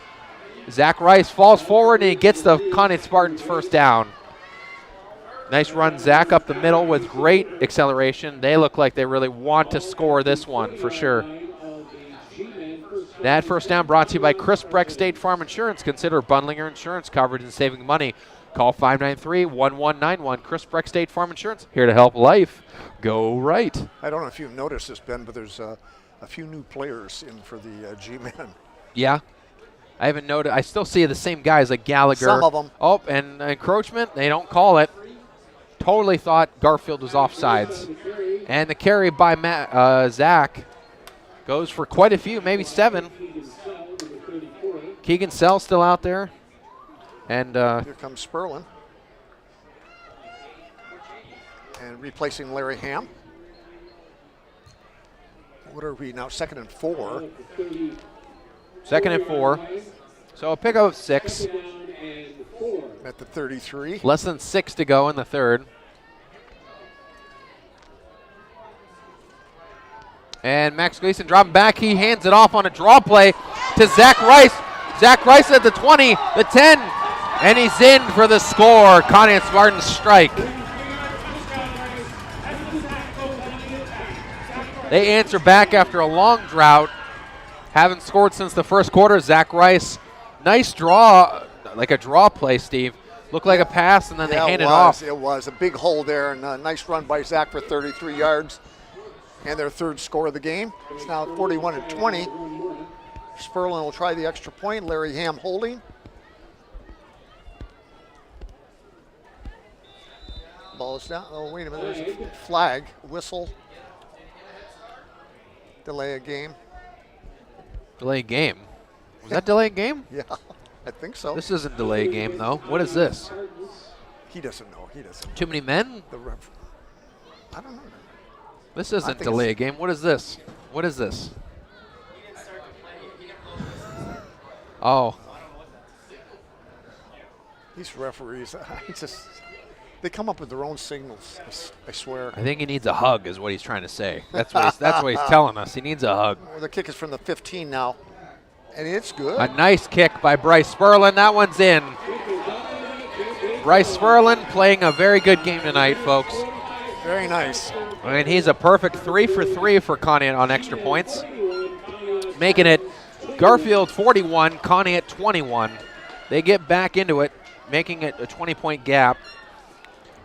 Zach Rice falls forward, and he gets the Conneaut Spartans first down. Nice run, Zach, up the middle with great acceleration. They look like they really want to score this one for sure. That first down brought to you by Chris Breck State Farm Insurance. Consider bundling your insurance coverage and saving money. Call 593-1191. Chris Breck State Farm Insurance, here to help life go right. I don't know if you've noticed this, Ben, but there's a few new players in for the G-Men. Yeah. I haven't noticed. I still see the same guys like Gallagher. Some of them. Oh, and encroachment, they don't call it. Totally thought Garfield was offsides. And the carry by Zach goes for quite a few, maybe 7. Keegan Sell still out there. And here comes Sperlin. And replacing Larry Ham. What are we now? 2nd and 4. 2nd and 4. So a pickup of 6. At the 33. Less than 6 to go in the third. And Max Gleason dropping back. He hands it off on a draw play to Zach Rice. Zach Rice at the 20, the 10, and he's in for the score. Conneaut Spartans strike. They answer back after a long drought. Haven't scored since the first quarter. Zach Rice, nice draw, like a draw play, Steve. Looked like a pass, and then they hand it off. It was a big hole there, and a nice run by Zach for 33 yards. And their third score of the game. It's now 41-20. Sperlin will try the extra point. Larry Ham holding. Ball is down. Oh, wait a minute. There's a flag, whistle. Delay a game. Delay game? Was that delay game? Yeah, I think so. This isn't delay game, though. What is this? He doesn't know. He doesn't know. Too many men? The ref. I don't know. This isn't delay a game. What is this? What is this? Oh. These referees, they come up with their own signals, I swear. I think he needs a hug is what he's trying to say. That's what he's telling us. He needs a hug. Well, the kick is from the 15 now, and it's good. A nice kick by Bryce Sperlin. That one's in. Bryce Sperlin playing a very good game tonight, folks. Very nice. And he's a perfect 3 for 3 for Conneaut on extra points. Making it Garfield 41, Conneaut 21. They get back into it, making it a 20-point gap.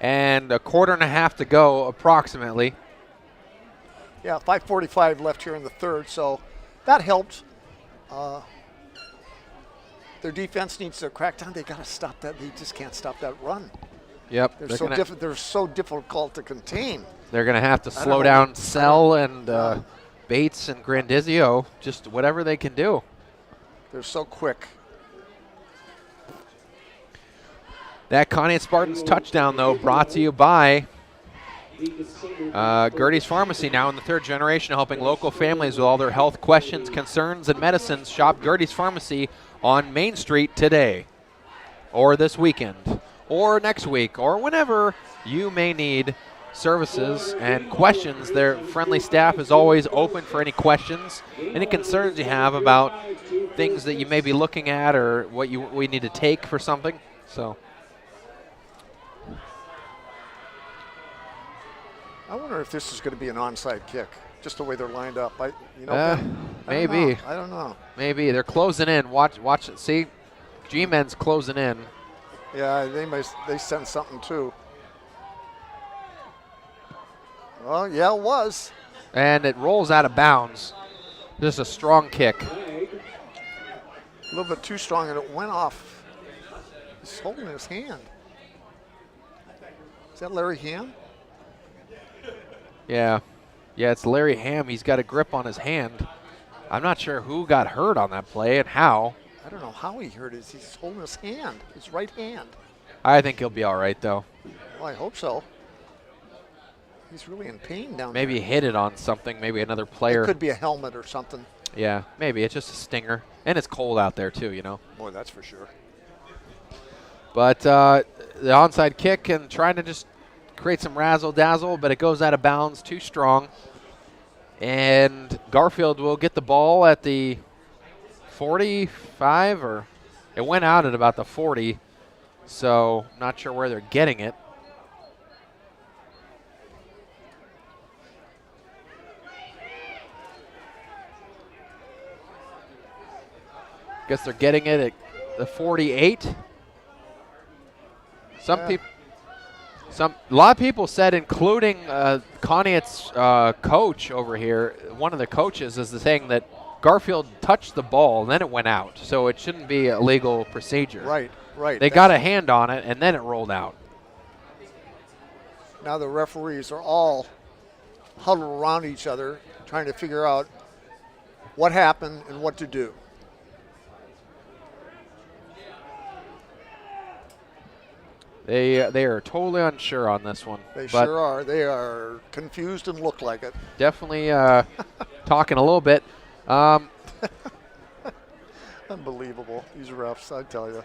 And a quarter and a half to go, approximately. Yeah, 5:45 left here in the third, so that helped. their defense needs to crack down. They got to stop that. They just can't stop that run. Yep. They're so difficult to contain. They're going to have to slow down Sell and Bates and Grandizio, just whatever they can do. They're so quick. That Conneaut Spartans touchdown, though, brought to you by Gertie's Pharmacy, now in the 3rd generation, helping local families with all their health questions, concerns, and medicines. Shop Gertie's Pharmacy on Main Street today, or this weekend, or next week, or whenever you may need services and questions. Their friendly staff is always open for any questions, any concerns you have about things that you may be looking at or what we need to take for something. So I wonder if this is going to be an onside kick, just the way they're lined up. Maybe. I don't know. Maybe they're closing in. Watch it. See, G-Men's closing in. Yeah, they sent something too. Well, yeah, it was. And it rolls out of bounds. Just a strong kick. A little bit too strong, and it went off. He's holding his hand. Is that Larry Ham? Yeah, it's Larry Ham. He's got a grip on his hand. I'm not sure who got hurt on that play and how. I don't know how he hurt it. He's holding his hand, his right hand. I think he'll be all right, though. Well, I hope so. He's really in pain down there. Maybe hit it on something, maybe another player. It could be a helmet or something. Yeah, maybe. It's just a stinger. And it's cold out there, too, you know. Boy, that's for sure. But the onside kick and trying to just create some razzle-dazzle, but it goes out of bounds, too strong. And Garfield will get the ball at the 45, or it went out at about the 40, so not sure where they're getting it. Guess they're getting it at the 48. A lot of people said, including Conneaut's coach over here, one of the coaches is saying that Garfield touched the ball and then it went out, so it shouldn't be a legal procedure. Right. They got a hand on it and then it rolled out. Now the referees are all huddled around each other trying to figure out what happened and what to do. They are totally unsure on this one. They sure are. They are confused and look like it. Definitely talking a little bit. Unbelievable, these refs, I tell you.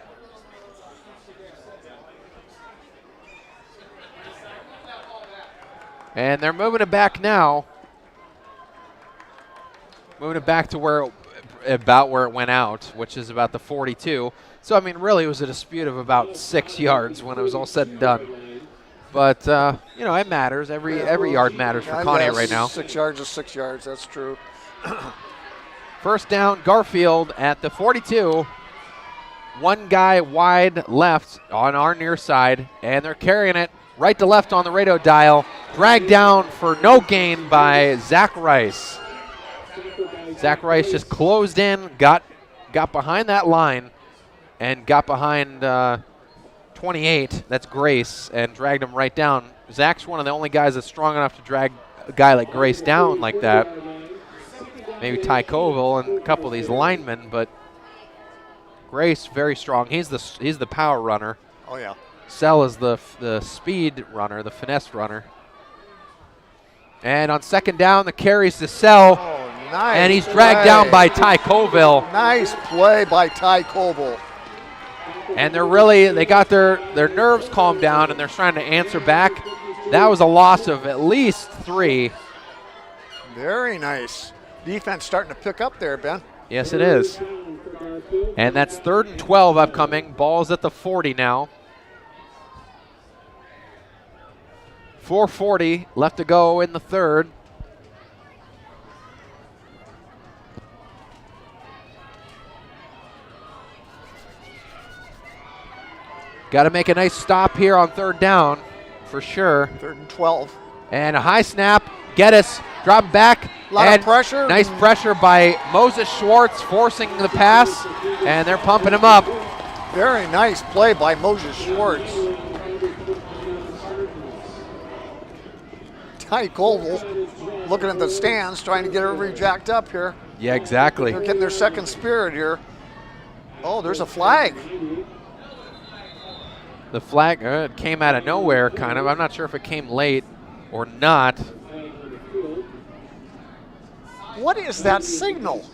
And they're moving it back now. Moving it back to about where it went out, which is about the 42. So, I mean, really it was a dispute of about 6 yards when it was all said and done. But, you know, it matters. Every yard matters for Conneaut right now. 6 yards is 6 yards, that's true. First down, Garfield at the 42. One guy wide left on our near side, and they're carrying it right to left on the radio dial. Dragged down for no gain by Zach Rice. Zach Rice just closed in, got behind that line, and got behind 28, that's Grace, and dragged him right down. Zach's one of the only guys that's strong enough to drag a guy like Grace down like that. Maybe Ty Colville and a couple of these linemen, but Grace very strong. He's the power runner. Oh yeah. Sell is the speed runner, the finesse runner. And on second down, the carries to Sell. Oh, nice. And he's dragged down by Ty Colville. Nice play by Ty Colville. And they got their nerves calmed down, and they're trying to answer back. That was a loss of at least 3. Very nice. Defense starting to pick up there, Ben. Yes, it is. And that's 3rd and 12 upcoming. Ball's at the 40 now. 4:40 left to go in the third. Got to make a nice stop here on 3rd down for sure. 3rd and 12. And a high snap. Geddes dropping back. A lot of pressure. Nice pressure by Moses Schwartz forcing the pass, and they're pumping him up. Very nice play by Moses Schwartz. Ty Colville looking at the stands, trying to get everybody jacked up here. Yeah, exactly. They're getting their second spirit here. Oh, there's a flag. The flag came out of nowhere, kind of. I'm not sure if it came late or not. What is that signal?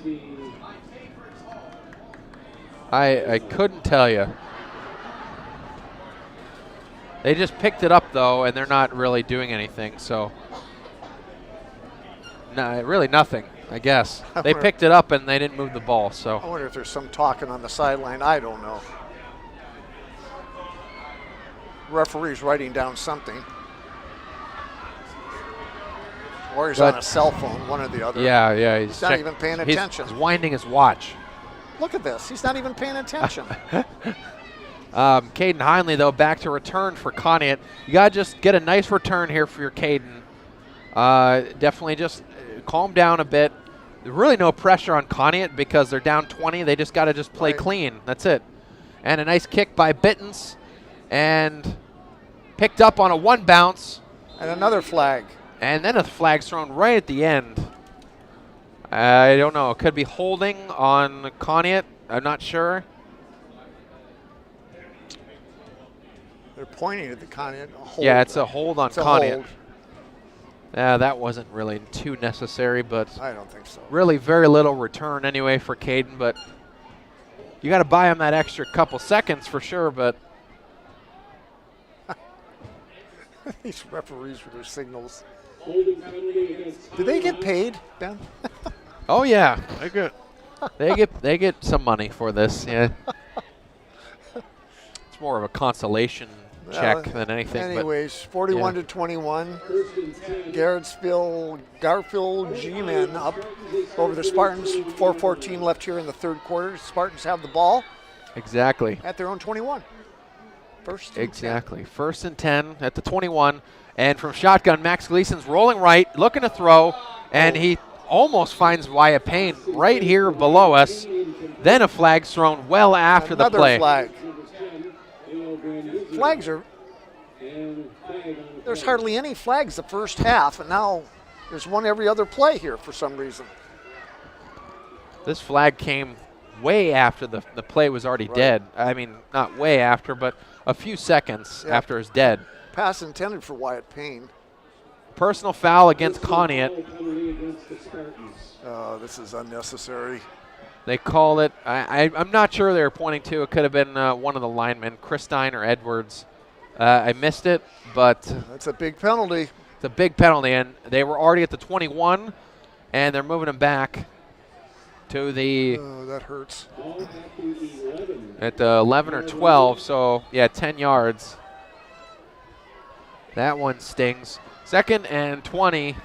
I couldn't tell you. They just picked it up, though, and they're not really doing anything, so. No, really nothing, I guess. They picked it up, and they didn't move the ball, so. I wonder if there's some talking on the sideline. I don't know. Referee's writing down something. Or he's on a cell phone, one or the other. Yeah. He's not even paying attention. He's winding his watch. Look at this. He's not even paying attention. Caden Heinley, though, back to return for Conneaut. You got to just get a nice return here for your Caden. Definitely just calm down a bit. There's really no pressure on Conneaut because they're down 20. They just got to just play clean. That's it. And a nice kick by Bittens. And picked up on a one bounce. And another flag. And then a flag's thrown right at the end. I don't know. It could be holding on Conneaut. I'm not sure. They're pointing at the Conneaut. Yeah, it's a hold on Conneaut. Hold. Yeah, that wasn't really too necessary, but I don't think so. Really very little return anyway for Caden, but you got to buy him that extra couple seconds for sure, but these referees for their signals. Do they get paid, Ben? Oh yeah, they get some money for this. Yeah, it's more of a consolation check than anything. Anyways, 41-21. Garrettsville Garfield G-men up over the Spartans. 4:14 left here in the third quarter. Spartans have the ball. Exactly. At their own 21. First and 10. First and 10 at the 21. And from shotgun, Max Gleason's rolling right, looking to throw, and he almost finds Wyatt Payne right here below us. Then a flag's thrown well after the play. Another flag. Flags are, there's hardly any flags the first half, and now there's one every other play here for some reason. This flag came way after the play was already dead. I mean, not way after, but a few seconds after it's dead. Pass intended for Wyatt Payne. Personal foul against Conneaut. This is unnecessary. They call it, I'm not sure they were pointing to. It could have been one of the linemen, Christine or Edwards. I missed it, but. That's a big penalty. It's a big penalty, and they were already at the 21, and they're moving them back to the. Oh, that hurts. At the 11 or 12, so yeah, 10 yards. That one stings. 2nd and 20.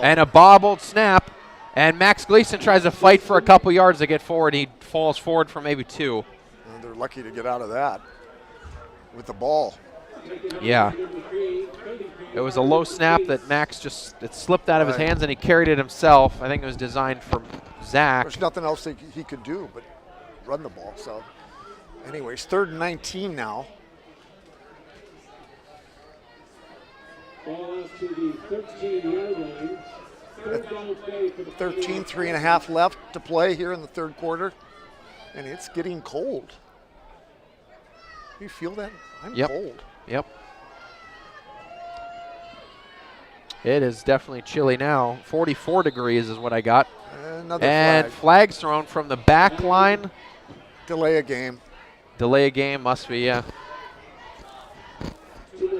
And a bobbled snap. And Max Gleason tries to fight for a couple yards to get forward. He falls forward for maybe 2. And they're lucky to get out of that with the ball. Yeah. It was a low snap that Max it slipped out of his hands and he carried it himself. I think it was designed for Zach. There's nothing else he could do but run the ball. So, anyways, 3rd and 19 now. Ball out to the 13-yard line. 13, 3.5 left to play here in the third quarter. And it's getting cold. You feel that? I'm cold. Yep. It is definitely chilly now. 44 degrees is what I got. Another flags thrown from the back line. Delay a game. Delay a game must be, yeah.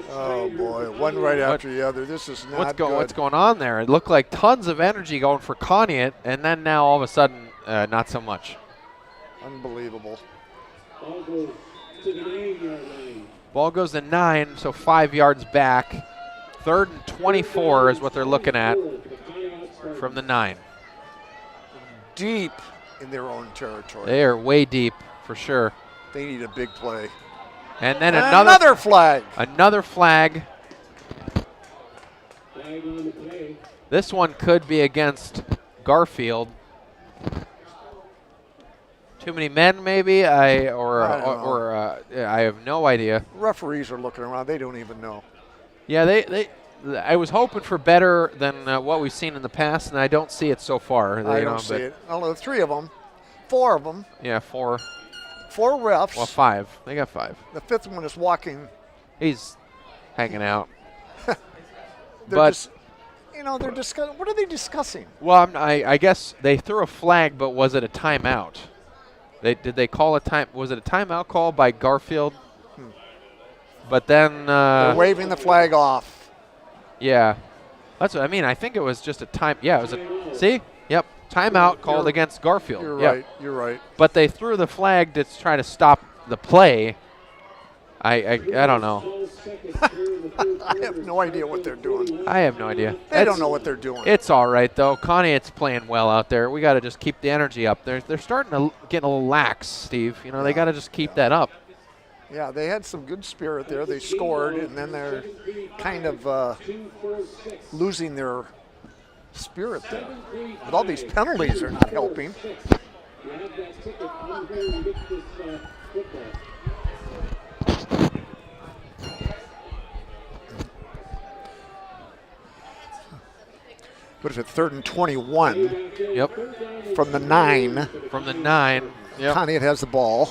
Oh boy, one right after the other. This is not good. What's going on there? It looked like tons of energy going for Conneaut, and then now all of a sudden, not so much. Unbelievable. Ball goes to the 9-yard line. Ball goes to 9, so 5 yards back. 3rd and 24 is what they're looking at from the 9. Deep in their own territory. They are way deep for sure. They need a big play. And then another flag. Another flag. This one could be against Garfield. Too many men, maybe. I have no idea. Referees are looking around. They don't even know. Yeah, I was hoping for better than what we've seen in the past, and I don't see it so far. I don't see it. Although 3 of them, 4 of them. Yeah, 4. 4 refs. Well, 5. They got 5. The 5th one is walking. He's hanging out. But they're discussing. What are they discussing? Well, I guess they threw a flag, but was it a timeout? Did they call a time? Was it a timeout call by Garfield? But then they're waving the flag off. Yeah, that's what I mean. I think it was just a time. Yeah, it was a. See, yep, timeout called against Garfield. You're yep. right. You're right. But they threw the flag to try to stop the play. I don't know. I have no idea what they're doing. I have no idea. They don't know what they're doing. It's all right, though. Conneaut's playing well out there. We got to just keep the energy up. They're starting to get a little lax, Steve. They got to just keep that up. Yeah, they had some good spirit there. They scored, and then they're kind of losing their spirit there. But all these penalties are not helping. What is it, 3rd and 21? Yep. From the 9. From the 9. Yep. Conneaut has the ball.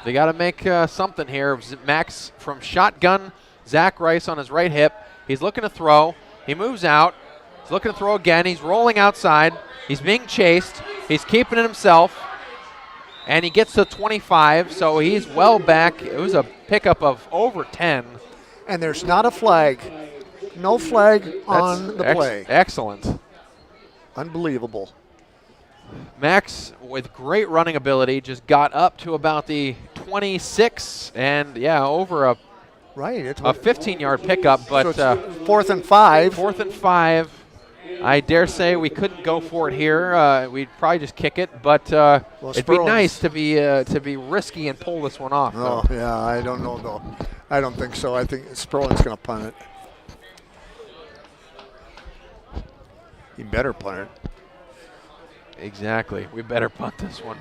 They got to make something here. Max from shotgun. Zach Rice on his right hip. He's looking to throw. He moves out. He's looking to throw again. He's rolling outside. He's being chased. He's keeping it himself. And he gets to 25, so he's well back. It was a pickup of over 10. And there's not a flag. No flag on the play. Excellent. Unbelievable. Max, with great running ability, just got up to about the 26, and over a 15-yard pickup. But so 4th and 5. 4th and 5. I dare say we couldn't go for it here. We'd probably just kick it, but it'd be nice to be risky and pull this one off. Oh, yeah, I don't know though. I don't think so. I think Sperlin's going to punt it. He better punt it. Exactly. We better punt this one.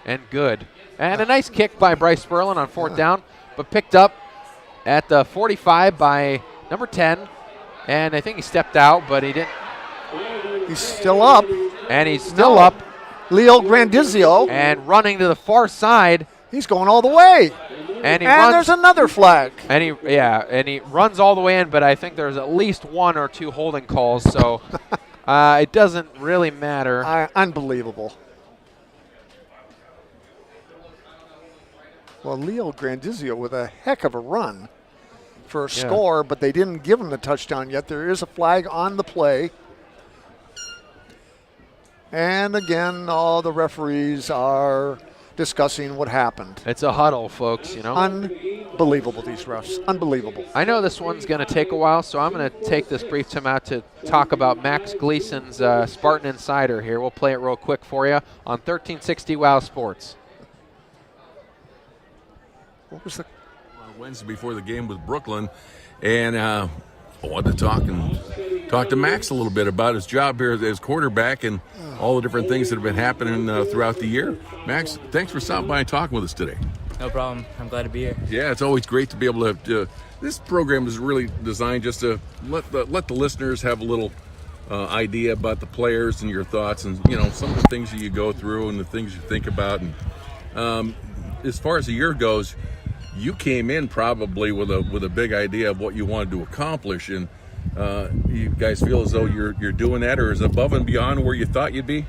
And good. And a nice kick by Bryce Sperlin on 4th down, but picked up at the 45 by number 10. And I think he stepped out, but he didn't. He's still up. And he's still up. Leo Grandizio. And running to the far side. He's going all the way. And he runs. There's another flag. And he runs all the way in, but I think there's at least 1 or 2 holding calls, so it doesn't really matter. Unbelievable. Well, Leo Grandizio with a heck of a run for a score, but they didn't give him the touchdown yet. There is a flag on the play. And again, all the referees are discussing what happened. It's a huddle, folks, Unbelievable, these refs. Unbelievable. I know this one's going to take a while, so I'm going to take this brief time out to talk about Max Gleason's Spartan Insider here. We'll play it real quick for you on 1360 WOW Sports. What was the Wednesday before the game with Brooklyn, and I wanted to talk to Max a little bit about his job here as quarterback and all the different things that have been happening throughout the year. Max, thanks for stopping by and talking with us today. No problem. I'm glad to be here. Yeah, it's always great to be able to. This program is really designed just to let the listeners have a little idea about the players and your thoughts and some of the things that you go through and the things you think about. And as far as the year goes, you came in probably with a big idea of what you wanted to accomplish, and you guys feel as though you're doing that, or is above and beyond where you thought you'd be?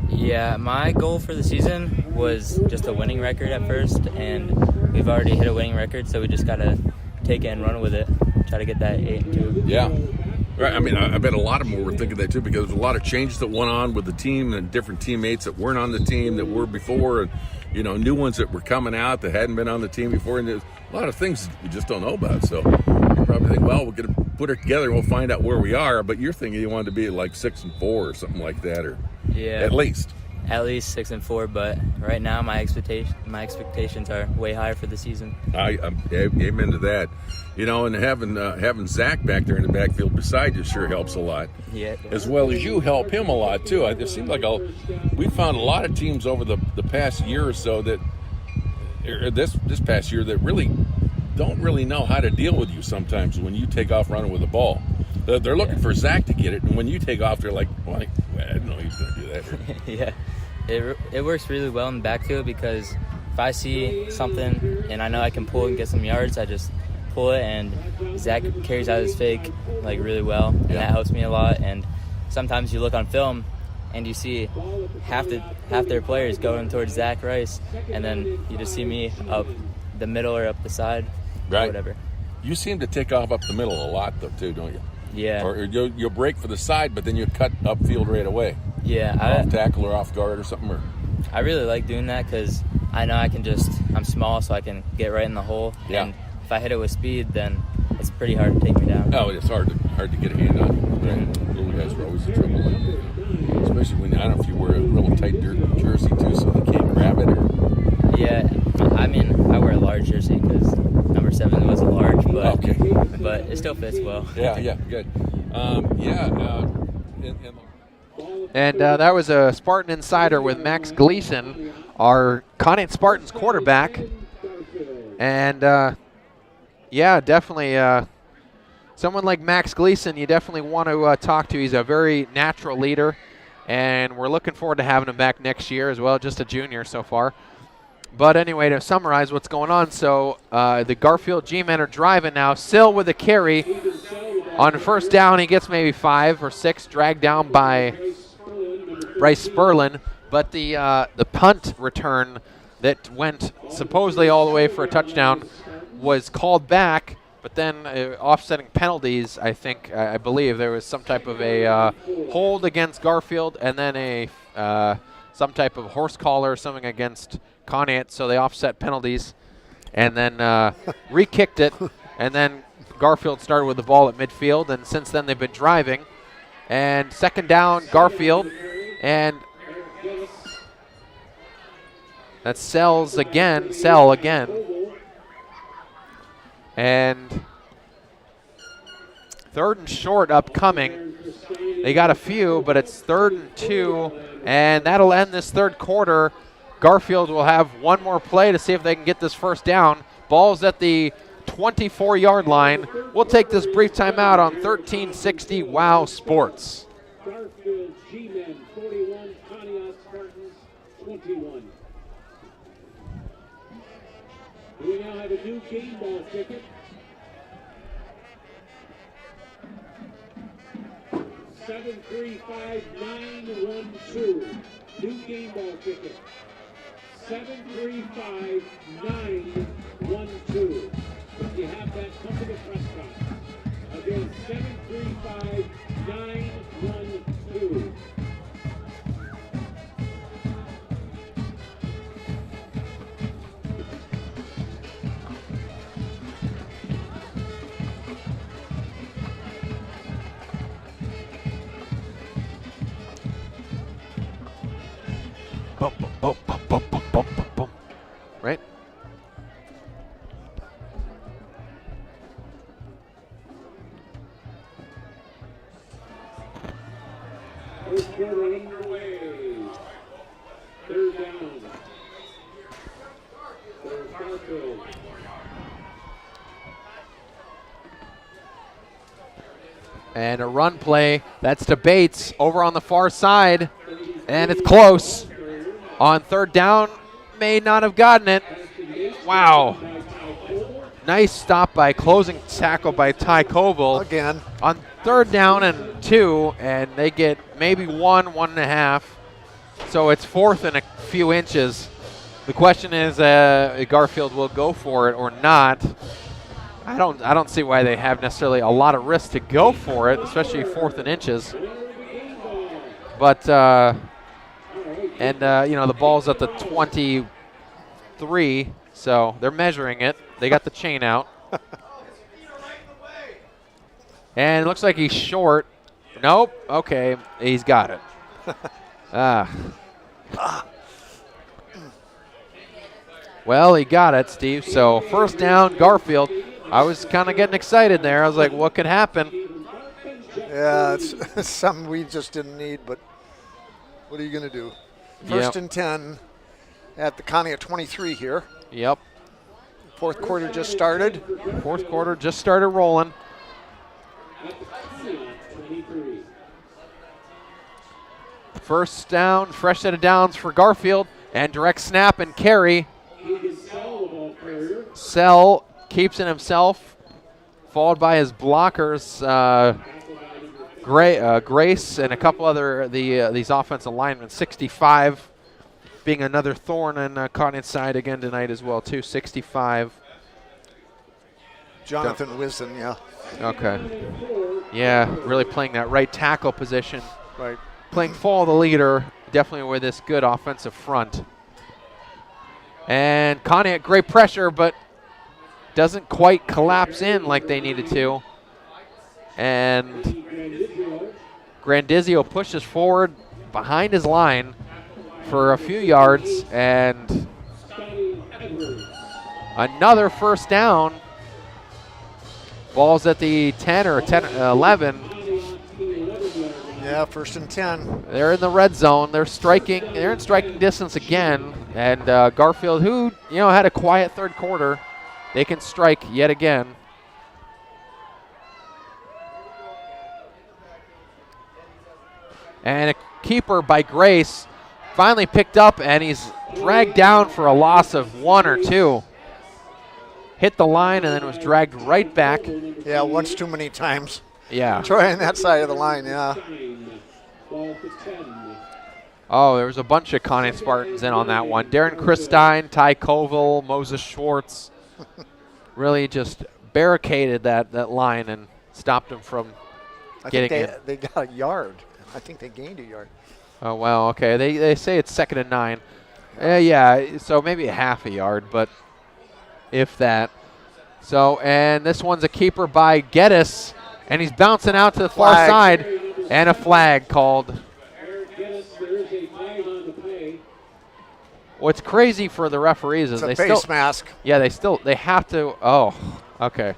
Yeah, my goal for the season was just a winning record at first, and we've already hit a winning record, so we just got to take it and run with it, try to get that 8-2. Yeah. Right. I mean, I bet a lot of them were thinking that too, because there's a lot of changes that went on with the team and different teammates that weren't on the team that were before, and new ones that were coming out that hadn't been on the team before, and there's a lot of things we just don't know about. So you probably think, well, we're going to put it together and we'll find out where we are. But you're thinking you wanted to be at like 6-4 or something like that, or at least. at least 6-4, but right now my expectations are way higher for the season. I'm amen to that. You know, and having Zach back there in the backfield beside you sure helps a lot. Yeah. As well as you help him a lot too. It seems like we found a lot of teams over the past year or so that this past year that really don't really know how to deal with you sometimes when you take off running with the ball. They're looking for Zach to get it, and when you take off, they're like, well, I didn't know he was going to do that. Yeah. It works really well in the backfield because if I see something and I know I can pull and get some yards, I just pull it, and Zach carries out his fake like really well, and that helps me a lot. And sometimes you look on film and you see half their players going towards Zach Rice, and then you just see me up the middle or up the side, or whatever. You seem to take off up the middle a lot, though, too, don't you? Yeah. Or you'll break for the side, but then you cut upfield right away. Yeah. Off tackle or off guard or something. Or I really like doing that because I know I'm small, so I can get right in the hole. Yeah. And if I hit it with speed, then it's pretty hard to take me down. Oh, it's hard to get a hand on you. Right? Little guys are always in trouble, especially when, I don't know if you wear a real tight jersey too, so they can't grab it. Or... Yeah, I mean, I wear a large jersey because number 7 was a large, but it still fits well. Yeah, good. And that was a Spartan Insider with Max Gleason, our Conneaut Spartans quarterback. And definitely someone like Max Gleason you definitely want to talk to. He's a very natural leader, and we're looking forward to having him back next year as well, just a junior so far. But anyway, to summarize what's going on, so the Garfield G-men are driving now. Sill with a carry. On first down, he gets maybe 5 or 6, dragged down by Bryce Sperlin. But the punt return that went supposedly all the way for a touchdown was called back. But then offsetting penalties, I believe there was some type of a hold against Garfield, and then some type of horse collar or something against Conneaut, so they offset penalties, and then re-kicked it, and then Garfield started with the ball at midfield, and since then they've been driving. And second down, Garfield, and that's Sell again. And third and short upcoming. They got a few, but it's 3rd and 2, and that'll end this third quarter. Garfield will have one more play to see if they can get this first down. Ball's at the 24-yard line. We'll take this brief timeout on 1360 WOW Sports. Garfield G-men 41, Conneaut Spartans 21. We now have a new game ball ticket. 735912. New game ball ticket. 735912. If you have that, come to the press box. Again, 735912. Boom, boom, boom, boom, boom, boom, boom, boom. Right? First quarter underway. Third down. For Garfield. And a run play. That's to Bates over on the far side. And it's close. On third down, may not have gotten it. Wow. Nice stop by closing tackle by Ty Koval. Again. On third down and 2, and they get maybe 1.5. So it's 4th and a few inches. The question is, Garfield will go for it or not. I don't see why they have necessarily a lot of risk to go for it, especially 4th and inches. But the ball's at the 23, so they're measuring it. They got the chain out. And it looks like he's short. Nope. Okay, he's got it. Well, he got it, Steve. So first down, Garfield. I was kind of getting excited there. I was like, what could happen? Yeah, it's something we just didn't need, but what are you going to do? First and 10 at the Conneaut 23 here. Yep. Fourth quarter just started. Fourth quarter just started rolling. First down, fresh set of downs for Garfield, and direct snap and carry. Sell keeps it himself, followed by his blockers, Grace and a couple other these offensive linemen. 65 being another thorn in Conneaut's side again tonight as well, too. 65. Jonathan Wisdom, yeah. Okay. Yeah, really playing that right tackle position. Right. Playing follow the leader, definitely with this good offensive front. And Conneaut, great pressure, but doesn't quite collapse in like they needed to. And Grandizio pushes forward behind his line for a few yards, and another first down. Ball's at the 10 or 11. Yeah, first and 10. They're in the red zone. They're striking. They're in striking distance again. And Garfield, who had a quiet third quarter, they can strike yet again. And a keeper by Grace finally picked up, and he's dragged down for a loss of 1 or 2. Hit the line and then was dragged right back. Yeah, once too many times. Yeah. Trying that side of the line, yeah. Oh, there was a bunch of Conneaut Spartans in on that one. Darren Christine, Ty Koval, Moses Schwartz really just barricaded that line and stopped him from getting it. They got a yard. I think they gained a yard. Oh, well, okay. They say it's 2nd and 9. Yeah, so maybe a half a yard, but if that. So, and this one's a keeper by Geddes, and he's bouncing out to the far side, and a flag called. What's crazy for the referees is it's a face mask. Yeah, they have to. Oh, okay.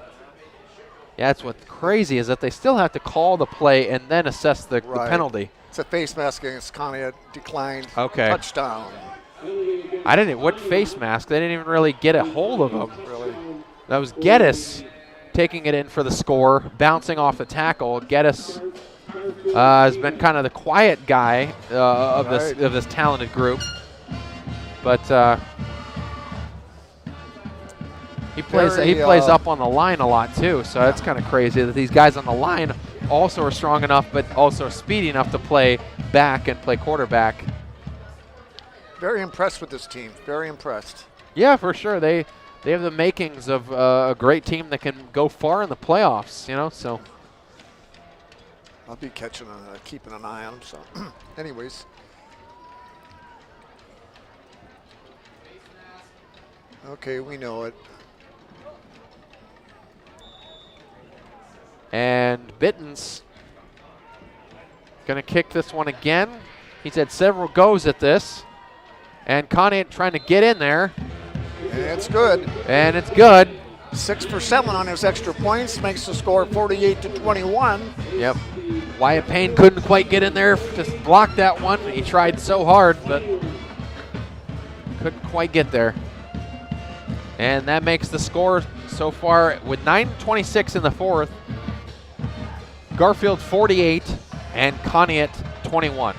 Yeah, that's what's crazy is that they still have to call the play and then assess the penalty. It's a face mask against Conneaut, declined. Okay. Touchdown. I didn't. What face mask? They didn't even really get a hold of him. Really? That was Geddes taking it in for the score, bouncing off the tackle. Geddes has been kind of the quiet guy of this talented group, but he plays up on the line a lot too. So that's kind of crazy that these guys on the line also are strong enough, but also speedy enough to play back and play quarterback. Very impressed with this team. Very impressed. Yeah, for sure. They have the makings of a great team that can go far in the playoffs, so. I'll be keeping an eye on them. So, anyways. Okay, we know it. And Bitten's going to kick this one again. He's had several goes at this. And Conneaut trying to get in there. And it's good. And it's good. 6 for 7 on his extra points, makes the score 48-21. Yep. Wyatt Payne couldn't quite get in there to block that one. He tried so hard, but couldn't quite get there. And that makes the score so far with 9:26 in the fourth. Garfield 48 and Conneaut 21.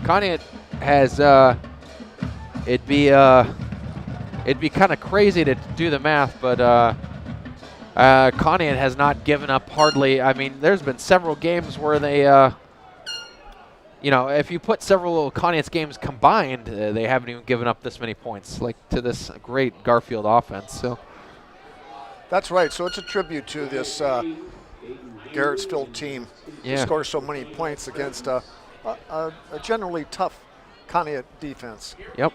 Conneaut has it'd be kind of crazy to do the math, but Conneaut has not given up hardly. I mean, there's been several games where they, if you put several Conneaut's games combined, they haven't even given up this many points, like to this great Garfield offense. So. That's right. So it's a tribute to this Garrettsville team who scores so many points against a generally tough Conneaut defense. Yep.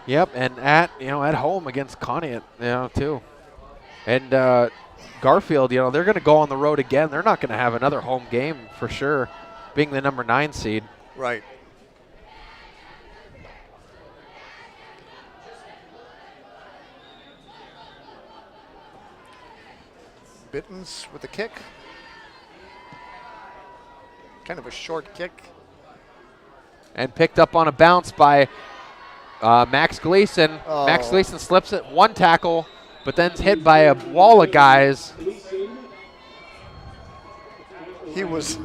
Yep, and at home against Conneaut, too. And Garfield, you know, they're going to go on the road again. They're not going to have another home game for sure, being the number 9 seed. Right. Bittens with a kick. Kind of a short kick. And picked up on a bounce by Max Gleason. Oh. Max Gleason slips it, 1 tackle, but then hit by a wall of guys. He was,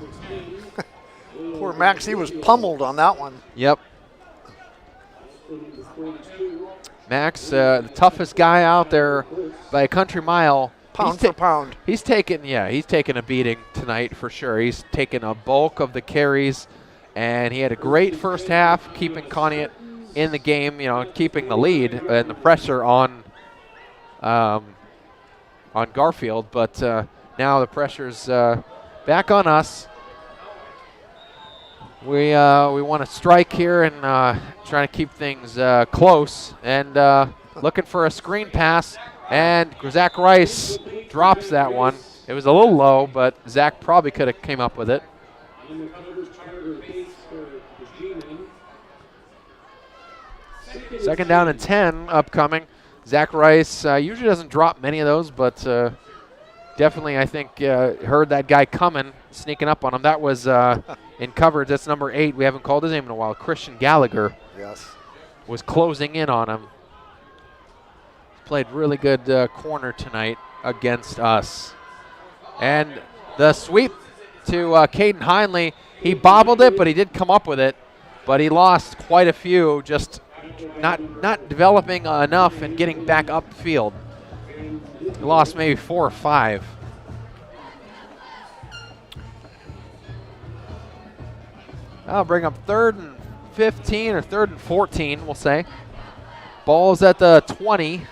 poor Max, he was pummeled on that one. Yep. Max, the toughest guy out there by a country mile. Pound for pound. He's taken a beating tonight for sure. He's taken a bulk of the carries, and he had a great first half, keeping Conneaut in the game, you know, keeping the lead and the pressure on Garfield. But now the pressure's back on us. We want to strike here and try to keep things close, and looking for a screen pass. And Zach Rice drops that one. It was a little low, but Zach probably could have came up with it. Second down and 10 upcoming. Zach Rice usually doesn't drop many of those, but definitely I think heard that guy coming, sneaking up on him. That was in coverage. That's number 8. We haven't called his name in a while. Christian Gallagher. Yes. Was closing in on him. Played really good corner tonight against us. And the sweep to Caden Heinley. He bobbled it, but he did come up with it. But he lost quite a few, just not developing enough and getting back upfield. He lost maybe 4 or 5. I'll bring up 3rd and 15 or 3rd and 14, we'll say. Ball's at the 20.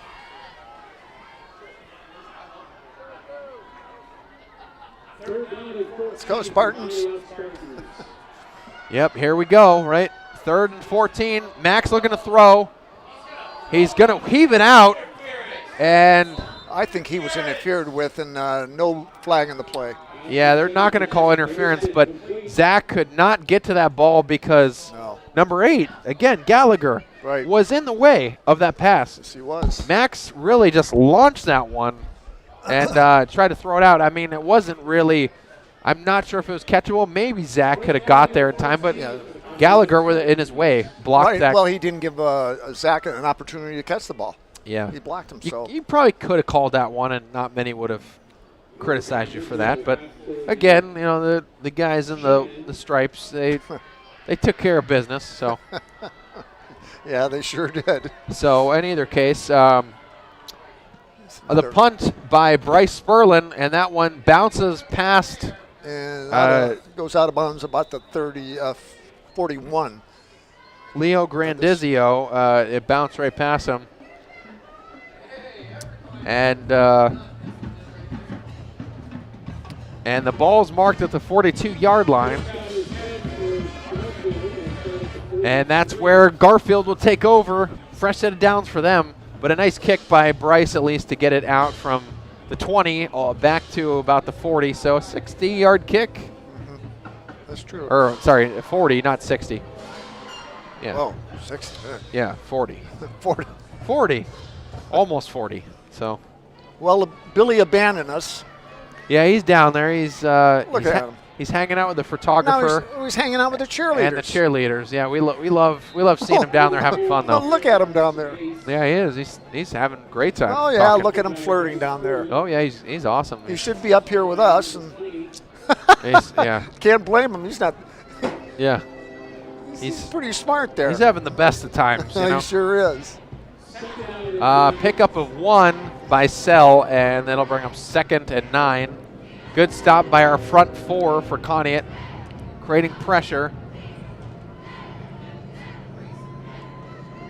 Let's go, Spartans. Yep, here we go, right? 3rd and 14. Max looking to throw. He's going to heave it out. And I think he was interfered with, and no flag in the play. Yeah, they're not going to call interference, but Zach could not get to that ball because number 8, again, Gallagher, was in the way of that pass. Yes, he was. Max really just launched that one and tried to throw it out. I mean, it wasn't really, I'm not sure if it was catchable. Maybe Zach could have got there in time, but Gallagher was in his way, blocked that. Well, he didn't give Zach an opportunity to catch the ball. Yeah. He blocked him. So you probably could have called that one, and not many would have criticized you for that. But again, you know, the guys in the stripes, they took care of business. So yeah, they sure did. So in either case, the punt by Bryce Sperlin, and that one bounces past. And goes out of bounds about the 41. Leo Grandizio, it bounced right past him. And the ball's marked at the 42-yard line. And that's where Garfield will take over. Fresh set of downs for them, but a nice kick by Bryce at least to get it out from the 20 back to about the 40. So a 60-yard kick. Mm-hmm. That's true. Or sorry, 40, not 60. Yeah. Oh, 60. Yeah, 40. 40. 40. Almost 40. So. Well, Billy abandoned us. Yeah, he's down there. He's look at him. He's hanging out with the photographer. No, he's hanging out with the cheerleaders. And the cheerleaders. Yeah, we love seeing him down there having fun though. Well, look at him down there. Yeah, he is. He's having a great time. Oh yeah, talking. Look at him flirting down there. Oh yeah, he's awesome. He should be up here with us. And yeah. Can't blame him. He's not. Yeah. He's pretty smart there. He's having the best of times. You know? He sure is. Pickup of 1 by Sell, and that'll bring up 2nd and 9. Good stop by our front 4 for Conneaut, creating pressure.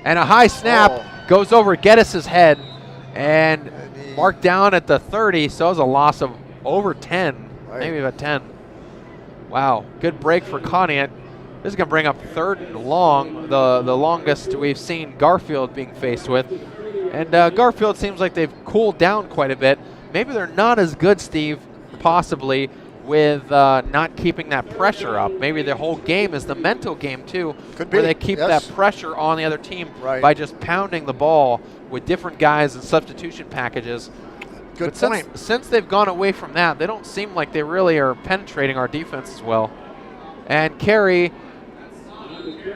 And a high snap goes over Geddes' head and marked down at the 30, so it was a loss of over 10, maybe about 10. Wow, good break for Conneaut. This is going to bring up 3rd and long, the longest we've seen Garfield being faced with. And Garfield seems like they've cooled down quite a bit. Maybe they're not as good, Steve, possibly, with not keeping that pressure up. Maybe the whole game is the mental game, too, where they keep that pressure on the other team by just pounding the ball with different guys and substitution packages. Good point. Since they've gone away from that, they don't seem like they really are penetrating our defense as well. And carry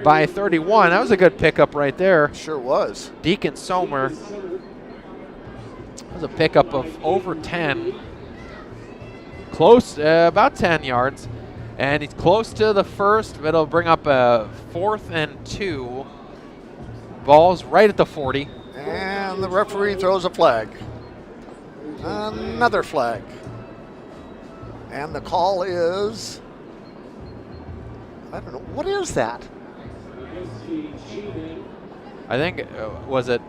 by 31. That was a good pickup right there. Sure was. Deacon Sommer. That was a pickup of over 10. Close, about 10 yards. And he's close to the first, but it'll bring up a 4th and 2. Ball's right at the 40. And the referee throws a flag. Another flag. And the call is, I don't know, what is that? I think, was it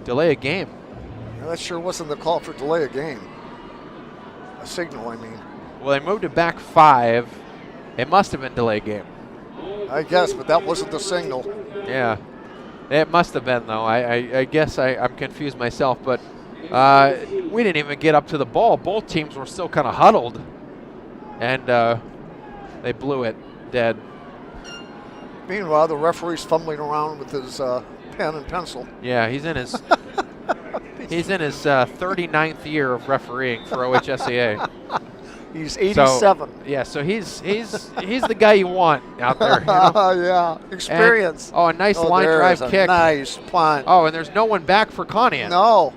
delay a game? That sure wasn't the call for delay a game. A signal, I mean. Well, they moved it back 5. It must have been delay game. I guess, but that wasn't the signal. Yeah, it must have been, though. I guess I'm confused myself, but we didn't even get up to the ball. Both teams were still kind of huddled, and they blew it dead. Meanwhile, the referee's fumbling around with his pen and pencil. Yeah, he's in his he's in his 39th year of refereeing for OHSAA. He's 87. So he's the guy you want out there. You know? Yeah, experience. And, a nice line drive kick. Nice punt. Oh, and there's no one back for Conneaut. No.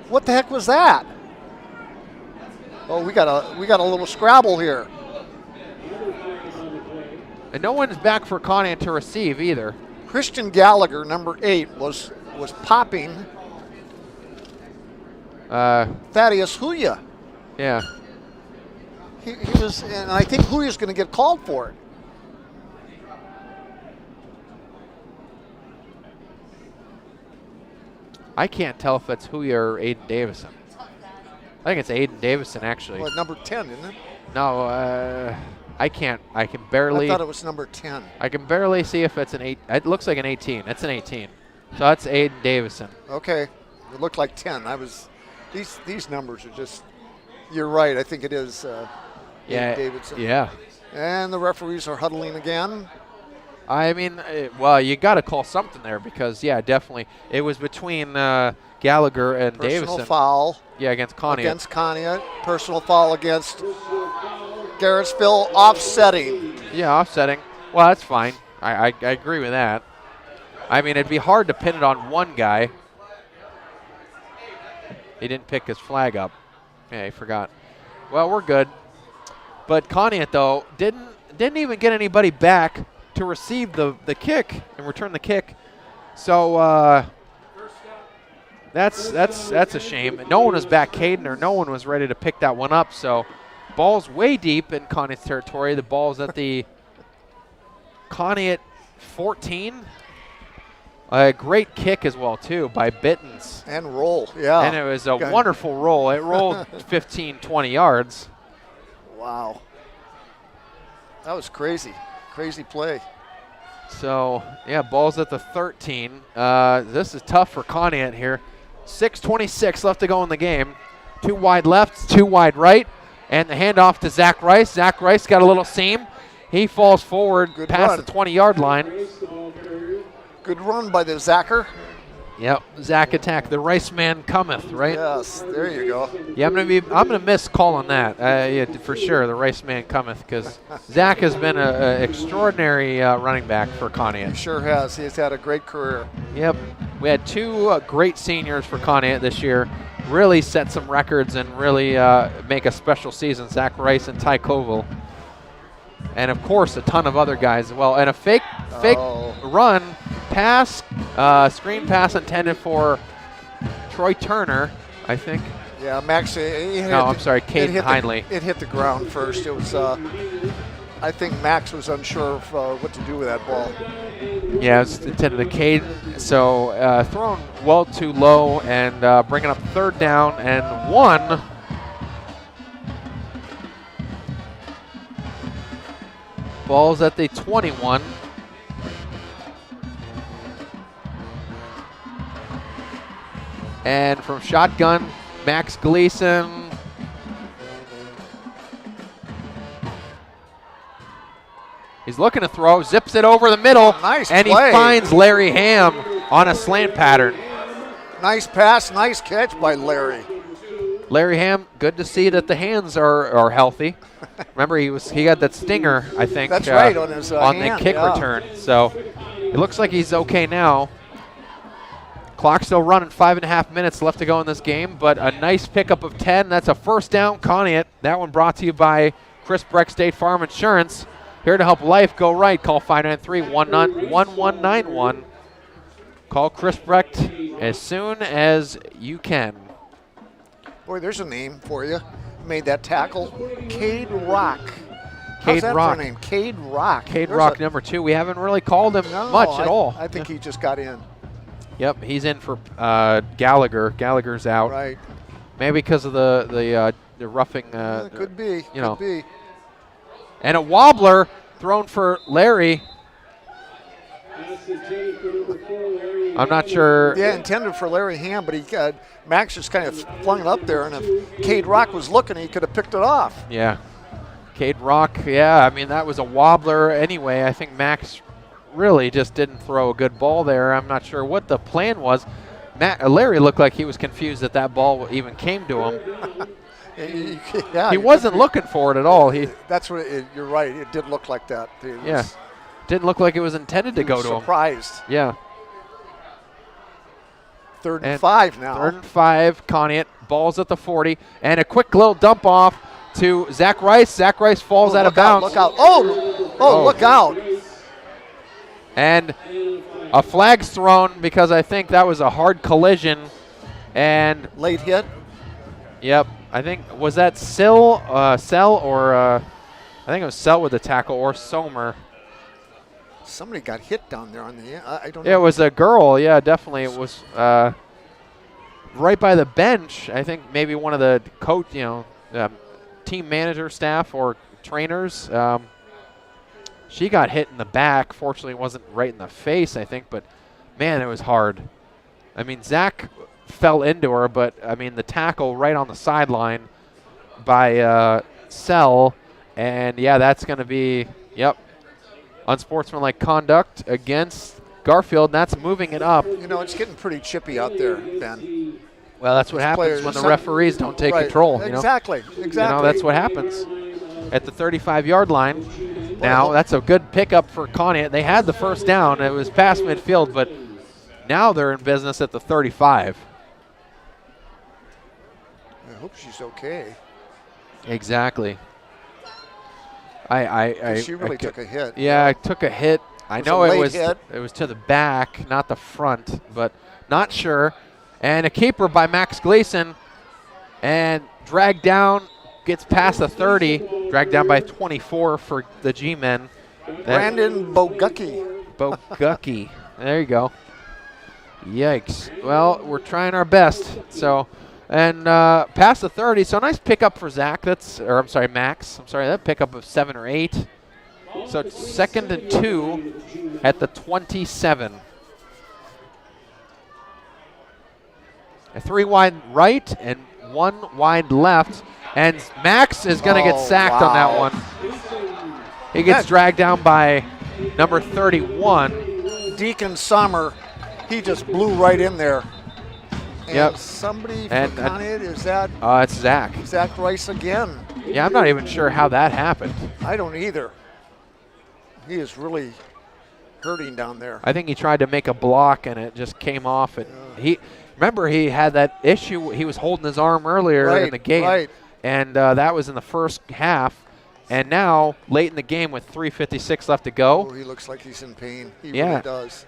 What the heck was that? Oh, we got a little scrabble here. And no one's back for Conneaut to receive either. Christian Gallagher, number 8, was popping Thaddeus Huya. Yeah. He was, and I think Huya's going to get called for it. I can't tell if it's Huya or Aiden Davison. I think it's Aiden Davison, actually. Well, number 10, isn't it? No, I can't. I can barely. I thought it was number 10. I can barely see if it's an 8. It looks like an 18. It's an 18. So that's Aiden Davison. Okay. It looked like 10. These numbers are just, you're right. I think it is Aiden Davidson. Yeah. And the referees are huddling again. I mean, well, you got to call something there because, yeah, definitely. It was between Gallagher and Davison. Personal foul. Yeah, against Conneaut. Against Conneaut. Personal foul against Garrettsville, offsetting. Yeah, offsetting. Well, that's fine. I agree with that. I mean, it'd be hard to pin it on one guy. He didn't pick his flag up. Yeah, he forgot. Well, we're good. But Conneaut, though, didn't even get anybody back to receive the kick and return the kick. So that's a shame. No one was back Caden, or no one was ready to pick that one up. So ball's way deep in Conneaut's territory. The ball's at the Conneaut 14. A great kick as well, too, by Bittens. And roll, yeah. And it was a wonderful roll. It rolled 15, 20 yards. Wow. That was crazy. Crazy play. So, yeah, ball's at the 13. This is tough for Conneaut here. 6:26 left to go in the game. 2 wide left, 2 wide right. And the handoff to Zach Rice. Zach Rice got a little seam. He falls forward past the 20-yard line. Good run by the Zacher. Yep, Zach attack. The Rice man cometh, right? Yes, there you go. Yeah, I'm gonna miss calling that. Yeah, for sure, the Rice man cometh, because Zach has been an extraordinary running back for Conneaut. He sure has. He's had a great career. Yep, we had 2 great seniors for Conneaut this year. Really set some records and really make a special season. Zach Rice and Ty Koval. And of course, a ton of other guys as well. And a fake run pass, screen pass intended for Troy Turner, I think. Yeah, Max. Caden Hindley. It hit the ground first. It was. I think Max was unsure of what to do with that ball. Yeah, it was intended to Caden. So thrown well too low and bringing up 3rd down and 1. Ball's at the 21. And from shotgun, Max Gleason. He's looking to throw, zips it over the middle, Nice and play. he finds Larry Ham on a slant pattern. Nice pass, nice catch by Larry. Larry Ham, good to see that the hands are healthy. Remember, he got that stinger, I think. That's right, on his on hand, the kick yeah. return. So it looks like he's okay now. Clock still running, 5.5 minutes left to go in this game, but a nice pickup of 10. That's a first down, Conneaut. That one brought to you by Chris Breck State Farm Insurance. Here to help life go right. Call 593-1191. Call Chris Brecht as soon as you can. Boy, there's a name for you. Made that tackle. Cade Rock. How's Cade that Rock. for a name? Cade Rock. Cade There's Rock, number 2. We haven't really called him much at all. I think he just got in. Yep, he's in for Gallagher. Gallagher's out. Right. Maybe because of the roughing. Could be. You know. Could be. And a wobbler thrown for Larry. I'm not sure. Yeah, intended for Larry Ham, but Max just kind of flung it up there, and if Cade Rock was looking, he could have picked it off. Yeah. Cade Rock, yeah, I mean, that was a wobbler anyway. I think Max really just didn't throw a good ball there. I'm not sure what the plan was. Larry looked like he was confused that that ball even came to him. Yeah, he wasn't looking for it at all. That's what you're right. It did look like that. Yeah. Didn't look like it was intended to go to him. Surprised. Yeah. 3rd and 5 now. 3rd and 5, Conneaut. Ball's at the 40. And a quick little dump off to Zach Rice. Zach Rice falls out of bounds. Look out. Oh, look out. And a flag's thrown because I think that was a hard collision. And late hit? Yep. I think, was that Sell or I think it was Sell with the tackle or Somer. Somebody got hit down there on the, I don't know. Yeah, it was a girl. Yeah, definitely. It was right by the bench. I think maybe one of the team manager staff or trainers. She got hit in the back. Fortunately, it wasn't right in the face, I think. But, man, it was hard. I mean, Zach fell into her, but, I mean, the tackle right on the sideline by Sell. And, yeah, that's going to be, yep, unsportsmanlike conduct against Garfield, and that's moving it up. You know, it's getting pretty chippy out there, Ben. Well, that's what happens when the referees don't take control. Exactly. You know, that's what happens at the 35-yard line. Now, that's a good pickup for Conneaut. They had the first down. It was past midfield, but now they're in business at the 35. I hope she's okay. Exactly. She really took a hit. Yeah, I took a hit. I know it was to the back, not the front, but not sure. And a keeper by Max Gleason, and dragged down, gets past the 30, dragged down by 24 for the G-men. Brandon Bogucki. There you go. Yikes. Well, we're trying our best. So, and past the 30, so nice pickup for Max. That pickup of 7 or 8. So it's 2nd and 2 at the 27. A 3 wide right and 1 wide left. And Max is going to get sacked on that one. He gets dragged down by number 31. Deacon Sommer. He just blew right in there. And yep. Somebody from Conneaut, is that? It's Zach. Zach Rice again. Yeah, I'm not even sure how that happened. I don't either. He is really hurting down there. I think he tried to make a block and it just came off. And he had that issue. He was holding his arm earlier in the game, and that was in the first half. And now, late in the game with 3:56 left to go. Oh, he looks like he's in pain. He really does.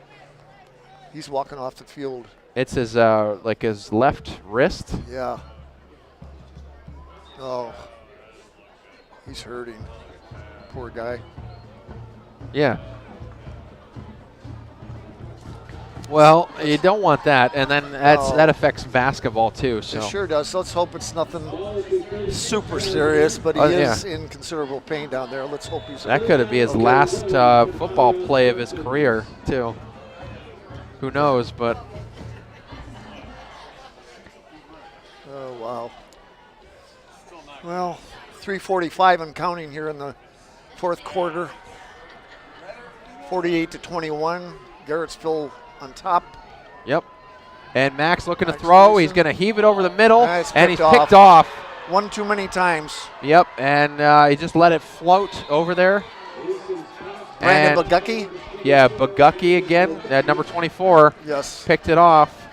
He's walking off the field. It's his his left wrist. Yeah. Oh, he's hurting. Poor guy. Yeah. Well, you don't want that, and then that affects basketball too. So it sure does. So let's hope it's nothing super serious, but he is in considerable pain down there. Let's hope he's. That could be his last football play of his career too. Who knows? But Oh, wow. Well, 3:45 and counting here in the fourth quarter. 48-21. Garrettsville on top. Yep. And Max looking to throw. He's going to heave it over the middle, and he's picked off. One too many times. Yep, and he just let it float over there. Brandon Bagucki. Yeah, Bagucki again at number 24. Yes. Picked it off.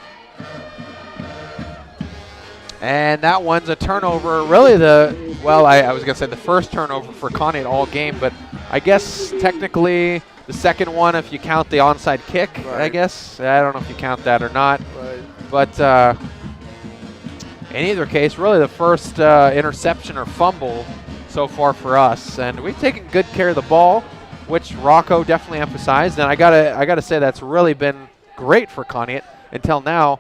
And that one's a turnover. Really I was going to say the first turnover for Conneaut all game, but I guess technically the second one if you count the onside kick, I guess. I don't know if you count that or not. Right. But in either case, really the first interception or fumble so far for us. And we've taken good care of the ball, which Rocco definitely emphasized. And I gotta say that's really been great for Conneaut until now.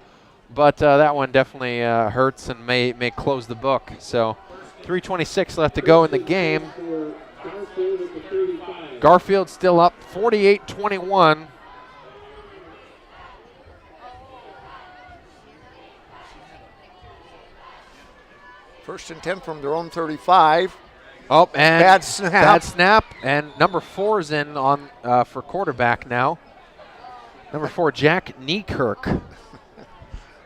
But that one definitely hurts and may close the book. So 3:26 left to go in the game. Garfield still up 48-21. First and 10 from their own 35. Oh, and bad snap. Bad snap, and number 4 is in on for quarterback now. Number 4, Jack Niekirk.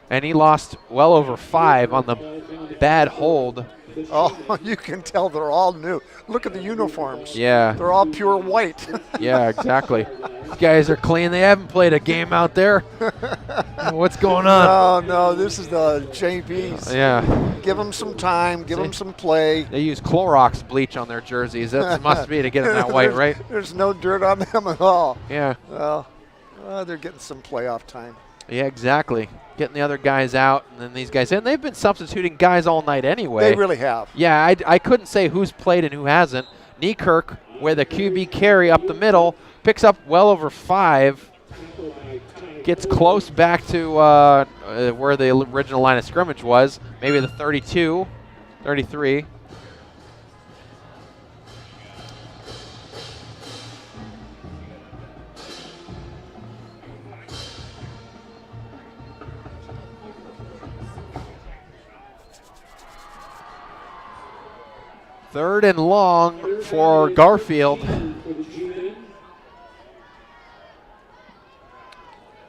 And he lost well over 5 on the bad hold. Oh, you can tell they're all new. Look at the uniforms. Yeah. They're all pure white. Yeah, exactly. These guys are clean. They haven't played a game out there. What's going on? No, this is the JVs. Yeah. Give them some time. Give them some play. They use Clorox bleach on their jerseys. That must be to get them that white, right? There's no dirt on them at all. Yeah. Well, they're getting some playoff time. Yeah, exactly. Getting the other guys out and then these guys in. They've been substituting guys all night anyway. They really have. Yeah, I couldn't say who's played and who hasn't. Niekirk with a QB carry up the middle, picks up well over 5, gets close back to where the original line of scrimmage was, maybe the 32, 33. Third and long for Garfield.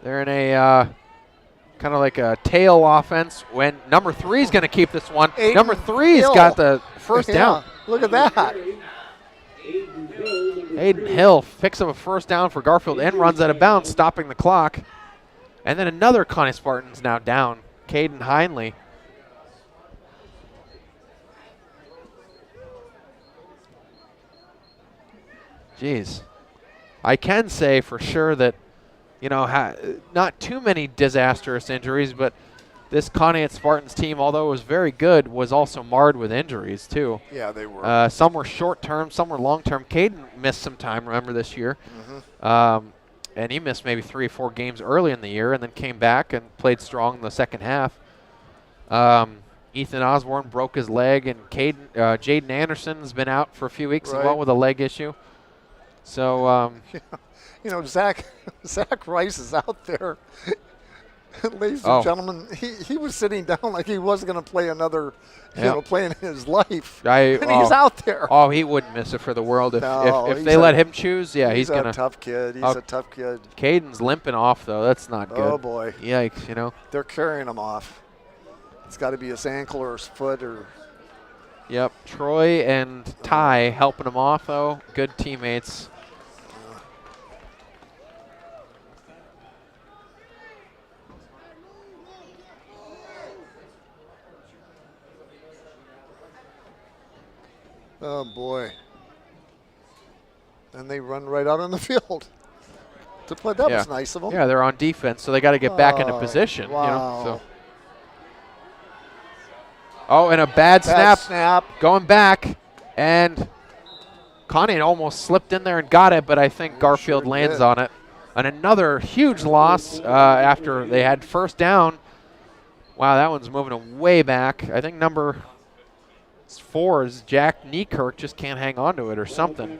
They're in a kind of like a tail offense when number 3 is going to keep this one. Number 3's got the first down. Look at that. Aiden Hill picks up a first down for Garfield and runs out of bounds, stopping the clock. And then another Conneaut Spartans now down, Caden Heinley. Jeez. I can say for sure that, you know, not too many disastrous injuries, but this Conneaut Spartans team, although it was very good, was also marred with injuries too. Yeah, they were. Some were short-term, some were long-term. Caden missed some time, remember, this year. And he missed maybe 3 or 4 games early in the year and then came back and played strong in the second half. Ethan Osborne broke his leg, and Jaden Anderson's been out for a few weeks as well with a leg issue. So, you know, Zach Rice is out there. Ladies and gentlemen, he was sitting down like he wasn't going to play another, you know, play in his life. And he's out there. Oh, he wouldn't miss it for the world if they let him choose. Yeah, he's going to. He's a tough kid. He's a tough kid. Caden's limping off, though. That's not good. Oh, boy. Yikes, you know. They're carrying him off. It's got to be his ankle or his foot or. Yep, Troy and Ty helping him off, though. Good teammates. Oh, boy. And they run right out on the field to play. That was nice of them. Yeah, they're on defense, so they got to get back into position. Wow. You know, so. Oh, and a bad snap. Going back, and Conneaut almost slipped in there and got it, but I think Garfield lands on it. And another huge loss after they had first down. Wow, that one's moving way back. I think number 4 is Jack Niekirk, just can't hang on to it or something.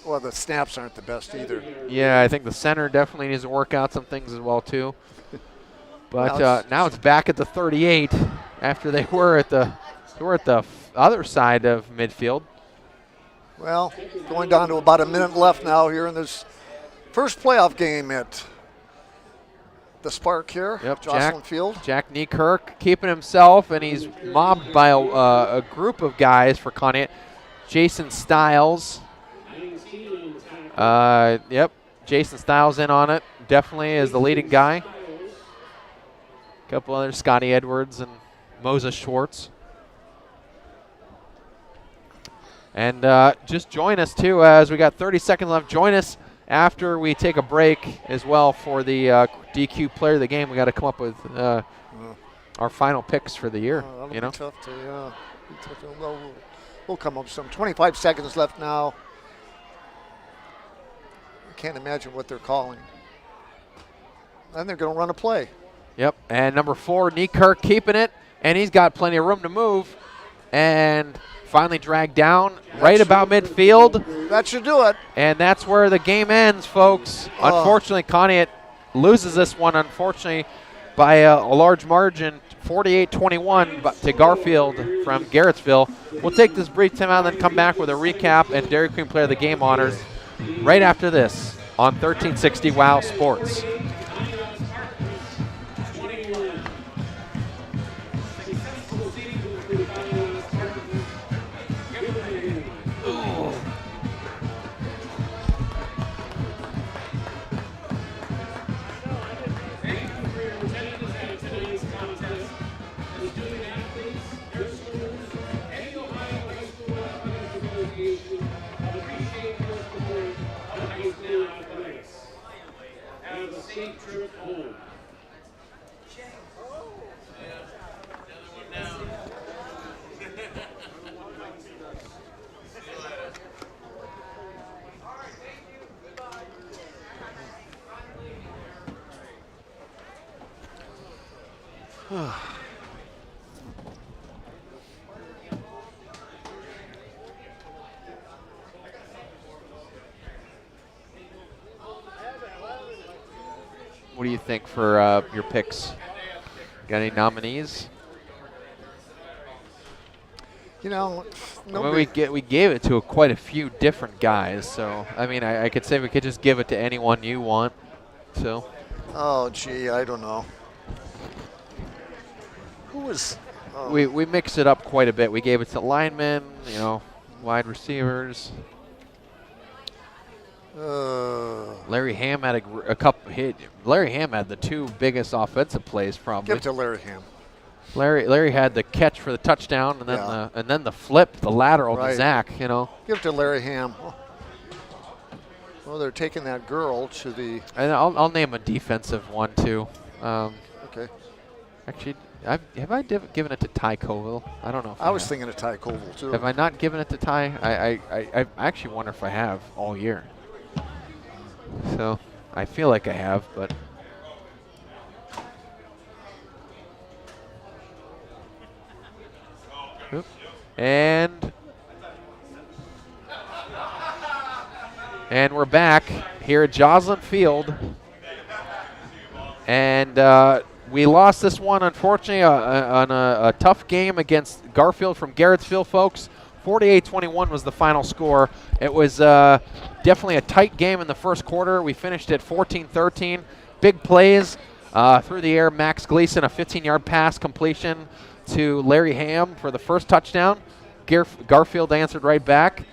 Well, the snaps aren't the best either. Yeah, I think the center definitely needs to work out some things as well, too. But now it's back at the 38. after they were at the other side of midfield. Well, going down to about a minute left now here in this first playoff game at the Spark here, Jocelyn Field. Jack Niekirk keeping himself, and he's mobbed by a group of guys for Conneaut. Jason Stiles. Jason Stiles in on it. Definitely is the leading guy. A couple others, Scotty Edwards and Moses Schwartz. And just join us, too, as we got 30 seconds left. Join us after we take a break as well for the DQ player of the game. We got to come up with our final picks for the year. That'll be tough to, we'll come up with some. 25 seconds left now. I can't imagine what they're calling. And they're going to run a play. Yep, and number 4, Niekirk keeping it, and he's got plenty of room to move. And finally dragged down right about midfield. That should do it. And that's where the game ends, folks. Unfortunately, Conneaut loses this one, unfortunately, by a large margin, 48-21 to Garfield from Garrettsville. We'll take this brief time out and then come back with a recap and Dairy Queen Player of the Game honors right after this on 1360 WOW Sports. What do you think for your picks? Got any nominees? You know, we gave it to quite a few different guys, so I mean, I could say we could just give it to anyone you want. So. Oh, gee, I don't know. Who was? We mixed it up quite a bit. We gave it to linemen, you know, wide receivers. Larry Ham had a couple hit. Larry Ham had the 2 biggest offensive plays, probably. Give it to Larry Ham. Larry had the catch for the touchdown, and then the flip, the lateral to Zach. You know. Give it to Larry Ham. Well, they're taking that girl to the. And I'll name a defensive one too. Okay. Actually, have I given it to Ty Colville? I don't know. If I was thinking of Ty Colville too. Have I not given it to Ty? I actually wonder if I have all year. So I feel like I have, but. Oop. And we're back here at Joslyn Field. And we lost this one, unfortunately, on a tough game against Garfield from Garrettsville, folks. 48-21 was the final score. It was definitely a tight game in the first quarter. We finished at 14-13. Big plays through the air. Max Gleason, a 15-yard pass completion to Larry Ham for the first touchdown. Garfield answered right back,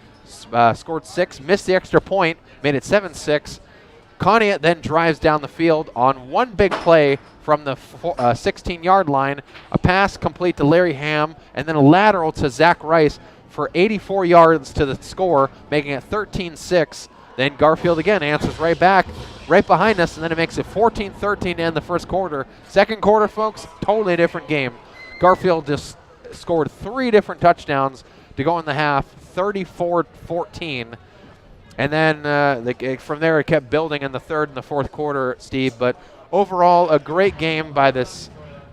scored 6, missed the extra point, made it 7-6. Conneaut then drives down the field on one big play from the 16-yard line, a pass complete to Larry Ham, and then a lateral to Zach Rice for 84 yards to the score, making it 13-6. Then Garfield again answers right back, right behind us, and then it makes it 14-13 to end the first quarter. Second quarter, folks, totally different game. Garfield just scored 3 different touchdowns to go in the half, 34-14. And then from there it kept building in the third and the fourth quarter, Steve. But overall, a great game by this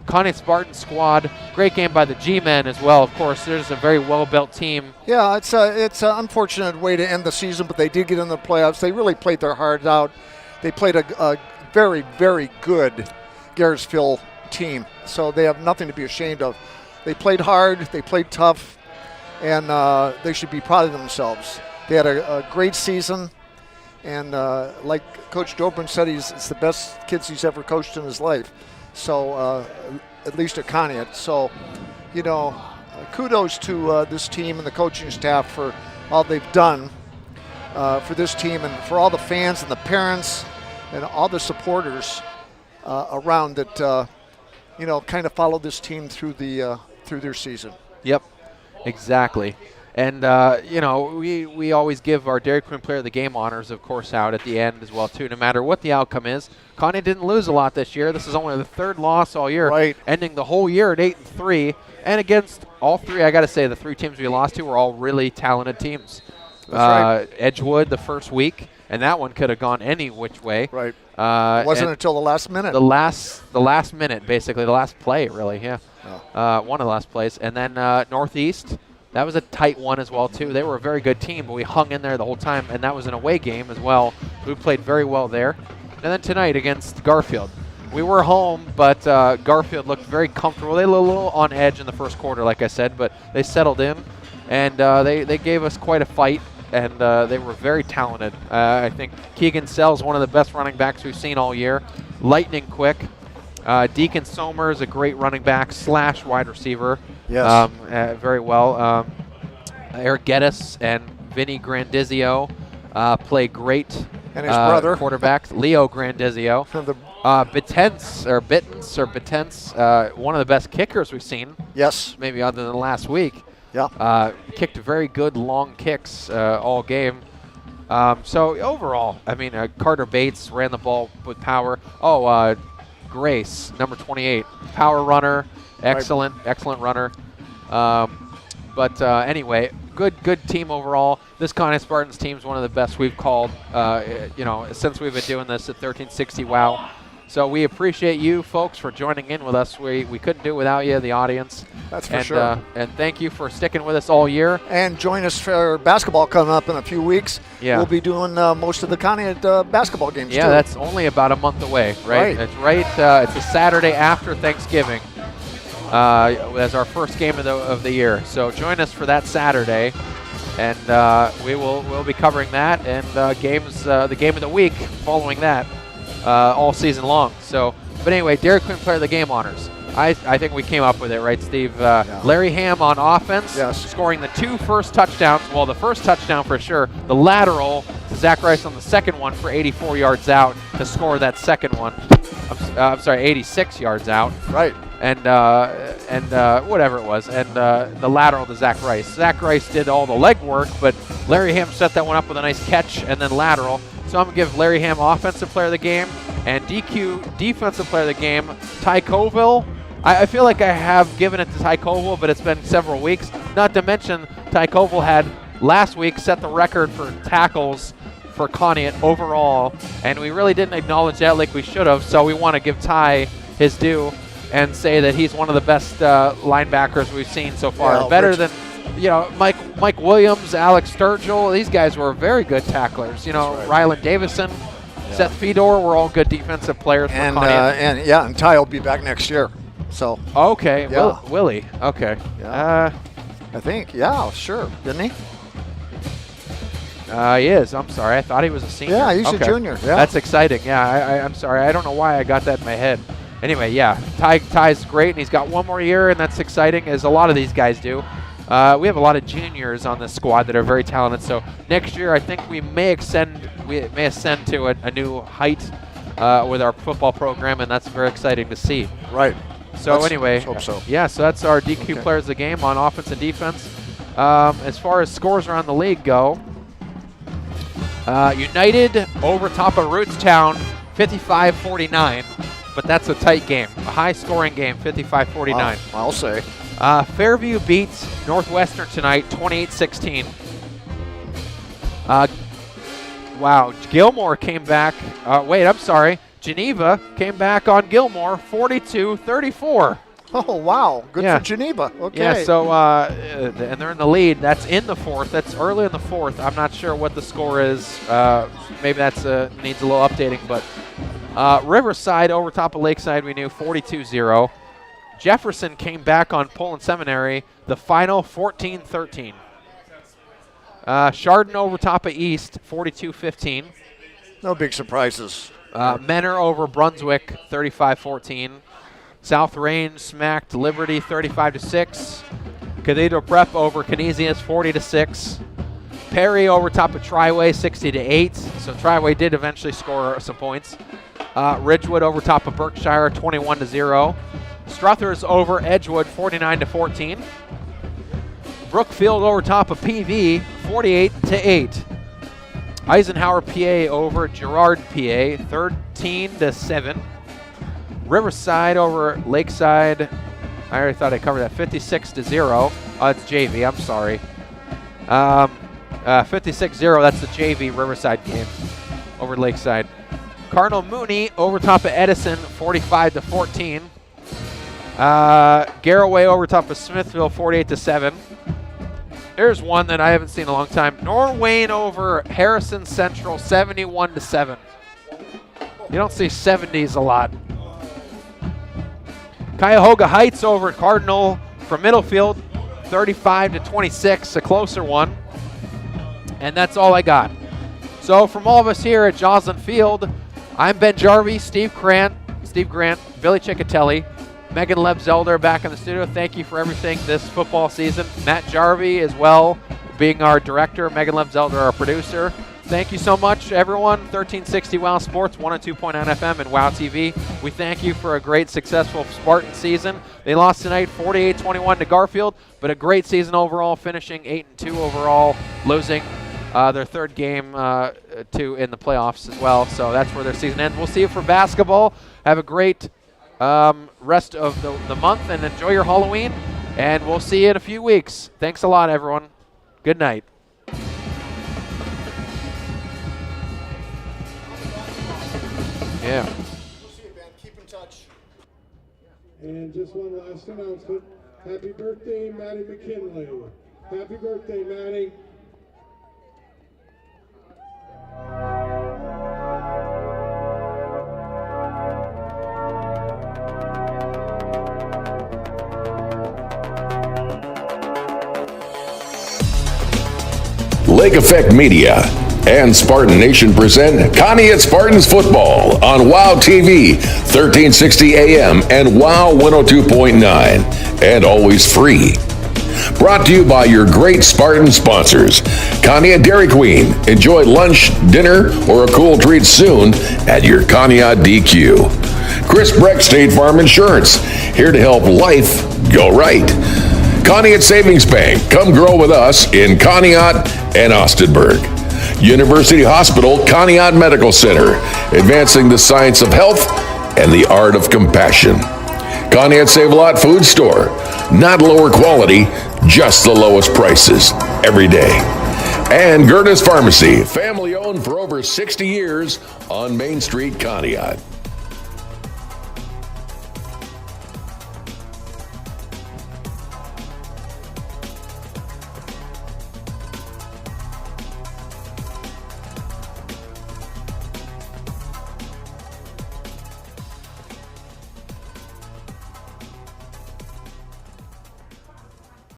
Conneaut Spartans squad. Great game by the G-men as well. Of course, there's a very well-built team. Yeah, it's an unfortunate way to end the season, but they did get in the playoffs. They really played their hearts out. They played a very, very good Garrettsville team, so they have nothing to be ashamed of. They played hard. They played tough. And they should be proud of themselves. They had a great season. And like Coach Dobrin said, it's the best kids he's ever coached in his life. So at least at Conneaut. So, you know, kudos to this team and the coaching staff for all they've done for this team and for all the fans and the parents and all the supporters around that, you know, kind of followed this team through their season. Yep, exactly. And, you know, we always give our Dairy Queen Player of the Game honors, of course, out at the end as well, too, no matter what the outcome is. Conneaut didn't lose a lot this year. This is only the third loss all year, right, ending the whole year at 8-3. And against all three, I got to say, the three teams we lost to were all really talented teams. That's right. Edgewood the first week, and that one could have gone any which way. Right. It wasn't until the last minute. The last minute, basically, the last play, really, yeah. Oh. One of the last plays. And then Northeast, that was a tight one as well, too. They were a very good team, but we hung in there the whole time, and that was an away game as well. We played very well there. And then tonight against Garfield. We were home, but Garfield looked very comfortable. They were a little on edge in the first quarter, like I said, but they settled in, and they gave us quite a fight, and they were very talented. I think Keegan Sell's one of the best running backs we've seen all year. Lightning quick. Deacon Somer is a great running back / wide receiver. Yes. Very well. Eric Geddes and Vinny Grandizio play great. And his brother. Quarterback, Leo Grandizio. Bittens, one of the best kickers we've seen. Yes. Maybe other than last week. Yeah. Kicked very good long kicks all game. So overall, I mean, Carter Bates ran the ball with power. Grace, number 28, power runner, excellent runner. Anyway, good team overall. This Conneaut Spartans team is one of the best we've called, you know, since we've been doing this at 1360 WOW. So we appreciate you folks for joining in with us. We couldn't do it without you, the audience. That's for sure. And thank you for sticking with us all year. And join us for basketball coming up in a few weeks. Yeah. We'll be doing most of the Conneaut basketball games, too. That's only about a month away, right? It's it's a Saturday after Thanksgiving as our first game of the year. So join us for that Saturday, and we'll be covering that and the game of the week following that. All season long. So, but anyway, Dairy Queen Player of the Game honors. I think we came up with it, right, Steve? Larry Ham on offense, scoring the 2 first touchdowns. Well, the first touchdown for sure. The lateral to Zach Rice on the second one for 84 yards out to score that second one. I'm sorry, 86 yards out. Right. And whatever it was. And the lateral to Zach Rice. Zach Rice did all the legwork, but Larry Ham set that one up with a nice catch and then lateral. So I'm going to give Larry Ham Offensive Player of the Game and DQ Defensive Player of the Game. Ty Colville, I feel like I have given it to Ty Colville, but it's been several weeks. Not to mention, Ty Colville had last week set the record for tackles for Conneaut overall, and we really didn't acknowledge that like we should have, so we want to give Ty his due and say that he's one of the best linebackers we've seen so far. Yeah, better than, you know, Mike Williams, Alex Sturgill. These guys were very good tacklers. You know, Ryland Davison, Seth Fedor were all good defensive players. And and Ty will be back next year. So okay, Willie. Okay, I think sure, didn't he? He is. I'm sorry. I thought he was a senior. Yeah, he's a junior. Yeah, that's exciting. Yeah, I'm sorry. I don't know why I got that in my head. Anyway, yeah, Ty's great, and he's got one more year, and that's exciting, as a lot of these guys do. We have a lot of juniors on this squad that are very talented. So next year, I think we may ascend to a new height with our football program, and that's very exciting to see. Right. So anyway, hope so. Yeah. So that's our DQ players of the game on offense and defense. As far as scores around the league go, United over top of Rootstown, 55-49. But that's a tight game, a high-scoring game, 55-49. Wow, I'll say. Fairview beats Northwestern tonight, 28-16. Wow, Gilmore came back. Geneva came back on Gilmore, 42-34. Oh, wow. Good for Geneva. Okay. Yeah, so, and they're in the lead. That's in the fourth. That's early in the fourth. I'm not sure what the score is. Maybe that's needs a little updating, but Riverside over top of Lakeside, we knew 42-0. Jefferson came back on Poland Seminary. The final 14-13. Chardon over top of East, 42-15. No big surprises. Menor over Brunswick, 35-14. South Range smacked Liberty, 35-6. Cathedral Prep over Canisius, 40-6. Perry over top of Triway, 60-8. So Triway did eventually score some points. Ridgewood over top of Berkshire, 21-0. Struthers over Edgewood, 49-14. Brookfield over top of PV, 48-8. Eisenhower PA over Girard PA, 13-7. Riverside over Lakeside. I already thought I covered that. 56-0. Oh, it's JV. I'm sorry. 56-0. That's the JV Riverside game over Lakeside. Cardinal Mooney over top of Edison, 45-14. Garraway over top of Smithville, 48-7. There's one that I haven't seen in a long time. Norwayne over Harrison Central, 71-7. You don't see 70s a lot. Cuyahoga Heights over Cardinal from Middlefield, 35-26, a closer one. And that's all I got. So from all of us here at Joslyn Field, I'm Ben Jarvie, Steve Grant, Billy Ciccatelli, Megan Lebzelder back in the studio. Thank you for everything this football season. Matt Jarvie as well, being our director. Megan Lebzelder, our producer. Thank you so much, everyone. 1360 WOW Sports, 102.9 FM, and WOW TV. We thank you for a great, successful Spartan season. They lost tonight 48-21 to Garfield, but a great season overall, finishing 8-2 overall, losing their third game in the playoffs as well. So that's where their season ends. We'll see you for basketball. Have a great rest of the month and enjoy your Halloween. And we'll see you in a few weeks. Thanks a lot, everyone. Good night. Yeah. We'll see you, Ben. Keep in touch. And just one last announcement. Happy birthday, Maddie McKinley. Happy birthday, Maddie. Lake Effect Media and Spartan Nation present Conneaut Spartans football on WOW TV, 1360 AM and WOW 102.9, and always free. Brought to you by your great Spartan sponsors. Conneaut Dairy Queen. Enjoy lunch, dinner, or a cool treat soon at your Conneaut DQ. Chris Breck State Farm Insurance. Here to help life go right. Conneaut Savings Bank. Come grow with us in Conneaut and Austinburg. University Hospital Conneaut Medical Center. Advancing the science of health and the art of compassion. Conneaut Save-A-Lot Food Store. Not lower quality, just the lowest prices every day. And Gertis Pharmacy, family owned for over 60 years on Main Street, Conneaut.